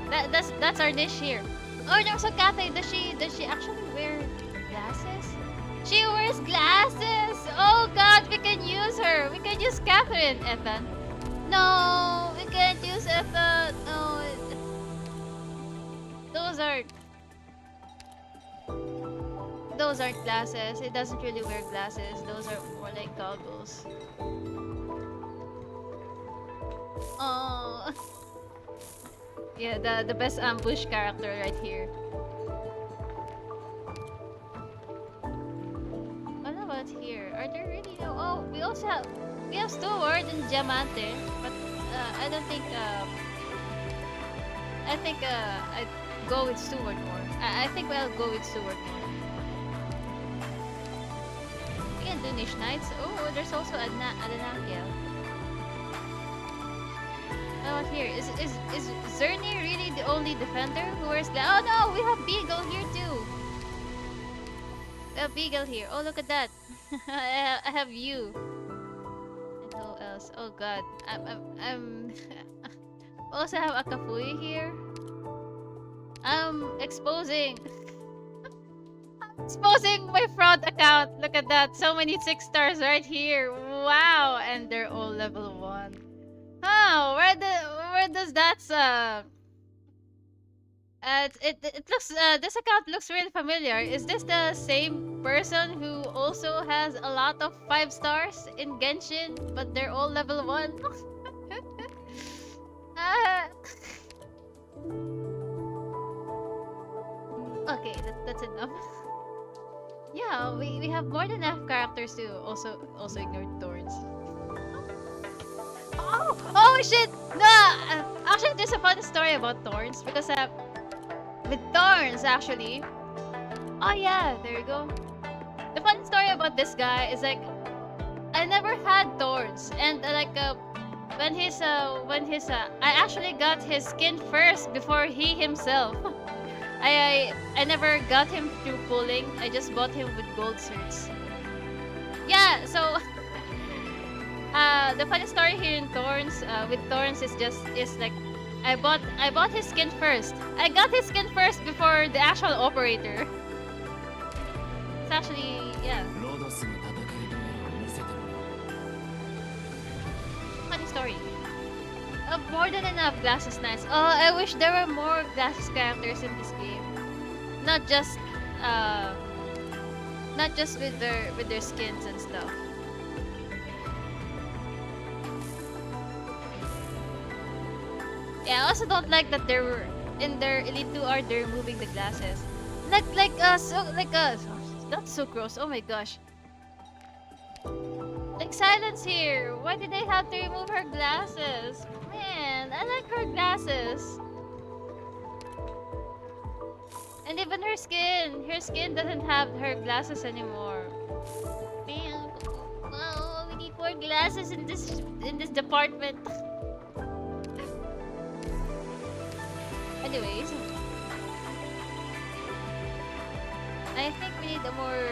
Speaker 2: That's our niche here. Oh, no, so Kathy, does she actually wear glasses? She wears glasses! Oh god, we can use her! We can use Catherine, Ethan. No, we can't use Ethan. No. Those aren't glasses. It doesn't really wear glasses. Those are more like goggles. Oh. Yeah, the best ambush character right here. What about here? Are there really no? Oh, we have Steward and Diamante, but I don't think I think I'd go with Steward more. I think I'll go with Steward more. We can do Niche Knights. Oh, there's also Adenangel. Oh, here is Zerny really the only defender who wears glasses? Oh no, we have Beagle here too. We have Beagle here. Oh, look at that. I have you. And who else? Oh god, I'm also have Akafui here. I'm exposing my fraud account. Look at that. So many 6 stars right here. Wow, and they're all level 1. Oh, where does that it looks this account looks really familiar. Is this the same person who also has a lot of 5 stars in Genshin, but they're all level 1? Okay, that's enough. Yeah, we have more than enough characters to also ignore Thorns. Oh shit! No, actually, there's a fun story about Thorns because with Thorns actually. Oh yeah, there you go. The fun story about this guy is like I never had Thorns, and when I actually got his skin first before he himself. I never got him through pulling. I just bought him with gold certs. Yeah, so the funny story here in Thorns with Thorns is like I bought his skin first. I got his skin first before the actual operator. It's actually yeah. Funny story. More than enough Glasses Knights. Oh, I wish there were more Glasses characters in this game. Not just with their skins and stuff. Yeah, I also don't like that they were in their Elite 2R they're removing the glasses. That's so gross. Oh my gosh. Like Silence here. Why did they have to remove her glasses? Man, I like her glasses. And even her skin. Her skin doesn't have her glasses anymore. Man, wow, we need more glasses in this department. Anyways, I think we need a more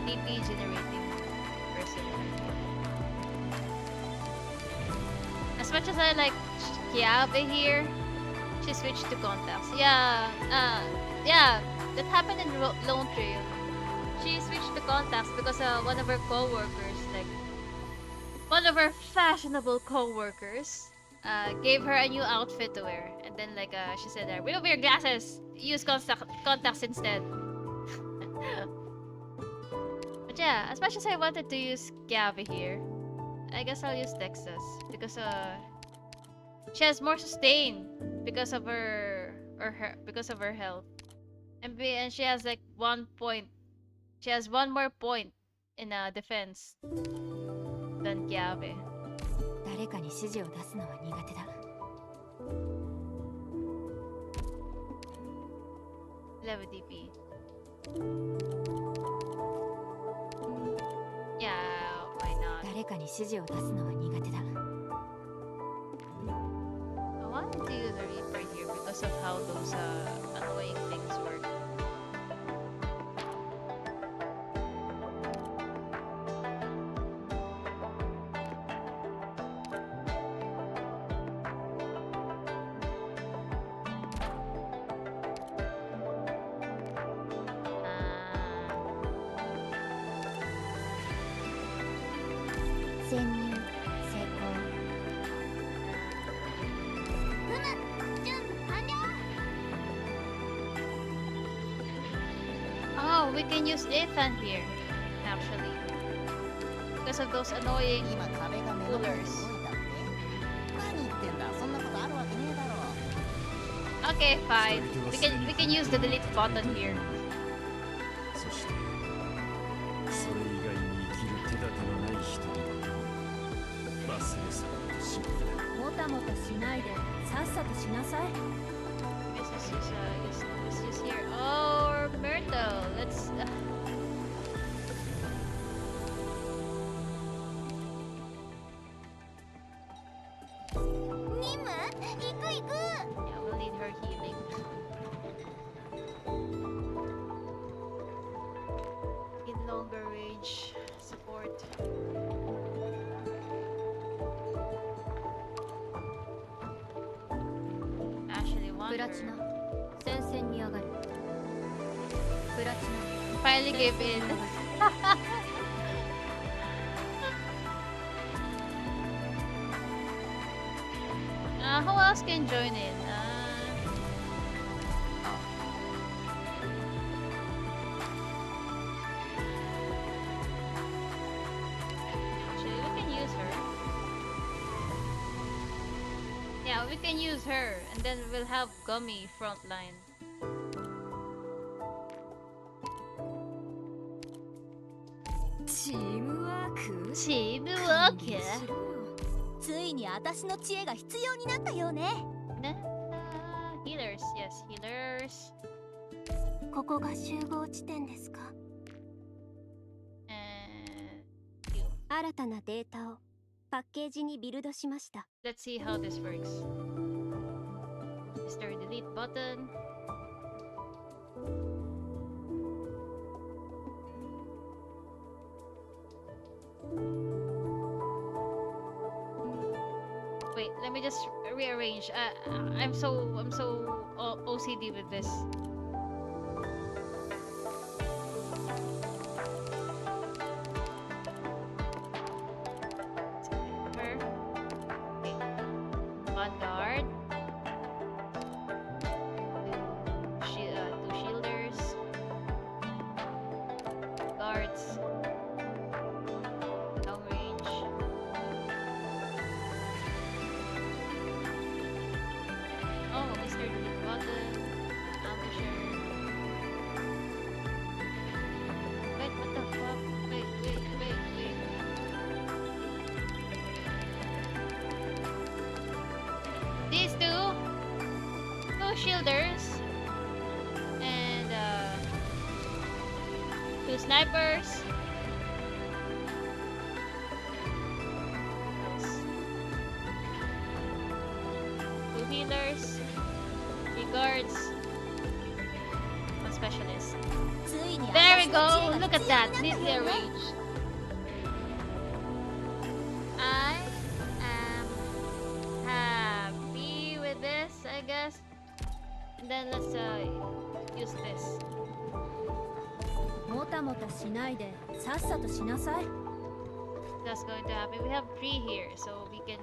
Speaker 2: DP generating person. As much as I like Kiabe here, she switched to contacts. Yeah, that happened in Lone Trail. She switched to contacts because one of her co-workers, like one of her fashionable co-workers, gave her a new outfit to wear, and then she said, "Remove your glasses, use contacts instead." But yeah, as much as I wanted to use Kiabe here, I guess I'll use Texas because she has more sustain because of her health, and she has like 1 point. She has 1 more point in defense than Kiabe.
Speaker 3: 誰かに指示を出すのは苦手だ。
Speaker 2: Level DP. Yeah, why not?
Speaker 3: 誰かに指示を出すのは苦手だ。
Speaker 2: I want to use a Reaper here because of how those annoying things work. we can use Ethan here, actually. Because of those annoying rulers. Okay, fine. We can use the delete button here.
Speaker 11: そしてそれ以外に生きる手立てのない人に忘れ去ってしまった。
Speaker 1: もたもたしないでさっさとしなさい。
Speaker 2: Let's use here. Oh, Roberto. Let's.
Speaker 7: ニム行く行く。
Speaker 2: Yeah, we'll need her healing. In longer range support. Actually, want
Speaker 1: プラチナ
Speaker 2: her.
Speaker 1: 戦線に上がる。プラチ
Speaker 2: Finally
Speaker 1: ナ
Speaker 2: gave
Speaker 1: 戦線
Speaker 2: in.
Speaker 1: に上がる。
Speaker 2: Who else can join in? Actually, we can use her. Yeah, we can use her, and then we'll have Gummy frontline.
Speaker 1: チームワーク。
Speaker 2: Teamwork.
Speaker 1: しろよ。
Speaker 7: ついに私の知恵が必要になったようね。
Speaker 2: Healers, yes, healers.
Speaker 7: ここが集合地点ですか。
Speaker 2: And you.
Speaker 7: 新たなデータをパッケージにビルドしました。
Speaker 2: Let's see how this works. Is there a delete button? Wait, let me just rearrange. I'm so OCD with this. Her. Okay. Vanguard. Two shielders. Guards. Long range. Oh, Mr. Delete Button. Ambusher. Wait, what the fuck? Wait. These two shielders, and two snipers. What else? Two healers, three guards, one specialist.
Speaker 7: ついに
Speaker 2: There we
Speaker 7: 私の知恵
Speaker 2: go!
Speaker 7: が
Speaker 2: Look at
Speaker 7: 必要
Speaker 2: that!
Speaker 7: になった
Speaker 2: Neatly
Speaker 7: よね。
Speaker 2: arranged. I am happy with this, I guess. And then let's use this.
Speaker 1: もたもたしないでさっさとしなさい。
Speaker 2: That's going to happen. We have three here, so we can.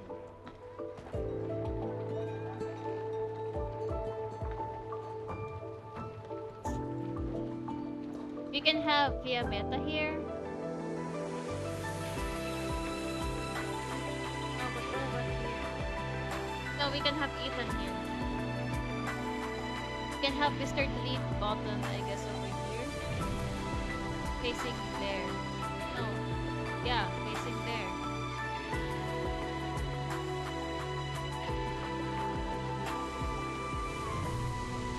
Speaker 2: We can have Fiametta here. No, but over here. No, we can have Ethan here. We can have Mr. Delete Button, I guess, over here. Facing there. No. Yeah, facing there.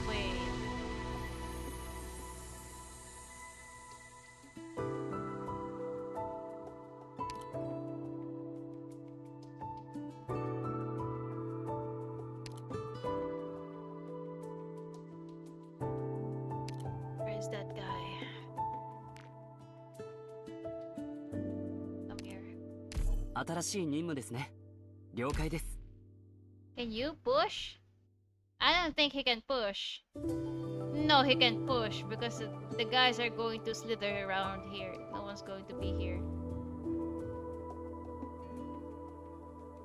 Speaker 2: Wait. Where's that guy? Come here.
Speaker 10: 新しい任務ですね。了解です。
Speaker 2: Can you push? I don't think he can push. No, he can push because the guys are going to slither around here. No one's going to be here.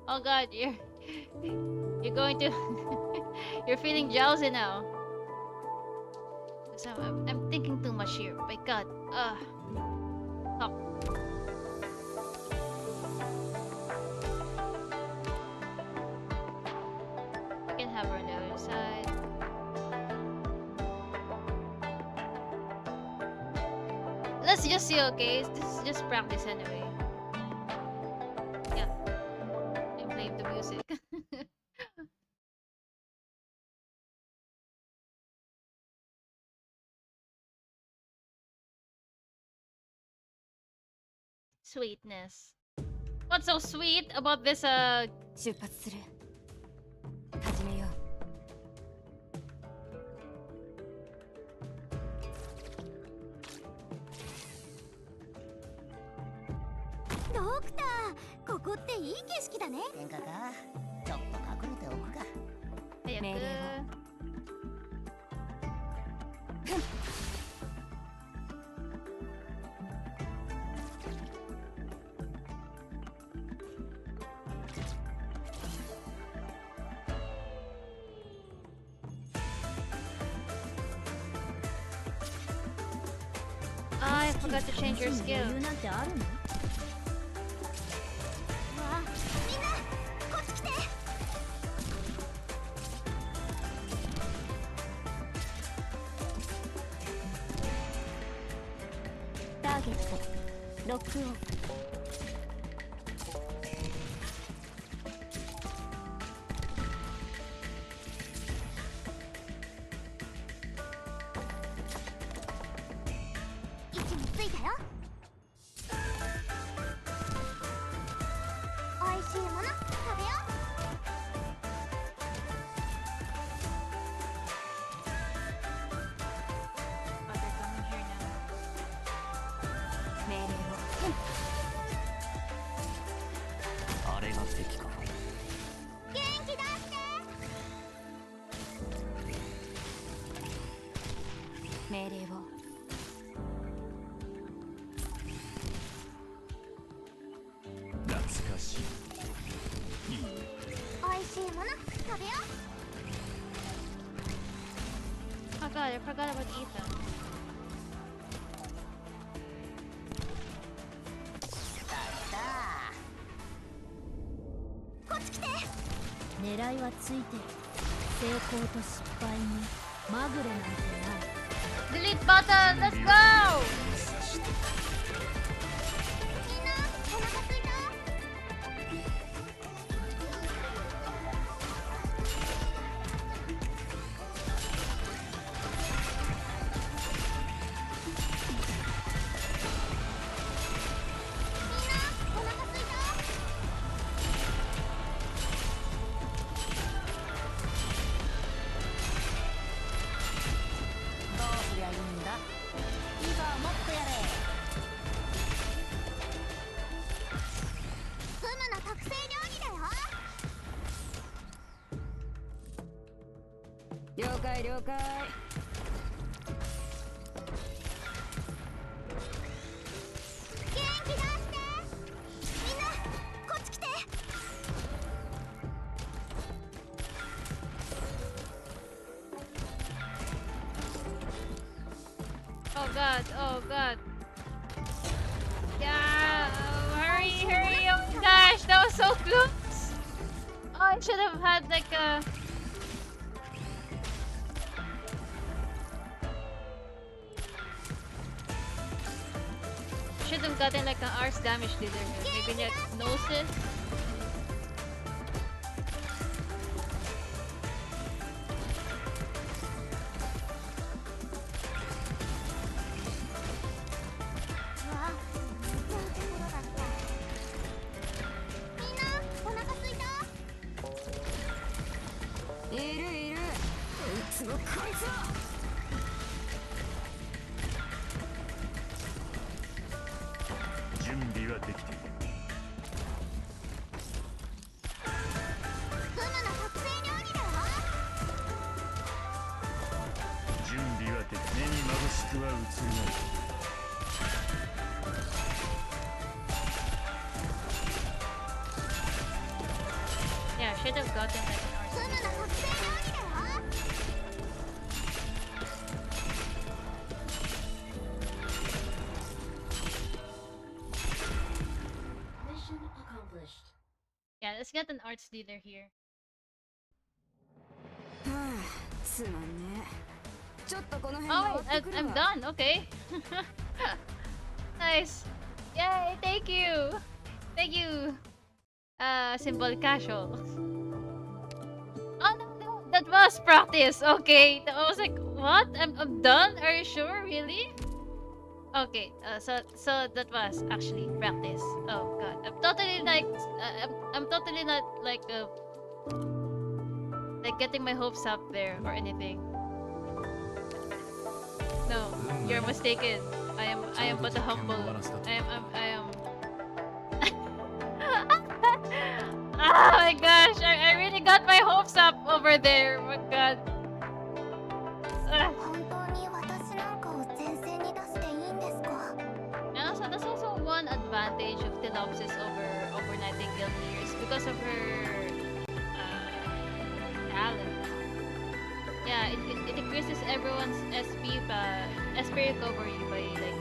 Speaker 2: Oh god, you're going to you're feeling drowsy now. So I'm thinking too much here. My god. Stop. We can have her on the other side. Let's just see, okay? This is just practice anyway. Yeah. I'm playing the music. Sweetness. What's so sweet about this
Speaker 1: 出発する。始めよう。
Speaker 3: ドクター、ここっていい景色だね。喧嘩か。ちょっと隠れておくか。
Speaker 2: 早く。
Speaker 1: 命令を。
Speaker 2: I forgot to change your skill.
Speaker 3: 余裕なんてあるの？わあ、みんなこっち来て。
Speaker 1: ターゲットロックオン。
Speaker 3: 位置についたよ。おいしいもの食べよう。
Speaker 2: Oh, they're coming here now.
Speaker 1: 命令を。
Speaker 5: あれが敵か。
Speaker 3: 元気出して。
Speaker 1: 命令を。
Speaker 11: 懐かしい。いいね。
Speaker 3: おいしいもの食べよう。
Speaker 2: Oh god, I forgot about Ethan.
Speaker 3: こっち来て。
Speaker 7: 狙いはついてる。成功と失敗にまぐれなんてない。
Speaker 2: Delete button, let's go!
Speaker 3: みんなお腹すいた？みんなお腹すいた？どうすりゃいいんだ？いざもっとやれ。フムの特製料理だよ。
Speaker 1: 了解了解。
Speaker 3: 元気出して。みんなこっち来て。
Speaker 2: Oh god, oh god. Yeah, hurry, hurry, oh my gosh, that was so close. Oh, I should have had like a... Should have gotten like an arse damage dealer here. Maybe like Gnosis. Yeah, should have gotten like an arse.
Speaker 3: フムの特製料理だよ。
Speaker 2: Let's get an arts dealer here.
Speaker 1: つまんね。ちょっとこの辺
Speaker 2: Oh
Speaker 1: 回っ
Speaker 2: wait,
Speaker 1: てくる
Speaker 2: I'm
Speaker 1: わ。
Speaker 2: done. Okay. Nice. Yay! Thank you. Thank you. Symbol casual. Oh no, that was practice. Okay. I was like, what? I'm done. Are you sure? Really? Okay. So that was actually practice. Oh god. I'm totally like I'm totally not like getting my hopes up there or anything. No, you're mistaken. I am but a humble. I am. Oh my gosh! I really got my hopes up over there. Oh my god. So that's also one advantage of Telopsis over Nightingale here is because of her talent. Yeah, it increases everyone's SP recovery by like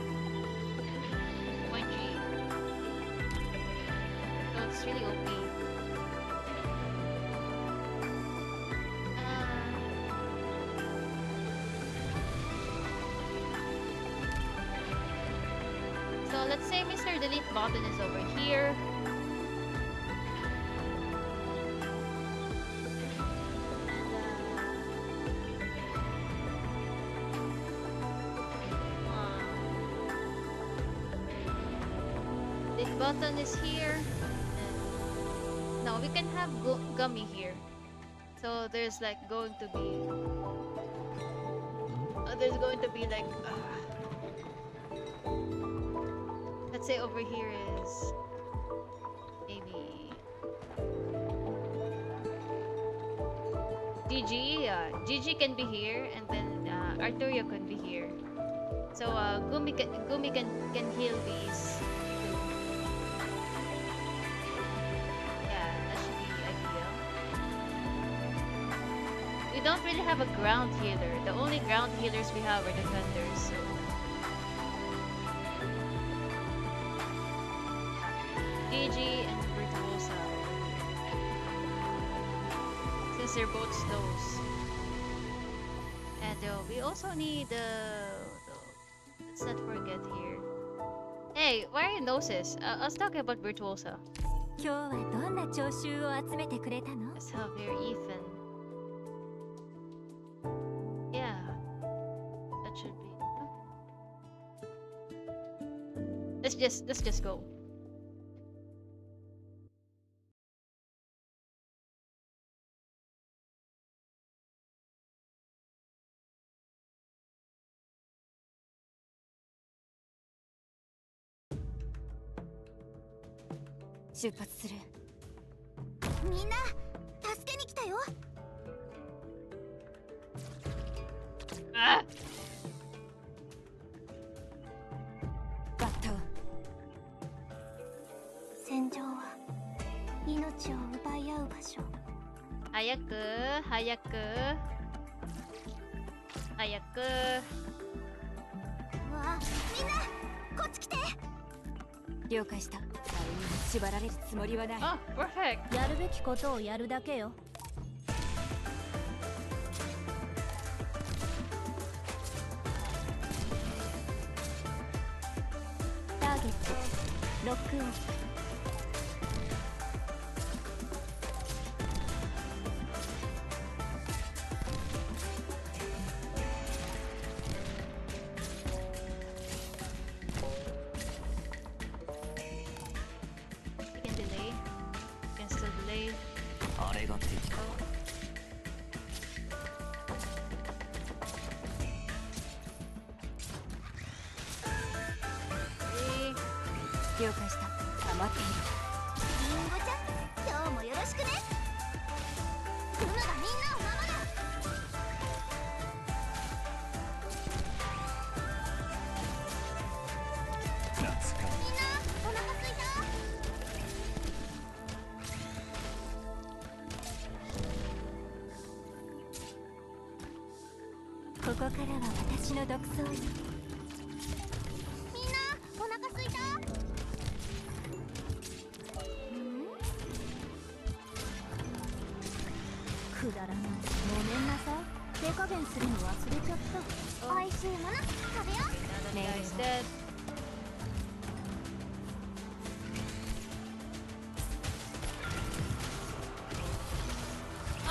Speaker 2: 0.3. So it's really OP. So let's say Mr. Delete button is over here. Button is here. And now we can have Gummy here. So there's like going to be like let's say over here is maybe GG. GG can be here, and then Arturio can be here. So Gumi can heal these. We don't really have a ground healer. The only ground healers we have are defenders. So. GG and Virtuosa. Since they're both slows. And we also need let's not forget here. Hey, why are your noses? I was talking about Virtuosa.
Speaker 1: 今日はどんな聴衆を集めてくれたの?
Speaker 2: That's how very even. Yeah, that should be. Let's just go. Ah!
Speaker 3: 戦場は命を奪い合う場所。
Speaker 2: 早く。
Speaker 3: わあ、みんなこっち来て。
Speaker 1: 了解した。誰にも縛られるつもりはない。
Speaker 2: Oh, perfect.
Speaker 7: やるべきことをやるだけよ。
Speaker 1: ターゲットロックオン。
Speaker 2: We can delay. We can still delay.
Speaker 5: あれが敵か。
Speaker 1: 了解した。黙っている。
Speaker 3: リンゴちゃん、今日もよろしくね。クムがみんなを守る。みんなお腹すいた？
Speaker 1: ここからは私の独走よ。
Speaker 3: みんなお腹すいた？
Speaker 7: くだらない。ごめんなさい。手加減するの忘れちゃった。
Speaker 3: 美味しいもの食べよう。
Speaker 2: Now that guy's dead.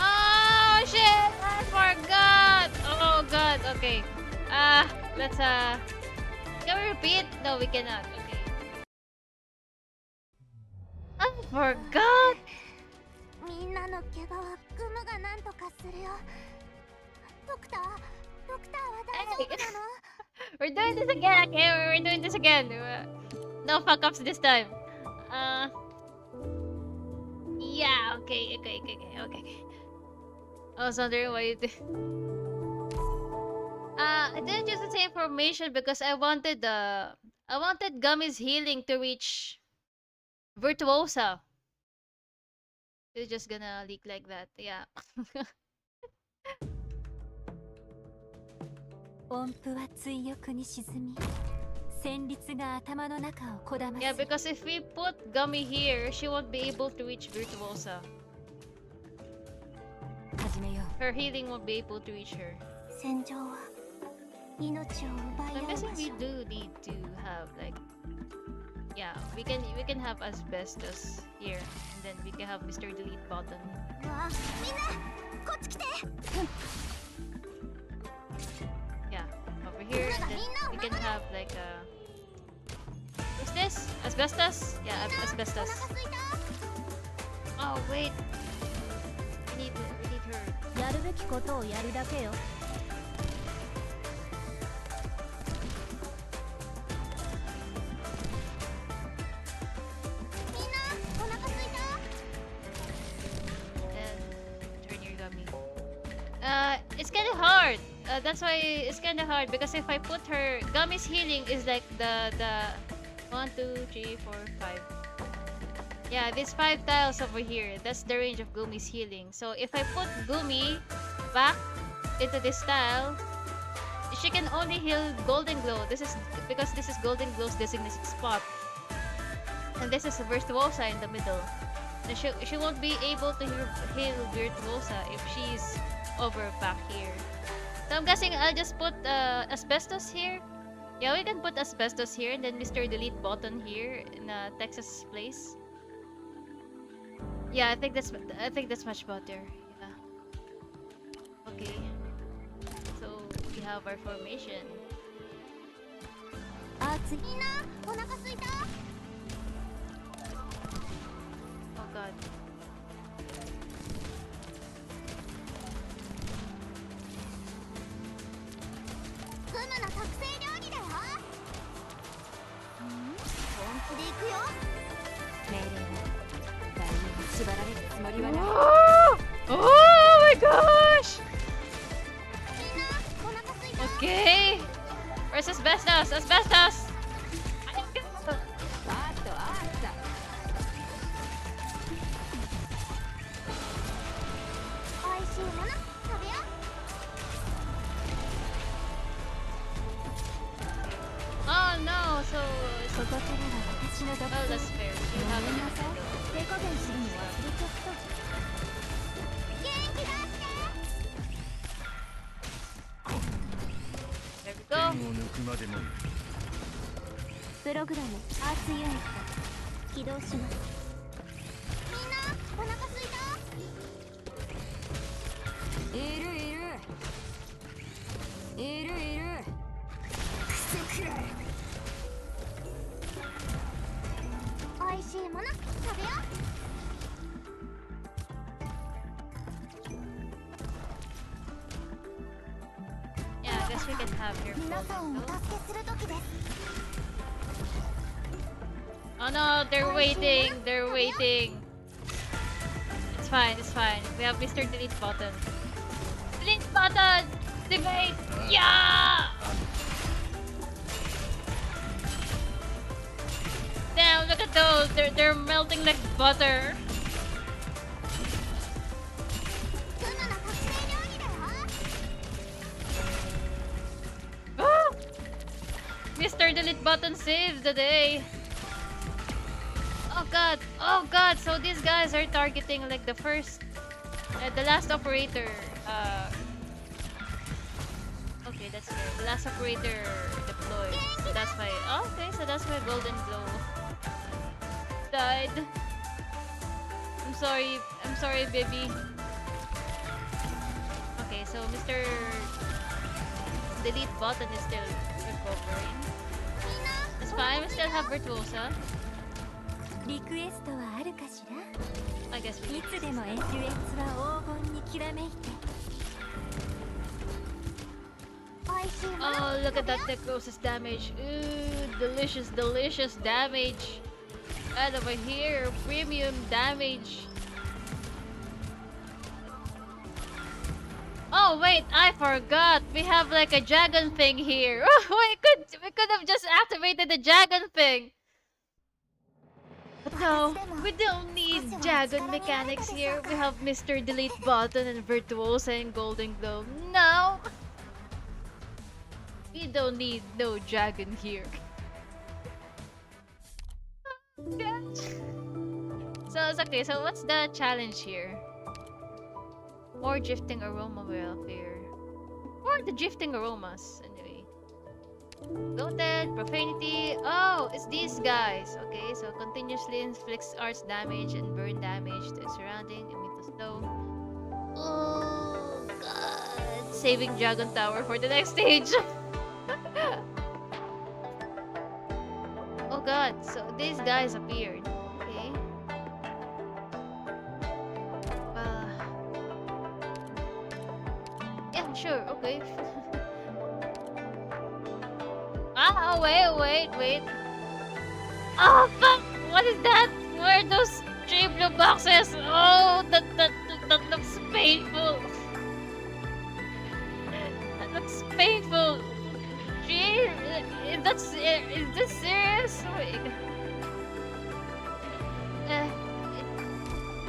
Speaker 2: Oh shit! I forgot! Oh god, okay. Let's can we repeat? No, we cannot. Okay. I forgot!
Speaker 3: みんなの怪我はグムがなんとかするよ。ドクターは大丈夫なの？
Speaker 2: We're doing this again, okay? We're doing this again. No fuck ups this time. Yeah, okay. I was wondering why you did. I didn't use the same formation because I wanted Gummy's healing to reach Virtuosa. It's just gonna leak like that, yeah.
Speaker 1: 音符は追憶に沈み、旋律が頭の中をこだます。
Speaker 2: Yeah, because if we put Gummy here, she won't be able to reach Virtuosa.
Speaker 1: 始めよう。
Speaker 2: Her healing won't be able to reach her.
Speaker 3: 戦場は命を奪い
Speaker 2: So
Speaker 3: 合
Speaker 2: I'm
Speaker 3: う場
Speaker 2: guessing we
Speaker 3: 所。
Speaker 2: do need to have like, yeah, we can have asbestos here, and then we can have Mr. Delete button.
Speaker 3: わあ、みんなこっち来て。
Speaker 2: Yeah, over here, and then we can have like what's this? Asbestos? Yeah,
Speaker 3: お
Speaker 2: asbestos.
Speaker 3: 腹すいた？
Speaker 2: Oh wait, we need her.
Speaker 7: やるべきことをやるだけよ。
Speaker 3: みんなお腹すいた？
Speaker 2: Then turn your Gummy. It's kind of hard. That's why it's kind of hard because if I put her Gummy's healing is like the 1, 2, 3, 4, 5. Yeah, these 5 tiles over here. That's the range of Gummy's healing. So if I put Gummy back into this tile, she can only heal Golden Glow. This is because this is Golden Glow's designated spot, and this is Virtuosa in the middle. And she won't be able to heal Virtuosa if she's over back here. So I'm guessing I'll just put asbestos here. Yeah, we can put asbestos here and then Mr. Delete button here in Texas place. Yeah, I think that's much better. Yeah. Okay. So we have our formation.
Speaker 3: みんなお腹すいた？
Speaker 2: Oh god.
Speaker 3: グムの特製料理だよ。本気で行くよ。
Speaker 1: 命令は誰にも縛られるつもりはない。
Speaker 2: Oh my gosh!
Speaker 3: みんなお腹すいた？
Speaker 2: Okay. Where's asbestos? Asbestos!
Speaker 1: あっとあった。
Speaker 3: 美味しいもの食べよう。
Speaker 2: Oh no! So
Speaker 1: ここからは私の独
Speaker 2: oh,
Speaker 1: 占。
Speaker 2: that's fair.
Speaker 1: ご
Speaker 2: You have
Speaker 1: めんな
Speaker 2: it.
Speaker 1: さい。手加減するの忘れちゃった。
Speaker 3: 元気だって。
Speaker 2: There we
Speaker 11: 剣を
Speaker 2: go.
Speaker 11: 抜くまでも
Speaker 3: プログラムアーツユニット起動します。みんなお腹すいた？
Speaker 1: いるクソくらい。
Speaker 3: 美味しいもの食べよう。
Speaker 2: Yeah, I guess we can have your
Speaker 3: 皆さんをお
Speaker 2: photo.
Speaker 3: 助けする時です。
Speaker 2: Oh no, they're waiting. They're waiting. It's fine. It's fine. We have Mr. Delete button. Delete button. Debate. Yeah. Damn! Look at those. They're melting like butter.
Speaker 3: グムの特製料理だよ。
Speaker 2: Ah! Mr. Delete button saved the day. Oh god. Oh god. So these guys are targeting like the first The last operator. Okay, that's good. The last operator deployed. So that's why. Oh, okay, so that's why Golden Glow died. I'm sorry. I'm sorry, baby. Okay, so Mr. Delete button is still recovering. That's fine. We still have Virtuosa.
Speaker 1: リクエストはあるかしら？
Speaker 2: I guess we
Speaker 1: いつでも SUS は黄金にきらめいて。
Speaker 2: Oh, look at that necrosis damage. Ooh, delicious, delicious damage. And over here, premium damage. Oh wait, I forgot. We have like a dragon thing here. Oh, we could have just activated the dragon thing. But no, we don't need dragon mechanics here. We have Mr. Delete Button and Virtuosa and Golden Glow. No! We don't need no dragon here. So it's okay, so what's the challenge here? More drifting aroma will appear. Or the drifting aromas, anyway. Goated, profanity. Oh, it's these guys. Okay, so continuously inflicts arts damage and burn damage to the surrounding, immune to snow. Oh god. Saving Dragon Tower for the next stage. Oh god, so these guys appeared. Okay. Well, yeah, sure, okay. Ah, wait. Oh, fuck! What is that? Where are those 3 blue boxes? Oh, that looks painful. That looks painful. Is this serious? Wait.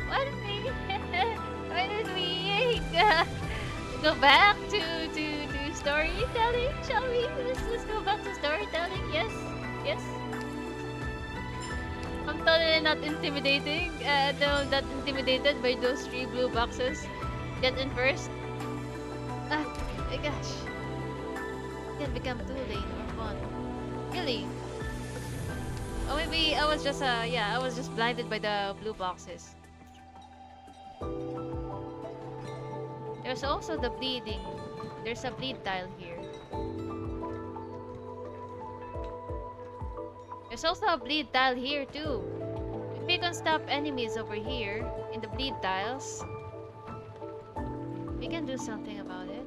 Speaker 2: Why did we go back to storytelling? Shall we? Let's go back to storytelling. Yes. I'm totally not intimidating. No, not intimidated by those 3 blue boxes. Get in first. Ah, my gosh. Can become 2 lane or 1. Really? Oh, maybe I was just I was just blinded by the blue boxes. There's also the bleeding. There's a bleed tile here. There's also a bleed tile here too. If we can stop enemies over here in the bleed tiles, we can do something about it.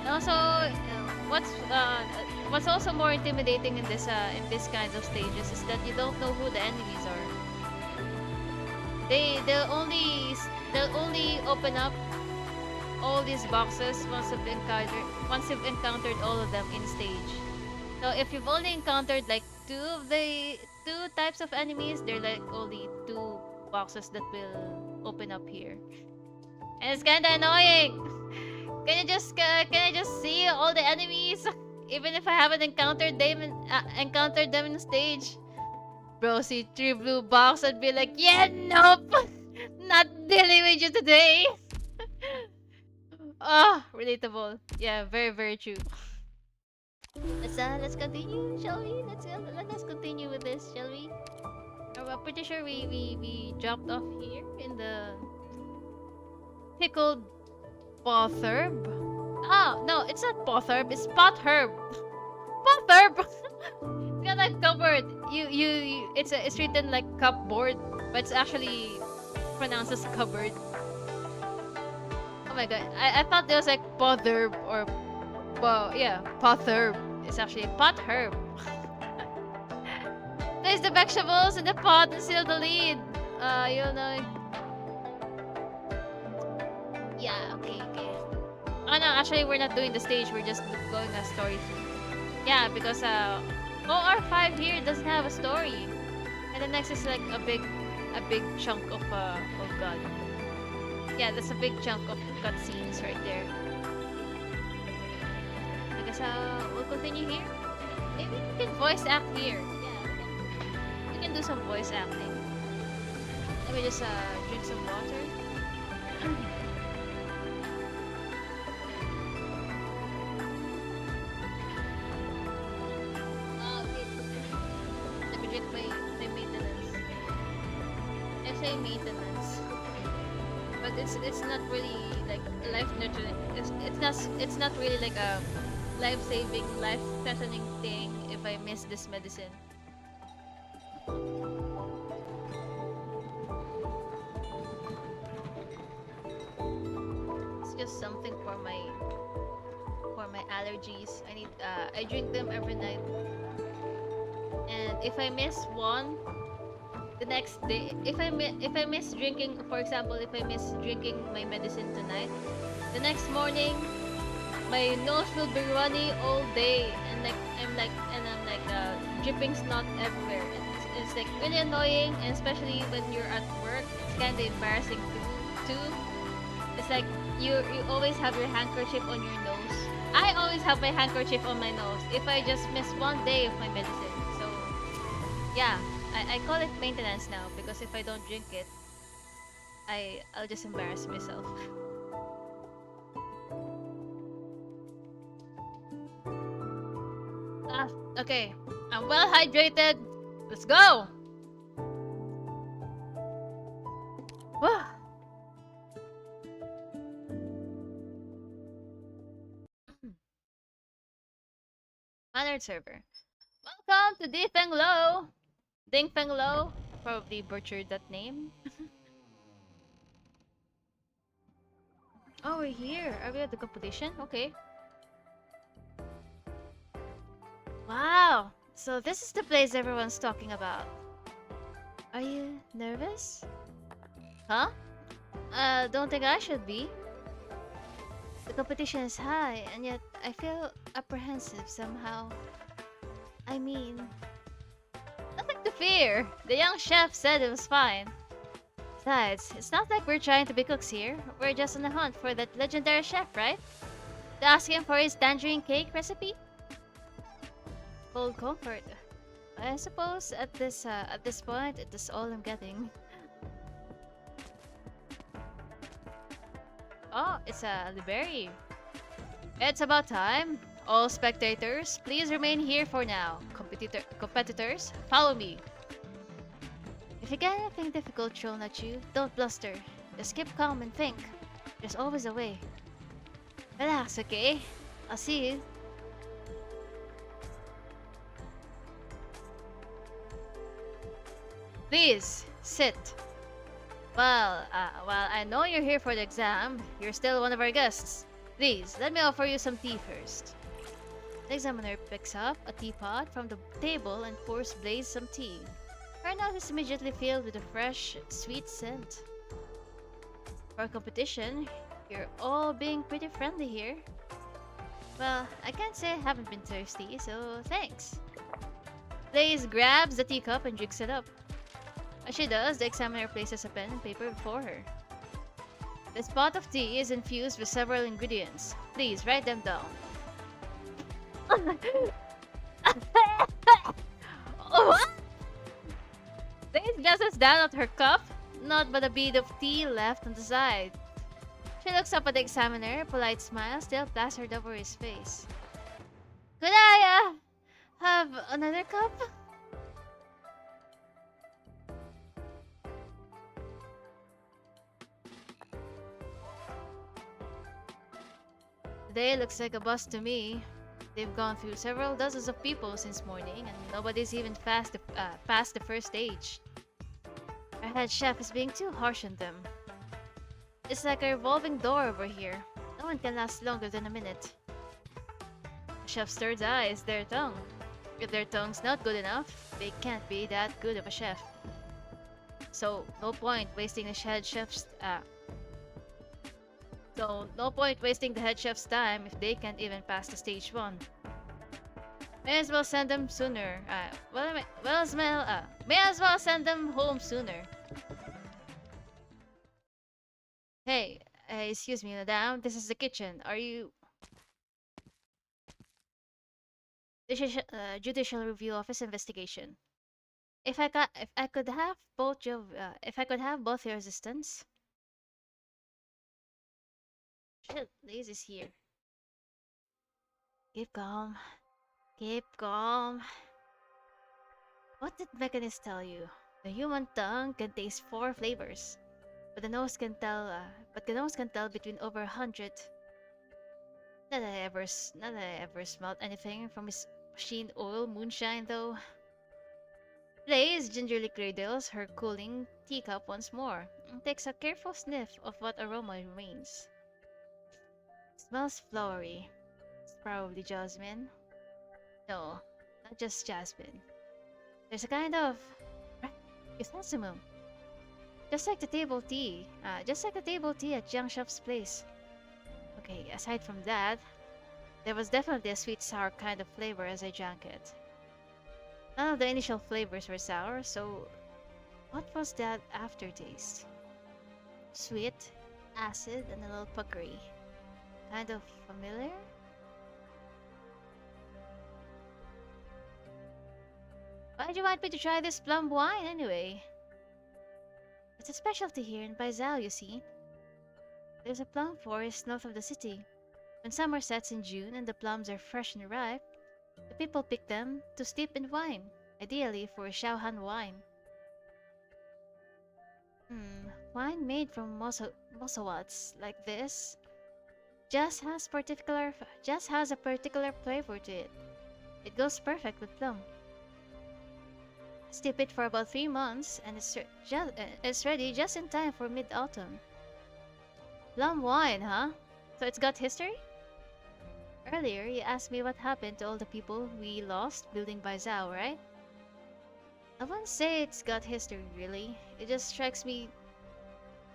Speaker 2: Also, what's also more intimidating in this kinds of stages is that you don't know who the enemies are. They'll only open up all these boxes once you've encountered all of them in stage. So if you've only encountered like 2 types of enemies, there are like only 2 boxes that will open up here, and it's kinda annoying. Can I just see all the enemies, even if I haven't encountered them in stage? Bro, see 3 blue box and be like, yeah, nope, not dealing with you today. Oh, relatable. Yeah, very, very true. Let's continue, shall we? Let's continue with this, shall we? I'm pretty sure we dropped off here in the pickled Potherb? Oh, no, it's not Potherb, it's Potherb. Potherb! It's got a cupboard. It's written like cupboard, but it's actually pronounced as cupboard. Oh my god, I thought it was like Potherb or... Well, yeah, Potherb. It's actually Potherb. Place the vegetables in the pot and seal the lid. You know... Yeah, okay. Oh no, actually we're not doing the stage, we're just going a story through. Yeah, because OR5 here doesn't have a story. And the next is like a big chunk of oh god. Yeah, that's a big chunk of cutscenes right there. I guess we'll continue here. voice act here. Yeah, we can do some voice acting. Let me just drink some water. Let me drink my maintenance. I say maintenance, but it's not really like life nurturing. It's not really like a life saving, life threatening thing if I miss this medicine. It's just something for my allergies. I drink them every night. And if I miss one, the next day, if I miss drinking, for example, if I miss drinking my medicine tonight, the next morning my nose will be runny all day, and I'm like dripping snot everywhere. And it's like really annoying, and especially when you're at work, it's kind of embarrassing too. It's like you always have your handkerchief on your nose. I always have my handkerchief on my nose if I just miss one day of my medicine. So yeah, I call it maintenance now, because if I don't drink it, I'll just embarrass myself. Okay, I'm well hydrated. Let's go. Whoa. Honored server. Welcome to Difeng Lo. Ding Feng Lo. Probably butchered that name. Oh, we're here. Are we at the competition? Okay. Wow. So this is the place everyone's talking about. Are you nervous? Huh? Don't think I should be. The competition is high, and yet I feel apprehensive somehow. I mean, nothing to fear. The young chef said it was fine. Besides, it's not like we're trying to be cooks here. We're just on the hunt for that legendary chef, right? To ask him for his tangerine cake recipe? Cold comfort. I suppose at this point, it is all I'm getting. Oh, it's a library. It's about time. All spectators, please remain here for now. Competitors, follow me. If you get anything difficult thrown at you, don't bluster. Just keep calm and think. There's always a way. Relax, okay? I'll see you. Please, sit. Well, I know you're here for the exam. You're still one of our guests. Please, let me offer you some tea first. The examiner picks up a teapot from the table and pours Blaze some tea. Her mouth is immediately filled with a fresh, sweet scent. For a competition, you're all being pretty friendly here. Well, I can't say I haven't been thirsty, so thanks. Blaze grabs the teacup and drinks it up. As she does, the examiner places a pen and paper before her. This pot of tea is infused with several ingredients. Please write them down. What? Blaze glances down at her cup, not but a bead of tea left on the side. She looks up at the examiner, a polite smile still plastered over his face. Could I, have another cup? Today looks like a bust to me. They've gone through several dozens of people since morning, and nobody's even past the first stage. Our head chef is being too harsh on them. It's like a revolving door over here. No one can last longer than a minute. The chef's third eye is their tongue. If their tongue's not good enough, they can't be that good of a chef. So, no point wasting the head chef's time if they can't even pass the stage 1. May as well send them sooner. May as well send them home sooner. Hey, excuse me, madame. This is the kitchen. Are you
Speaker 8: judicial review of his investigation. If I could have both your assistants. Shit, Lace is here. Keep calm. Keep calm. What did Mechanist tell you? The human tongue can taste 4 flavors, but the nose can tell between over 100. Not that I ever smelled anything from his machine oil moonshine, though. Blaze gingerly cradles her cooling teacup once more and takes a careful sniff of what aroma remains. Smells flowery. It's probably jasmine. No, not just jasmine. There's a kind of chrysanthemum. Just like the table tea. Just like the table tea at Jiang Chef's place. Okay, aside from that, there was definitely a sweet sour kind of flavor as I drank it. None of the initial flavors were sour, so what was that aftertaste? Sweet, acid, and a little puckery. Kind of familiar? Why'd you want me to try this plum wine anyway? It's a specialty here in Baizhou, you see. There's a plum forest north of the city. When summer sets in June and the plums are fresh and ripe, the people pick them to steep in wine, ideally for a Shaohan wine. Wine made from mosawats like this just has a particular flavor to it. It goes perfect with plum. Steep it for about 3 months, and it's ready just in time for mid-autumn. Plum wine, huh? So it's got history? Earlier, you asked me what happened to all the people we lost building Baizhou, right? I wouldn't say it's got history, really. It just strikes me,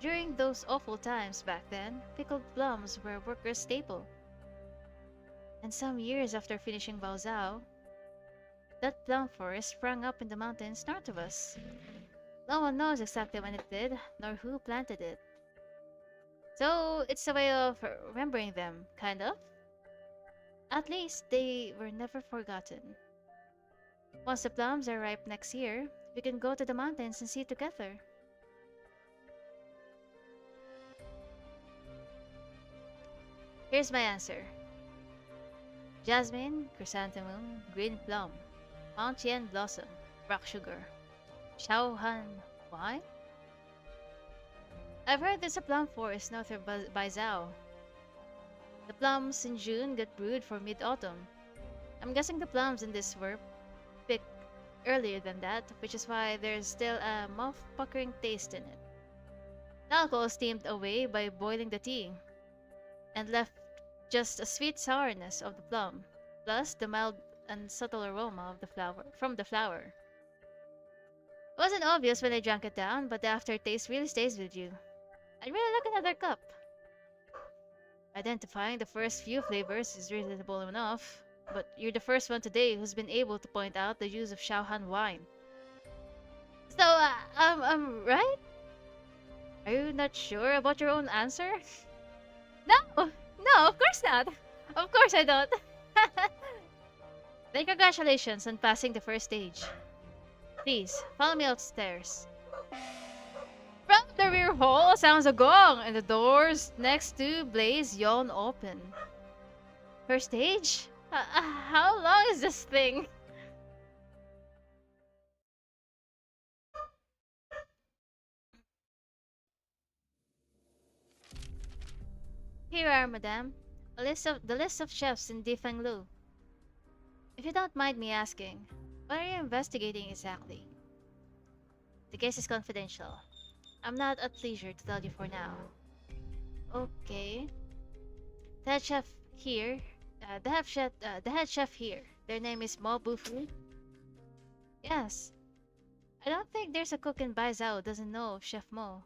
Speaker 8: during those awful times back then, pickled plums were a worker's staple. And some years after finishing Baozhou, that plum forest sprang up in the mountains north of us. No one knows exactly when it did, nor who planted it. So, it's a way of remembering them, kind of. At least, they were never forgotten. Once the plums are ripe next year, we can go to the mountains and see together. Here's my answer. Jasmine, chrysanthemum, green plum, Mountain blossom, rock sugar, Shaohan wine? I've heard there's a plum forest north of Baizhou. The plums in June get brewed for mid-autumn. I'm guessing the plums in this were picked earlier than that, which is why there's still a mouth-puckering taste in it. The alcohol is steamed away by boiling the tea, and left just a sweet sourness of the plum, plus the mild and subtle aroma of from the flower. It wasn't obvious when I drank it down, but the aftertaste really stays with you. I'd really like another cup. Identifying the first few flavors is reasonable enough, but you're the first one today who's been able to point out the use of Shaohan wine. So, right? Are you not sure about your own answer? No, of course not. Of course I don't. Then congratulations on passing the first stage. Please, follow me upstairs. From the rear hall sounds a gong, and the doors next to Blaze yawn open. First stage? How long is this thing? Here are, madame, the list of chefs in Difenglu. If you don't mind me asking, what are you investigating exactly? The case is confidential. I'm not at leisure to tell you for now. Okay. The head chef here, the head chef here. Their name is Mo Bufu. Yes. I don't think there's a cook in Baizhou who doesn't know of Chef Mo.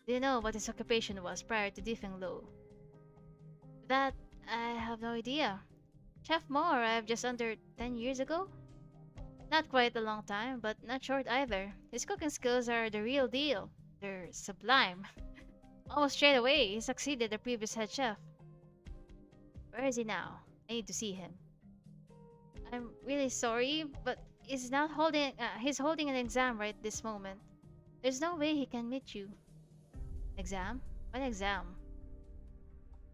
Speaker 8: Do you know what his occupation was prior to Difenglu? That I have no idea. Chef Mo arrived just under 10 years ago? Not quite a long time, but not short either. His cooking skills are the real deal. They're sublime. Almost straight away, he succeeded the previous head chef. Where is he now? I need to see him. I'm really sorry, but he's holding an exam right this moment. There's no way he can meet you. Exam? What exam?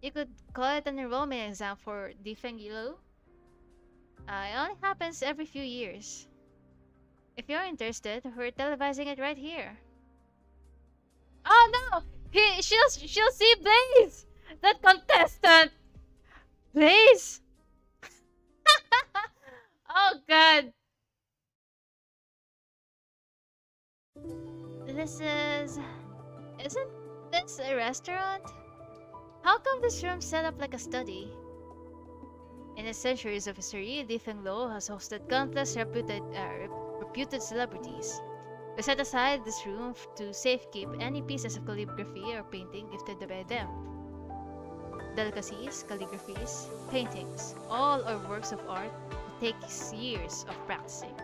Speaker 8: You could call it an enrollment exam for Difengilo. It only happens every few years. If you're interested, we're televising it right here. Oh no! She'll see Blaze! That contestant! Blaze! Oh god! This is... Isn't this a restaurant? How come this room's set up like a study? In its centuries of history, Difenglo has hosted countless reputed celebrities. We set aside this room to safekeep any pieces of calligraphy or painting gifted by them. Delicacies, calligraphies, paintings, all are works of art that takes years of practicing.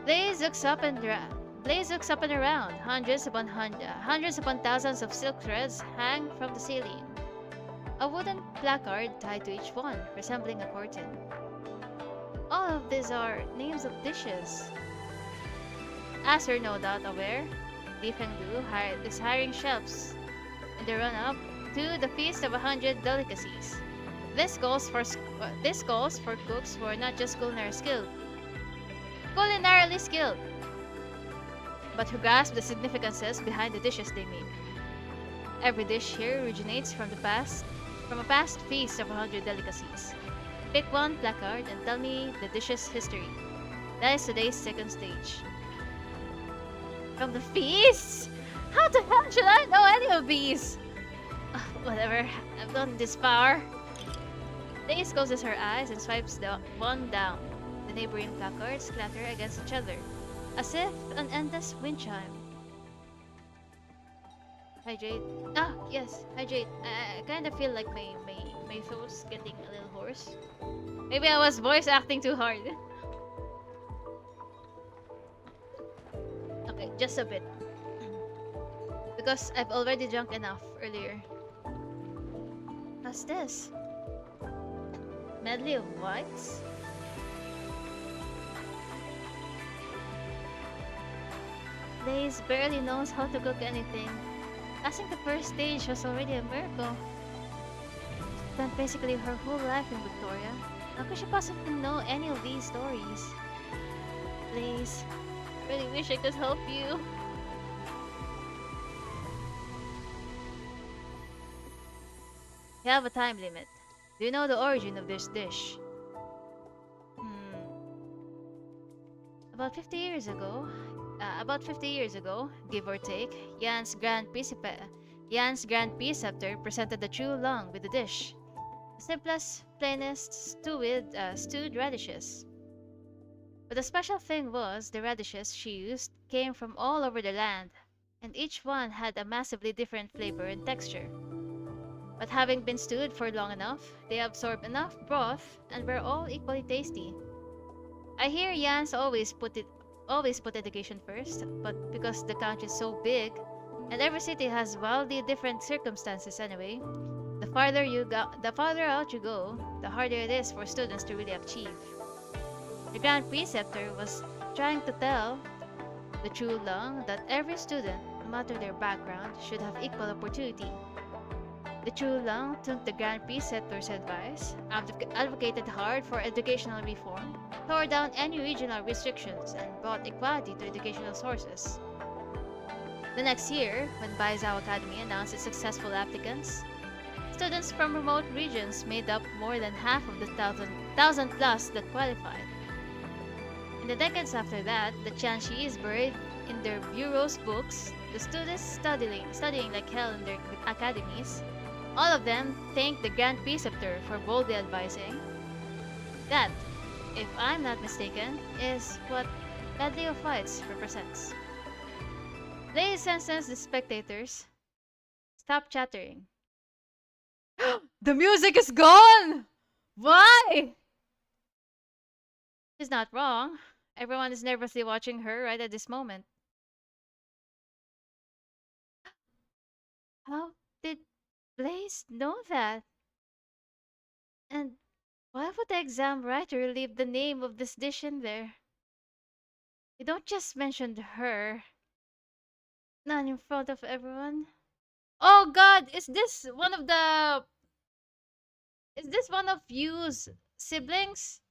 Speaker 8: Blaze looks up and around. Hundreds upon thousands of silk threads hang from the ceiling. A wooden placard tied to each one, resembling a curtain. All of these are names of dishes. As you're no doubt aware, Difengdu is hiring chefs in the run-up to the Feast of 100 Delicacies. This calls for cooks who are not just culinarily skilled, but who grasp the significances behind the dishes they make. Every dish here originates from a past feast of 100 delicacies. Pick one placard and tell me the dish's history. That is today's second stage. From the feasts? How the hell should I know any of these? Whatever, I've gone this far. Daisy closes her eyes and swipes one down. The neighboring placards clatter against each other, as if an endless wind chime. Hydrate. Ah, yes, hydrate. I kind of feel like my throat's getting a little hoarse. Maybe I was voice acting too hard. Okay, just a bit. Because I've already drunk enough earlier. What's this? Medley of whites? Blaze barely knows how to cook anything. Passing the first stage was already a miracle. Spent basically her whole life in Victoria. How could she possibly know any of these stories? Blaze, I really wish I could help you. You have a time limit. Do you know the origin of this dish? About 50 years ago, give or take, Jan's Grand Preceptor presented the true lung with the dish. The simplest, plainest stewed radishes. But the special thing was the radishes she used came from all over the land, and each one had a massively different flavor and texture. But having been stewed for long enough, they absorbed enough broth and were all equally tasty. I hear Jan's always put education first, but because the country is so big, and every city has wildly different circumstances anyway, the farther out you go, the harder it is for students to really achieve. The Grand Preceptor was trying to tell the true lung that every student, no matter their background, should have equal opportunity. The true lung took the Grand Preceptor's advice, advocated hard for educational reform, tore down any regional restrictions, and brought equality to educational sources. The next year, when Baizhou Academy announced its successful applicants, students from remote regions made up more than half of the thousand plus that qualified. In the decades after that, the Tianxi is buried in their bureau's books, the students studying like hell in their academies. All of them thank the Grand Preceptor for boldly advising. That, if I'm not mistaken, is what Medley of Fights represents. They sentence the spectators. Stop chattering. The music is gone! Why? She's not wrong. Everyone is nervously watching her right at this moment. How did Blaze know that? And Why would the exam writer leave the name of this dish in there? You don't just mention her. Not in front of everyone. Oh god, is this one of you's siblings?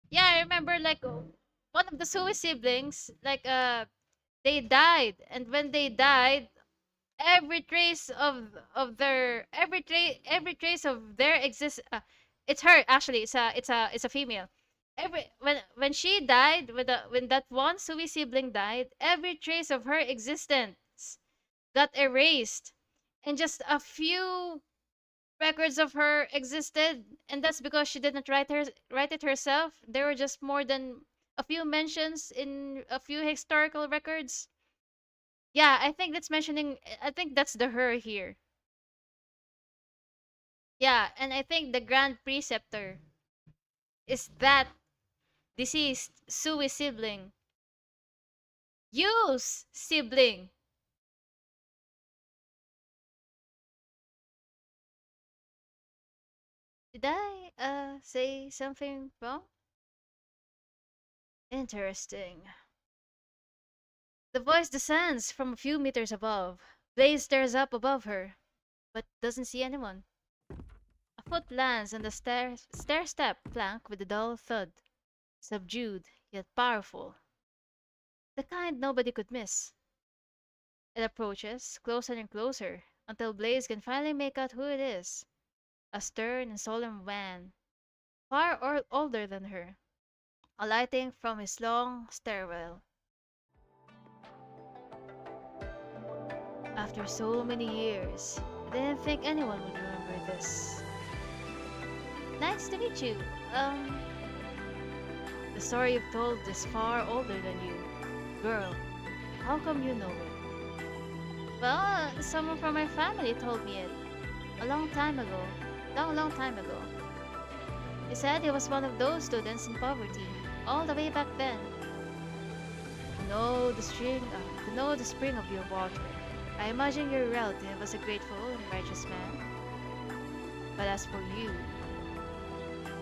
Speaker 8: Yeah, I remember like one of the Sui siblings, like they died, and when they died, every trace of their every trace of their exist it's her actually, it's a female. Every when she died, when that one Sui sibling died, every trace of her existence got erased, and just a few records of her existed, and that's because she didn't write it herself. There were just more than a few mentions in a few historical records. Yeah, I think that's the her here. Yeah, and I think the grand preceptor is that deceased Sui sibling. Yu's sibling. Did I say something wrong? Interesting. The voice descends from a few meters above. Blaze stares up above her, but doesn't see anyone. A foot lands on the stair step plank with a dull thud, subdued yet powerful, the kind nobody could miss. It approaches, closer and closer, until Blaze can finally make out who it is. A stern and solemn man, far older than her, alighting from his long stairwell. After so many years, I didn't think anyone would remember this. Nice to meet you. The story you've told is far older than you. Girl, how come you know it? Well, someone from my family told me it. A long time ago. Long, long time ago. He said he was one of those students in poverty, all the way back then. To know the spring of your water. I imagine your relative was a grateful and righteous man. But as for you,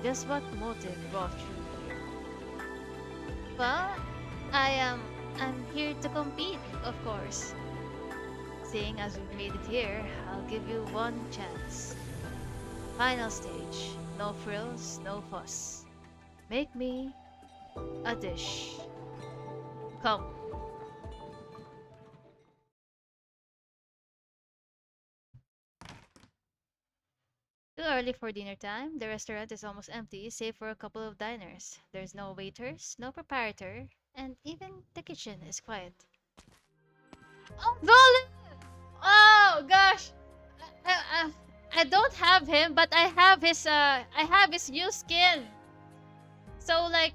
Speaker 8: just what motive brought you here? Well, I'm here to compete, of course. Seeing as we've made it here, I'll give you one chance. Final stage. No frills, no fuss. Make me a dish. Come. Too early for dinner time. The restaurant is almost empty, save for a couple of diners. There's no waiters, no proprietor, and even the kitchen is quiet. Oh, Volley! Oh gosh! I don't have him, but I have his new skin. So like,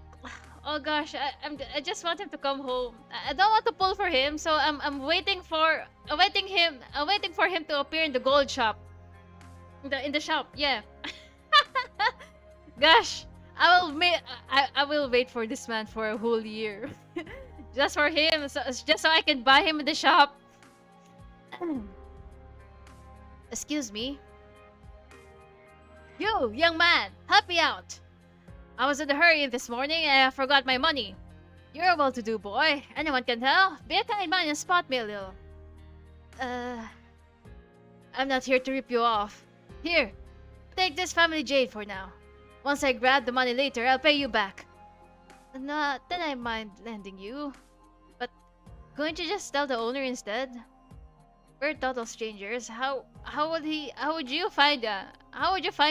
Speaker 8: oh gosh, I just want him to come home. I don't want to pull for him, so I'm waiting for him to appear in the gold shop. In the shop, yeah. Gosh, I will wait for this man for a whole year. Just for him, just so I can buy him in the shop. Excuse me. You, young man, help me out. I was in a hurry this morning and I forgot my money. You're a well-to-do boy. Anyone can tell. Be a kind man and spot me a little. I'm not here to rip you off. Here, take this family jade for now. Once I grab the money later, I'll pay you back. Not that I mind lending you. But, couldn't you just tell the owner instead? We're total strangers. How would you find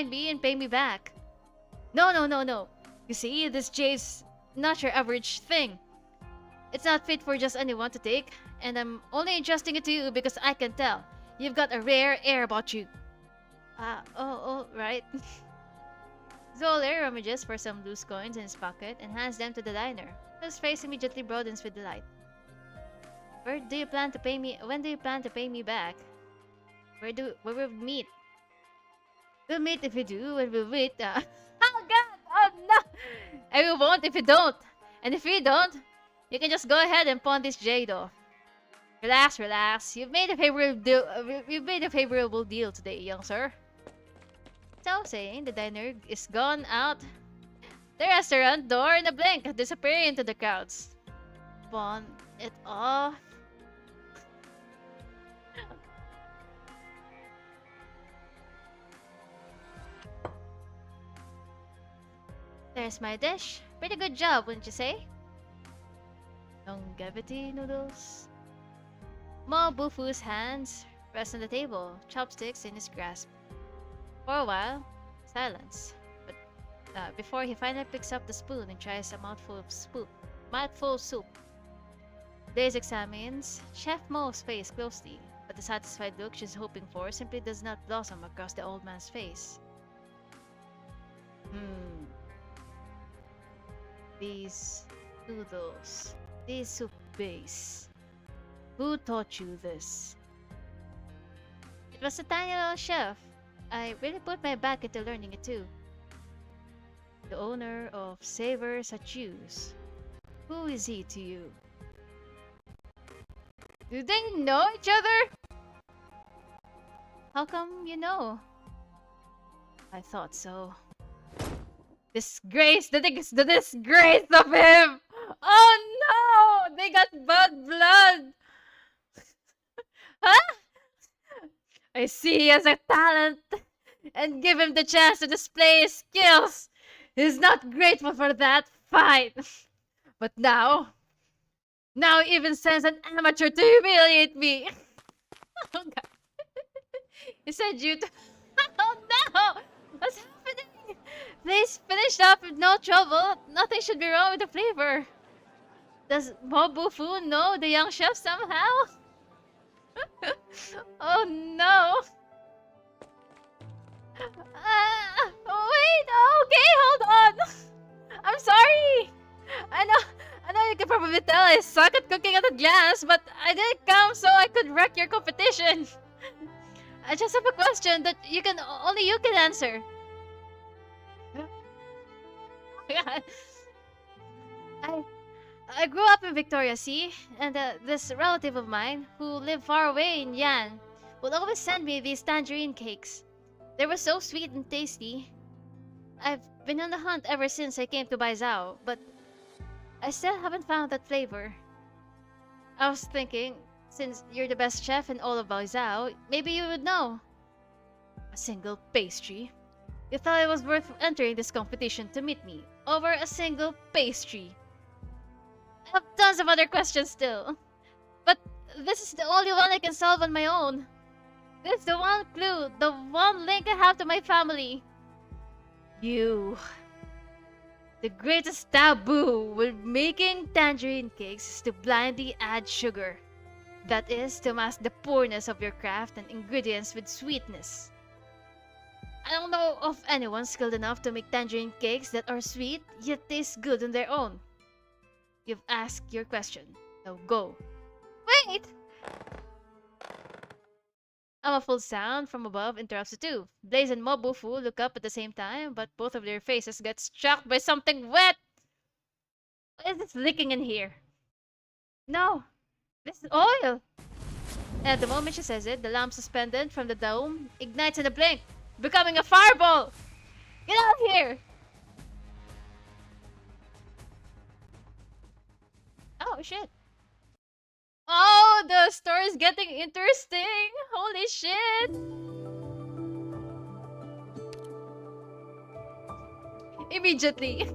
Speaker 8: me and pay me back? No. You see, this jade's not your average thing. It's not fit for just anyone to take, and I'm only entrusting it to you because I can tell. You've got a rare air about you. Right. Zoller rummages for some loose coins in his pocket and hands them to the diner. His face immediately broadens with delight. When do you plan to pay me back? Where will we meet? We'll meet if you do, and we'll meet. Oh God! Oh no! And we won't if you don't. And if you don't, you can just go ahead and pawn this jade off. Relax. You've made a favorable deal today, young sir. So saying, the diner is gone out the restaurant door in a blink, disappearing into the crowds. Pawn it off. There's my dish. Pretty good job, wouldn't you say? Longevity noodles. Mo Bufu's hands rest on the table, chopsticks in his grasp. For a while, silence. But before he finally picks up the spoon and tries a mouthful of soup. Blaze examines Chef Mo's face closely, but the satisfied look she's hoping for simply does not blossom across the old man's face. These noodles, this soup base. Who taught you this? It was a tiny little chef. I really put my back into learning it too. The owner of Savors at Juice. Who is he to you? Do they know each other? How come you know? I thought so. Disgrace! The disgrace of him! Oh no! They got bad blood! Huh? I see he has a talent and give him the chance to display his skills. He's not grateful for that. Fine. But now he even sends an amateur to humiliate me. Oh god. He said you to... Oh no! What's happening? Please finish up with no trouble. Nothing should be wrong with the flavor. Does Mo Bufu know the young chef somehow? Oh no! Wait, okay, hold on. I'm sorry. I know you can probably tell I suck at cooking at a glance, but I didn't come so I could wreck your competition. I just have a question that only you can answer. I grew up in Victoria, see? And this relative of mine, who lived far away in Yan, would always send me these tangerine cakes. They were so sweet and tasty. I've been on the hunt ever since I came to Baizhou, but I still haven't found that flavor. I was thinking, since you're the best chef in all of Baizhou, maybe you would know. A single pastry? You thought it was worth entering this competition to meet me over a single pastry? I have tons of other questions still, but this is the only one I can solve on my own. This is the one clue, the one link I have to my family. You. The greatest taboo with making tangerine cakes is to blindly add sugar. That is, to mask the poorness of your craft and ingredients with sweetness. I don't know of anyone skilled enough to make tangerine cakes that are sweet yet taste good on their own. You've asked your question. Now go. Wait! A muffled sound from above interrupts the two. Blaze and Mo Bufu look up at the same time, but both of their faces get struck by something wet. What is this leaking in here? No, this is oil. And at the moment she says it, the lamp suspended from the dome ignites in a blink, becoming a fireball. Get out of here! Oh shit. Oh, the story's getting interesting! Holy shit! Immediately.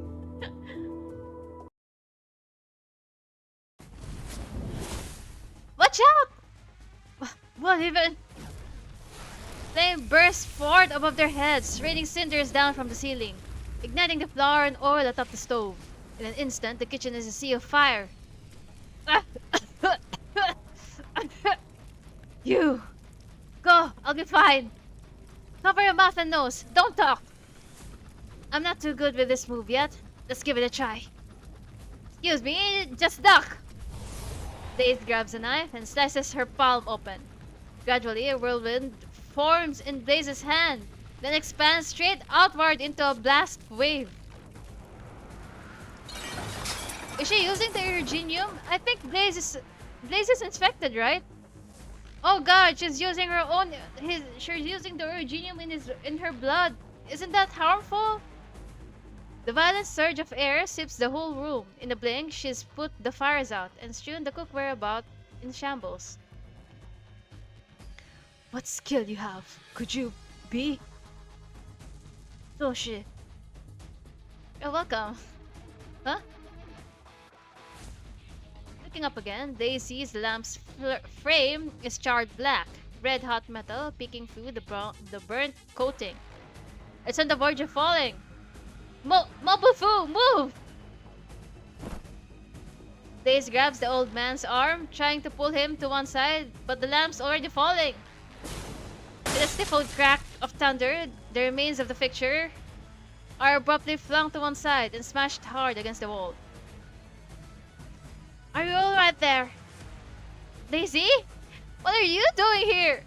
Speaker 8: Watch out! What even? Flame bursts forth above their heads, raining cinders down from the ceiling, igniting the flour and oil atop the stove. In an instant, the kitchen is a sea of fire. You! Go! I'll be fine! Cover your mouth and nose! Don't talk! I'm not too good with this move yet. Let's give it a try. Excuse me, just duck! Daisy grabs a knife and slices her palm open. Gradually, a whirlwind forms in Blaze's hand, then expands straight outward into a blast wave. Is she using the Urginium? I think Blaze is infected, right? Oh god, she's using her own. She's using the Urginium in her blood.
Speaker 2: Isn't that harmful? The violent surge of air sweeps the whole room. In a blink, she's put the fires out and strewn the cookware about in shambles. What skill you have? Could you be? Toshi. You're welcome. Huh? Looking up again, they sees the lamp's frame is charred black. Red hot metal peeking through the burnt coating. It's on the verge of falling. Mobufu, move! Daze grabs the old man's arm, trying to pull him to one side, but the lamp's already falling. With a stifled crack of thunder, the remains of the fixture are abruptly flung to one side and smashed hard against the wall. Are you alright there? Daisy? What are you doing here?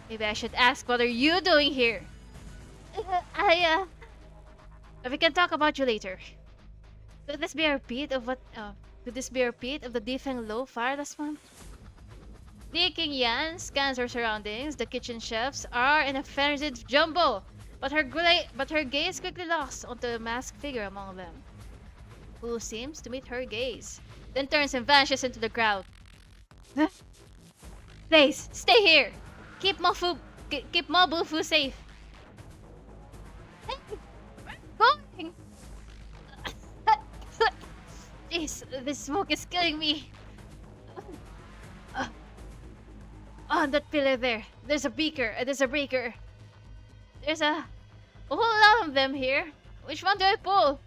Speaker 2: Maybe I should ask, what are you doing here? We can talk about you later. Could this be a repeat of the Defeng Low fire last month? Li King Yan scans her surroundings. The kitchen chefs are in a frenzied jumble, but her gaze quickly lost onto the masked figure among them, who seems to meet her gaze, then turns and vanishes into the crowd. Please, stay here. Keep Mobufu safe. Hey, where are you going? Jeez, this smoke is killing me. On that pillar there, there's a breaker. There's a whole lot of them here. Which one do I pull?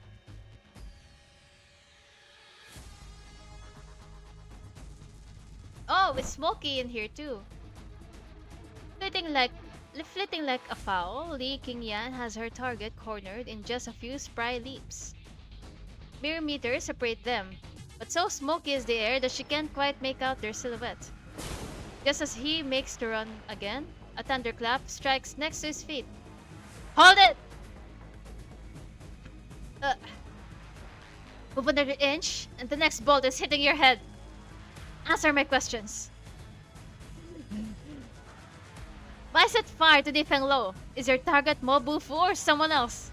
Speaker 2: Oh, it's smoky in here too. Flitting like a fowl, Li Qingyan has her target cornered in just a few spry leaps. Mere meters separate them, but so smoky is the air that she can't quite make out their silhouette. Just as he makes to run again, a thunderclap strikes next to his feet. Hold it! Move another inch, and the next bolt is hitting your head. Answer my questions. Why set fire to Defeng Lo? Is your target Mobufu or someone else?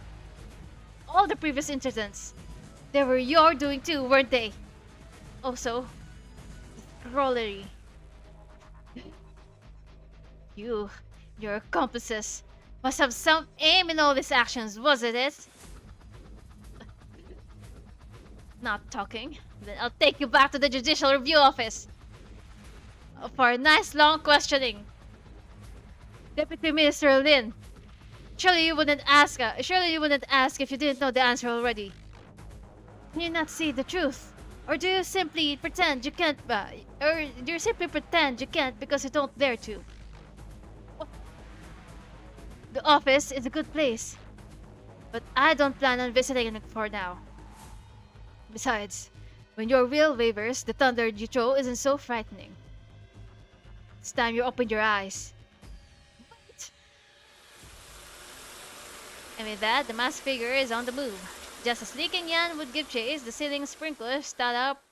Speaker 2: All the previous incidents, they were your doing too, weren't they? Also, drollery. Your accomplices must have some aim in all these actions, wasn't it? Not talking? Then I'll take you back to the Judicial Review Office for a nice long questioning. Deputy Minister Lin, surely you wouldn't ask if you didn't know the answer already. Can you not see the truth? Or do you simply pretend you can't because you don't dare to? The office is a good place, but I don't plan on visiting it for now. Besides, when your will wavers, the thunder you throw isn't so frightening. It's time you opened your eyes. Wait. And with that, the masked figure is on the move. Just as Li Qingyan would give chase, the ceiling sprinkler start up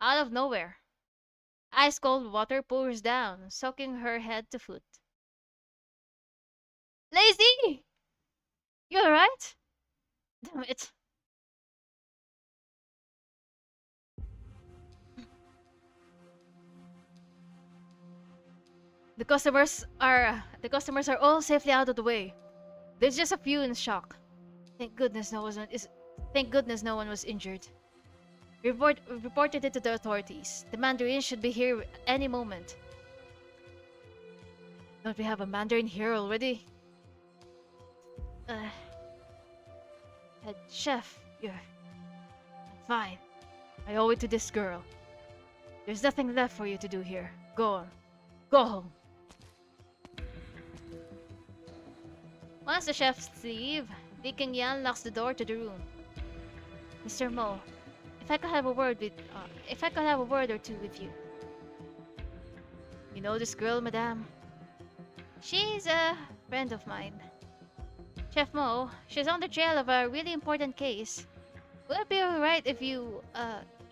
Speaker 2: out of nowhere. Ice cold water pours down, soaking her head to foot. Lazy! You alright? Damn it. The customers are all safely out of the way. There's just a few in shock. Thank goodness no one was injured. Reported it to the authorities. The Mandarin should be here any moment. Don't we have a Mandarin here already? Head chef, I'm fine. I owe it to this girl. There's nothing left for you to do here. Go on. Go home. Once the chefs leave, Li Qingyan locks the door to the room. Mr. Mo, if I could have a word or two with you. You know this girl, madame? She's a friend of mine. Chef Mo, she's on the trail of a really important case. Would it be alright if you,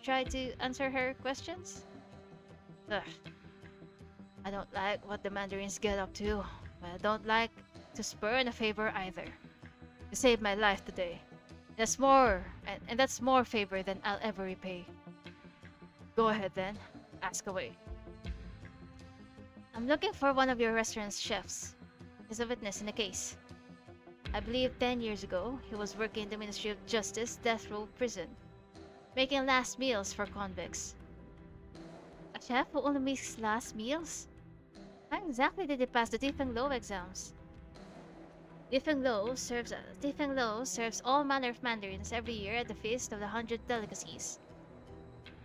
Speaker 2: try to answer her questions? Ugh. I don't like what the Mandarins get up to, but I don't like
Speaker 8: to spurn a favor either. You saved my life today. That's more, and that's more favor than I'll ever repay. Go ahead then, ask away. I'm looking for one of your restaurant's chefs. He's a witness in the case. I believe 10 years ago, he was working in the Ministry of Justice death row prison, making last meals for convicts. A chef who only makes last meals? How exactly did he pass the Tifeng Lo exams? Tifeng Lo serves all manner of mandarins every year at the Feast of the 100 Delicacies.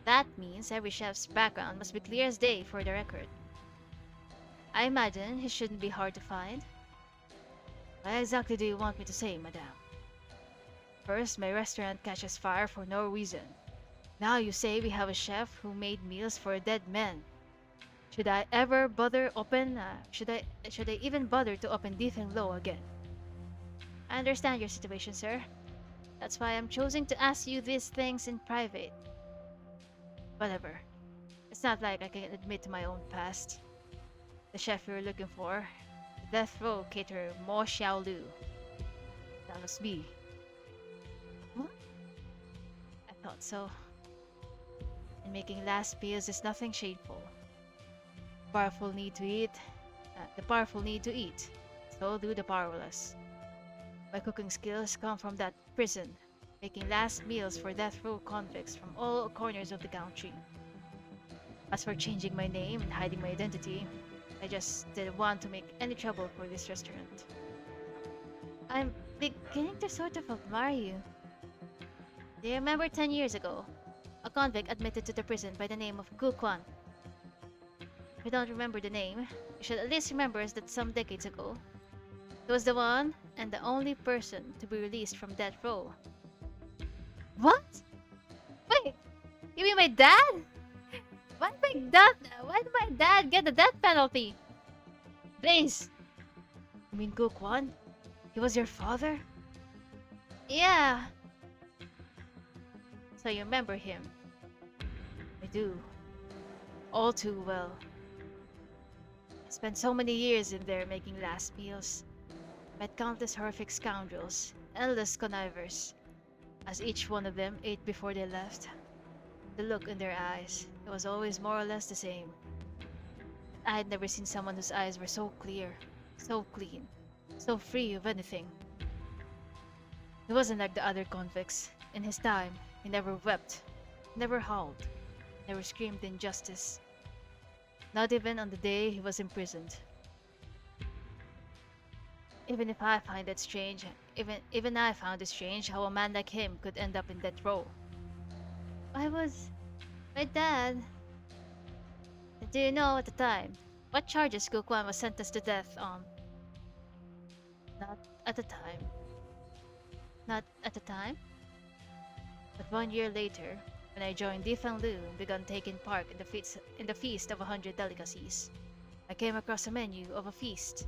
Speaker 8: That means every chef's background must be clear as day for the record. I imagine he shouldn't be hard to find. What exactly do you want me to say, madame? First, my restaurant catches fire for no reason. Now you say we have a chef who made meals for a dead man. Should I ever bother open? Should I even bother to open Tifeng Lo again? I understand your situation, sir. That's why I'm choosing to ask you these things in private. Whatever. It's not like I can admit to my own past. The chef you're looking for, the death row caterer Mo Xiaolu. That was me. What? I thought so. And making last meals is nothing shameful. The powerful need to eat. So do the powerless. My cooking skills come from that prison, making last meals for death row convicts from all corners of the country. As for changing my name and hiding my identity, I just didn't want to make any trouble for this restaurant. I'm beginning to sort of admire you. Do you remember 10 years ago, a convict admitted to the prison by the name of Gu Quan? If you don't remember the name, you should at least remember that some decades ago, he was the one and the only person to be released from death row. What? Wait, you mean my dad? Why did my dad get the death penalty? Blaze! You mean Gu Quan? He was your father? Yeah. So you remember him? I do. All too well. I spent so many years in there making last meals. Met countless horrific scoundrels, endless connivers. As each one of them ate before they left, the look in their eyes, it was always more or less the same. I had never seen someone whose eyes were so clear, so clean, so free of anything. He wasn't like the other convicts. In his time, he never wept, never howled, never screamed injustice. Not even on the day he was imprisoned. Even I found it strange how a man like him could end up in death row. My dad. Do you know at the time what charges Gu Quan was sentenced to death on? Not at the time. Not at the time? But 1 year later, when I joined Tifeng Lu and began taking part in the Feast of 100 Delicacies, I came across a menu of a feast.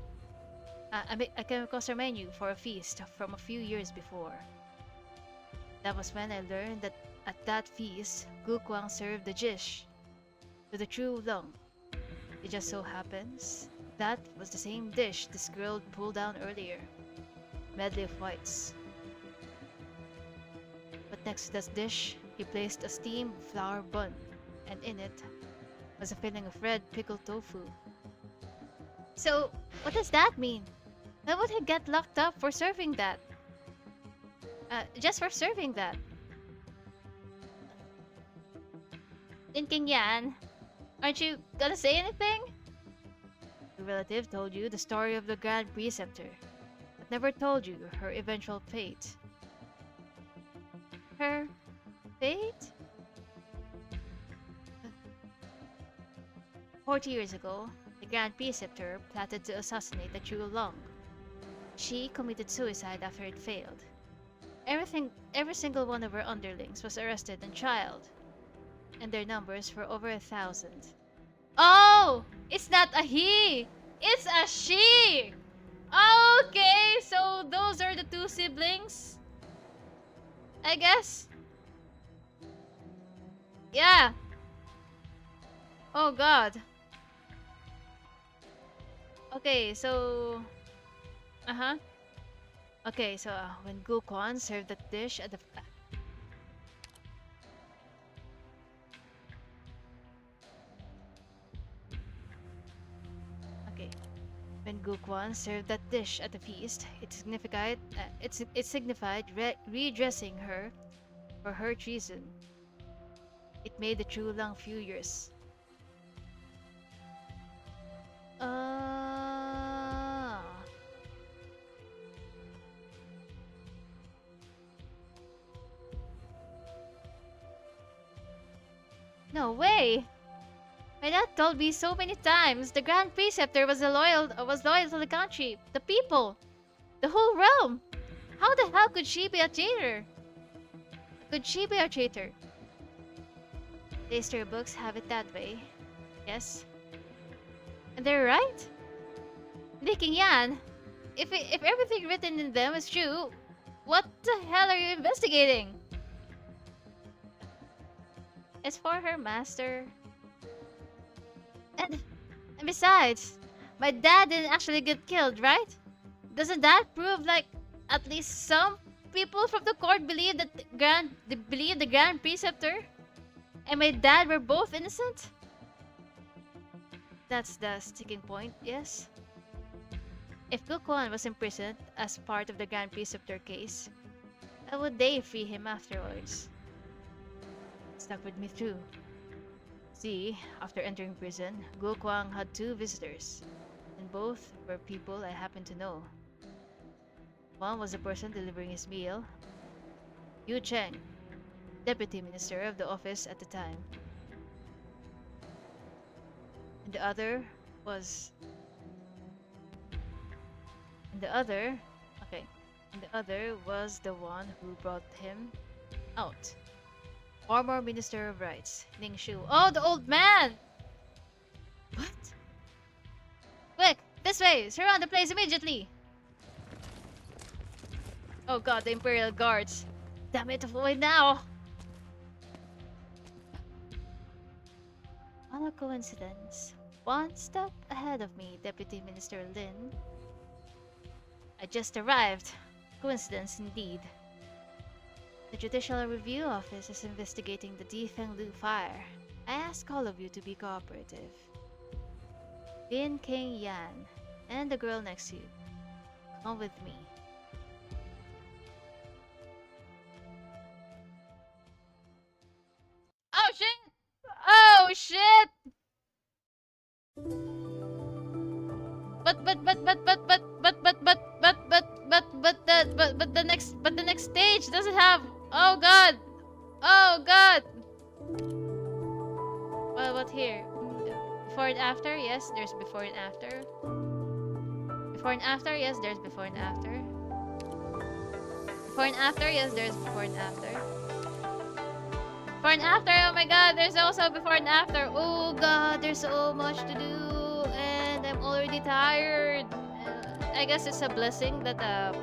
Speaker 8: I came across a menu for a feast from a few years before. That was when I learned that at that feast, Gu Quan served the dish to the true lung. It just so happens that was the same dish this girl pulled down earlier. Medley of whites. But next to that dish, he placed a steamed flour bun, and in it was a filling of red pickled tofu. So, what does that mean? Why would he get locked up for serving that? Just for serving that. Thinking yan, aren't you gonna say anything? The relative told you the story of the Grand Preceptor, but never told you her eventual fate. Her fate? 40 years ago, the Grand Preceptor plotted to assassinate the True Long. She committed suicide after it failed. Every single one of her underlings was arrested and trialed, and their numbers were over 1,000. Oh! It's not a he! It's a she! Okay, so those are the two siblings? I guess? Yeah! Oh god. Okay, so...
Speaker 2: Uh-huh. Okay, so when Gukwan served that dish at the okay, when Gukwan served that dish at the feast, it signified redressing her for her treason. It made the Chulang furious. Ah. No way! My dad told me so many times the Grand Preceptor was loyal to the country, the people, the whole realm. How the hell could she be a traitor? Could she be a traitor? The history books have it that way. Yes. And they're right? King Yan, if everything written in them is true, what the hell are you investigating? It's for her master. And besides, my dad didn't actually get killed, right? Doesn't that prove like at least some people from the court believe that the Grand Preceptor and my dad were both innocent? That's the sticking point, yes? If Gukwan was imprisoned as part of the Grand Preceptor case, how would they free him afterwards? It stuck with me too. See, after entering prison, Gukwan had 2 visitors, and both were people I happen to know. One was the person delivering his meal, Yu Cheng, deputy minister of the office at the time. And the other was... And the other was the one who brought him out. Former Minister of Rights, Ning Shu. Oh, the old man! What? Quick, this way! Surround the place immediately! Oh god, the Imperial Guards. Damn it, avoid now! What a coincidence. One step ahead of me, Deputy Minister Lin. I just arrived. Coincidence indeed. The Judicial Review Office is investigating the Difenglu fire. I ask all of you to be cooperative. King Yan and the girl next to you, come with me. Oh shit! Oh shit! But the next stage doesn't have. Oh god! Oh god! Well, what here? Before and after? Yes, there's before and after. Before and after? Yes, there's before and after. Before and after? Yes, there's before and after. Before and after? Oh my god, there's also before and after. Oh god, there's so much to do, and I'm already tired. I guess it's a blessing that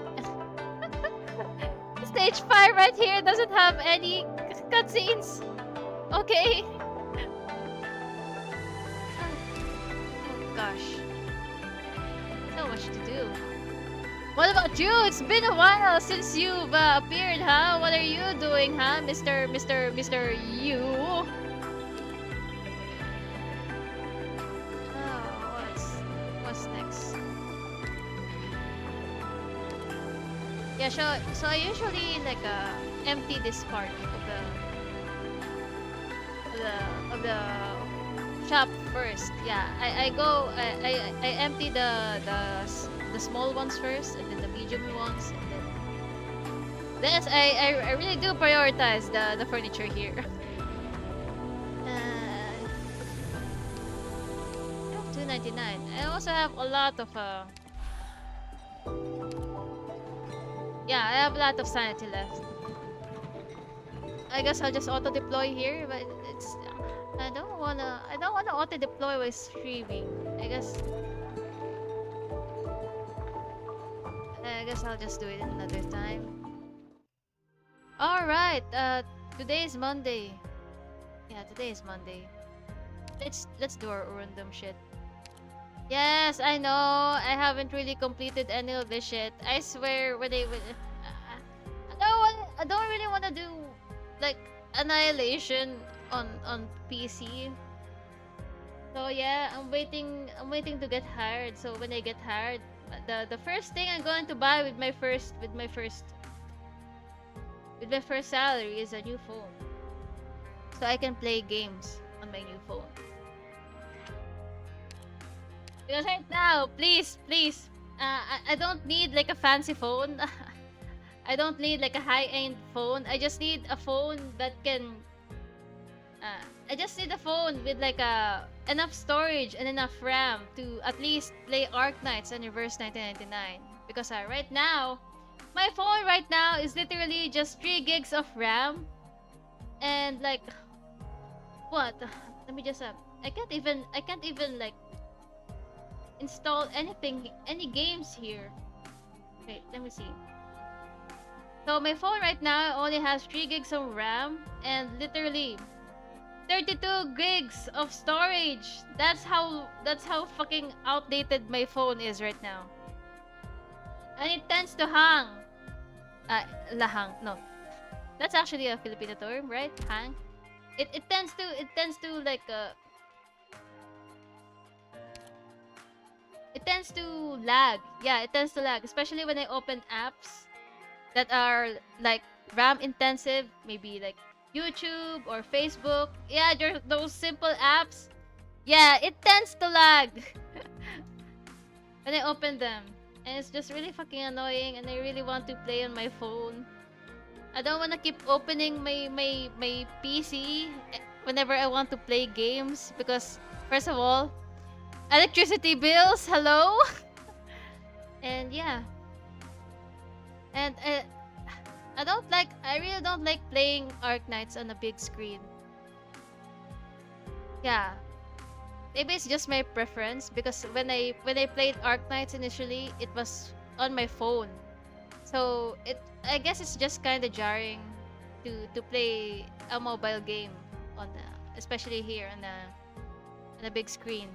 Speaker 2: Stage 5 right here doesn't have any cutscenes. Okay. Oh gosh. So much to do. What about you? It's been a while since you've appeared, huh? What are you doing, huh, Mr. You? Oh, what's next? Yeah, so I usually like empty this part of the shop first. Yeah, I empty the small ones first, and then the medium ones, and then I really do prioritize the furniture here. $2.99. I also have a lot of yeah, I have a lot of sanity left. I guess I'll just auto deploy here, but it's I don't wanna auto deploy while streaming. I guess I'll just do it another time. All right, today is Monday. Yeah, today is Monday. Let's do our random shit.
Speaker 8: Yes, I know. I haven't really completed any of this shit. I swear, I don't really want to do like Annihilation on PC. So yeah, I'm waiting to get hired. So when I get hired, the first thing I'm going to buy with my first salary is a new phone. So I can play games on my new phone. Because right now, please, I don't need like a fancy phone. I don't need like a high-end phone. I just need a phone that can. I just need a phone with like enough storage and enough RAM to at least play Arknights and Reverse 1999. Because right now, my phone right now is literally just 3 gigs of RAM and like what? Let me just I can't even like install any games here. Wait, let me see. So my phone right now only has 3 gigs of RAM and literally 32 gigs of storage. That's how fucking outdated my phone is right now. And it tends to hang. Lahang. No. That's actually a Filipino term, right? Hang. It tends to like it tends to lag. Yeah, it tends to lag, especially when I open apps that are like RAM intensive, maybe like YouTube or Facebook. Yeah, those simple apps. Yeah, it tends to lag when I open them. And it's just really fucking annoying and I really want to play on my phone. I don't want to keep opening my PC whenever I want to play games because first of all, electricity bills, hello? And yeah. And I really don't like playing Arknights on a big screen. Yeah. Maybe it's just my preference because when I played Arknights initially, it was on my phone. So I guess it's just kind of jarring to play a mobile game on especially here on a big screen.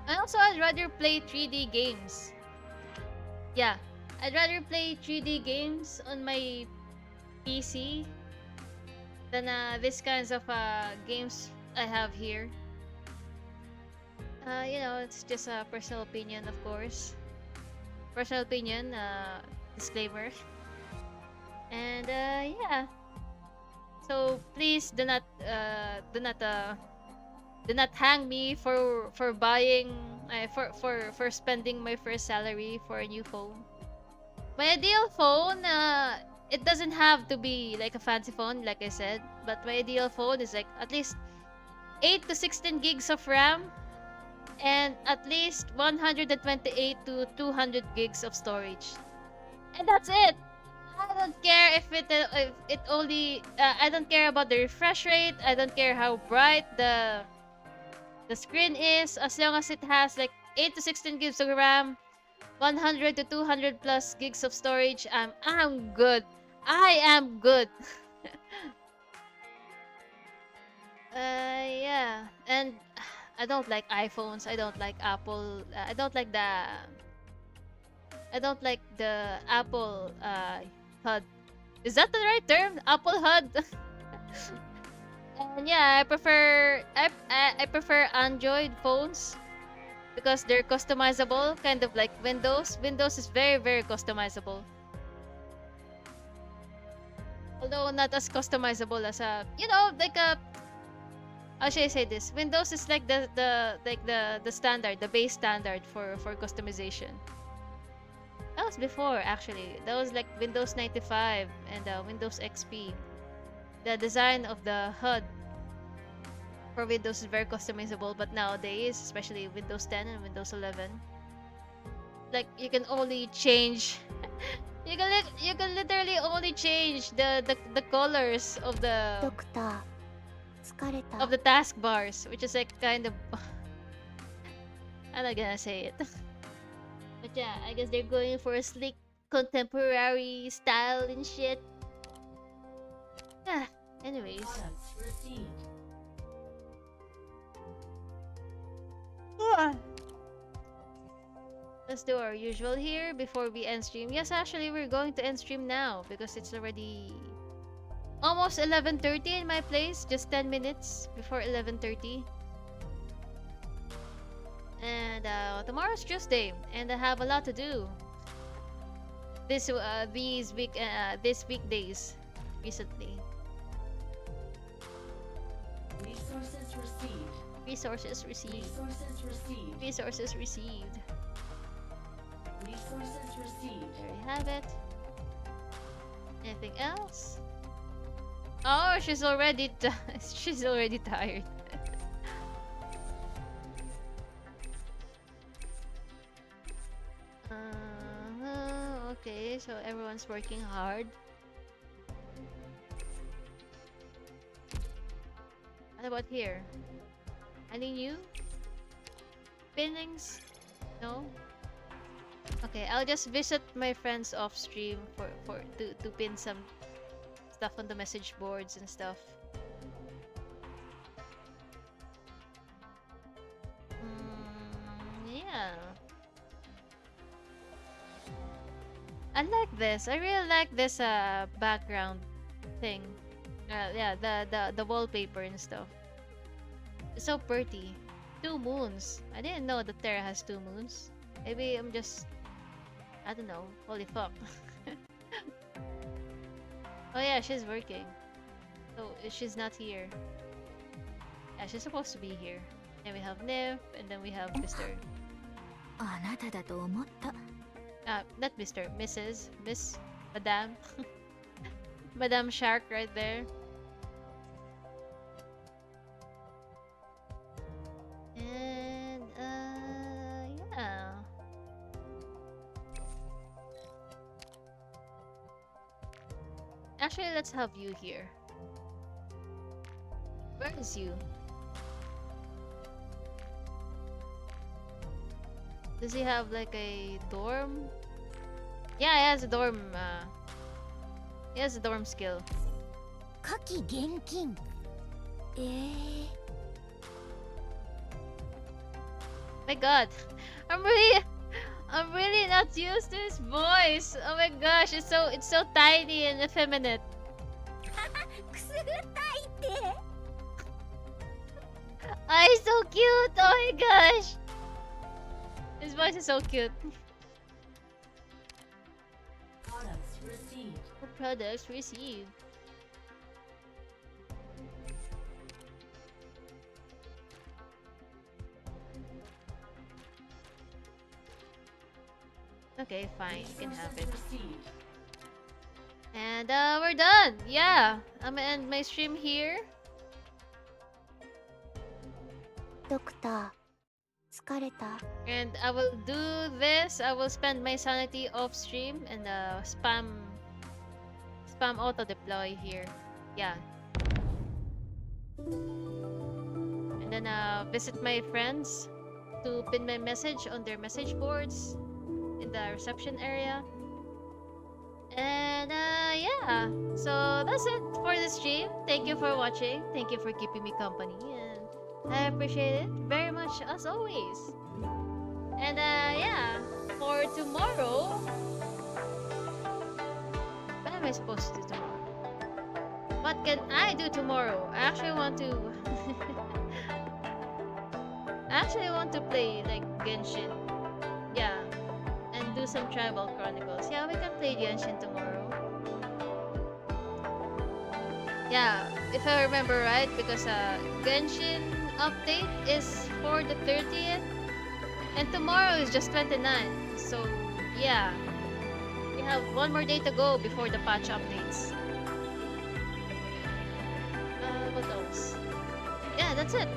Speaker 8: And also I'd rather play 3D games. Yeah, I'd rather play 3D games on my PC than these kinds of games I have here. You know, it's just a personal opinion, of course. Personal opinion, disclaimer. And yeah. So please do not hang me for buying for spending my first salary for a new phone. My ideal phone, it doesn't have to be like a fancy phone, like I said, but my ideal phone is like at least 8 to 16 gigs of RAM and at least 128 to 200 gigs of storage. And that's it. I don't care if it only I don't care about the refresh rate. I don't care how bright the screen is, as long as it has like 8 to 16 gigs of RAM, 100 to 200 plus gigs of storage. I'm good. I am good. Yeah, and I don't like iPhones. I don't like Apple. I don't like the Apple HUD. Is that the right term? Apple HUD. And yeah, I prefer Android phones because they're customizable, kind of like Windows. Windows is very very customizable. Although not as customizable as like a how should I say this? Windows is like the standard, the base standard for customization. That was before actually. That was like Windows 95 and Windows XP. The design of the HUD for Windows is very customizable, but nowadays, especially Windows 10 and Windows 11, like you can only change you can literally only change the colors of the taskbars, which is like kind of I'm not gonna say it. But yeah, I guess they're going for a slick contemporary style and shit. Yeah, anyways.
Speaker 2: Let's do our usual here before we end stream. Yes, actually, we're going to end stream now because it's already almost 11:30 in my place. Just 10 minutes before 11:30. And tomorrow's Tuesday, and I have a lot to do. This weekdays recently.
Speaker 6: Resources received.
Speaker 2: Resources received.
Speaker 6: Resources received.
Speaker 2: Resources received.
Speaker 6: Resources received.
Speaker 2: There you have it. Anything else? Oh, she's already she's already tired. Okay, so everyone's working hard. What about here? Any new pinnings? No? Okay, I'll just visit my friends off stream to pin some stuff on the message boards and stuff. Yeah. I like this. I really like this background thing. Yeah, the wallpaper and stuff. It's so pretty. 2 moons. I didn't know that Terra has 2 moons. Maybe I'm just, I don't know. Holy fuck. Oh yeah, she's working. So she's not here. Yeah, she's supposed to be here. And we have Nif, and then we have Mr.
Speaker 7: あなただと思った。
Speaker 2: Not Mr. Mrs. Miss Madame. Madame Shark right there. And yeah. Actually, let's have you here. Where is you? Does he have like a dorm? Yeah, he has a dorm. He has a dorm skill.
Speaker 3: 火器厳禁。
Speaker 2: My God, I'm really not used to his voice. Oh my gosh, it's so tiny and effeminate.
Speaker 3: くすぐったいって。
Speaker 2: Ah, he's so cute. Oh my gosh, his voice is so cute.
Speaker 6: Products received.
Speaker 2: Products received. Okay, fine, you can have it.
Speaker 6: Received.
Speaker 2: And we're done. Yeah, I'm gonna end my stream here.
Speaker 3: ドクター、疲れた。
Speaker 2: And I will do this. I will spend my sanity off stream and spam auto deploy here. Yeah. And then visit my friends to pin my message on their message boards in the reception area. And yeah. So that's it for the stream. Thank you for watching. Thank you for keeping me company. And I appreciate it very much as always. And yeah, for tomorrow, what am I supposed to do tomorrow? What can I do tomorrow? I actually want to play like Genshin. Yeah. And do some Tribal Chronicles. Yeah, we can play Genshin tomorrow. Yeah, if I remember right, because Genshin update is for the 30th. And tomorrow is just 29th. So, yeah. We have one more day to go before the patch updates. What else? Yeah, that's it.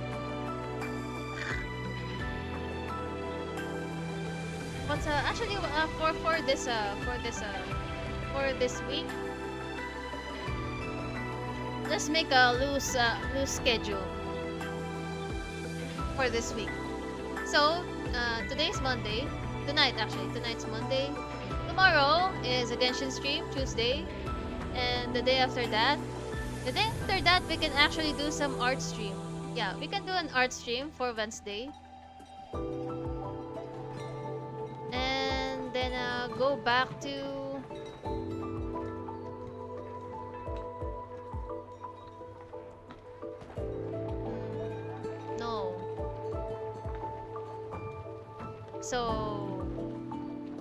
Speaker 2: What's actually for this week? Let's make a loose schedule for this week. So, today's Monday. Tonight's Monday. Tomorrow is a Genshin stream, Tuesday. And the day after that, we can actually do some art stream. Yeah, we can do an art stream for Wednesday. go back to... No. So...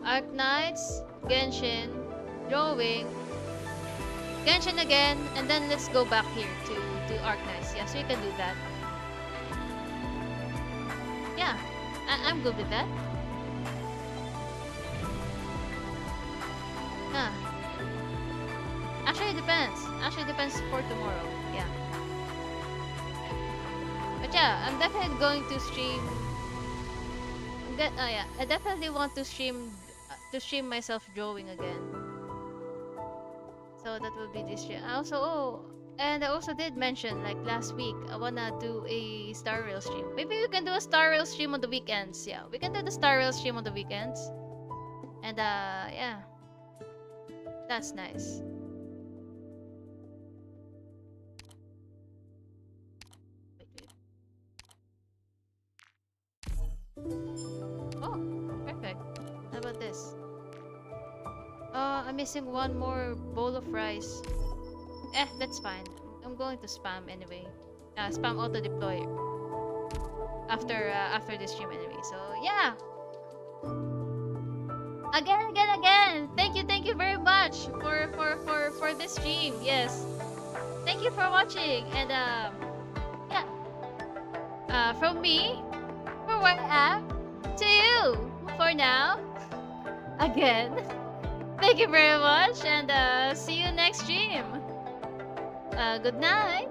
Speaker 2: Arknights, Genshin, drawing, Genshin again, and then let's go back here to Arknights. Yes, we can do that. Yeah, I'm good with that. Yeah. Actually, it depends. Actually, it depends for tomorrow. Yeah. But yeah, I'm definitely going to stream. Yeah, I definitely want to stream myself drawing again. So that will be this year. And I also did mention like last week I wanna do a Star Rail stream. Maybe we can do a Star Rail stream on the weekends. Yeah, we can do the Star Rail stream on the weekends. And yeah, that's nice. Oh, perfect. How about this? I'm missing one more bowl of rice. That's fine. I'm going to spam anyway. Spam auto deploy after this stream anyway. So yeah. Again. Thank you very much for this stream. Yes. Thank you for watching. And yeah. From me, for where I am, to you for now. Again. Thank you very much, and see you next stream. Good night.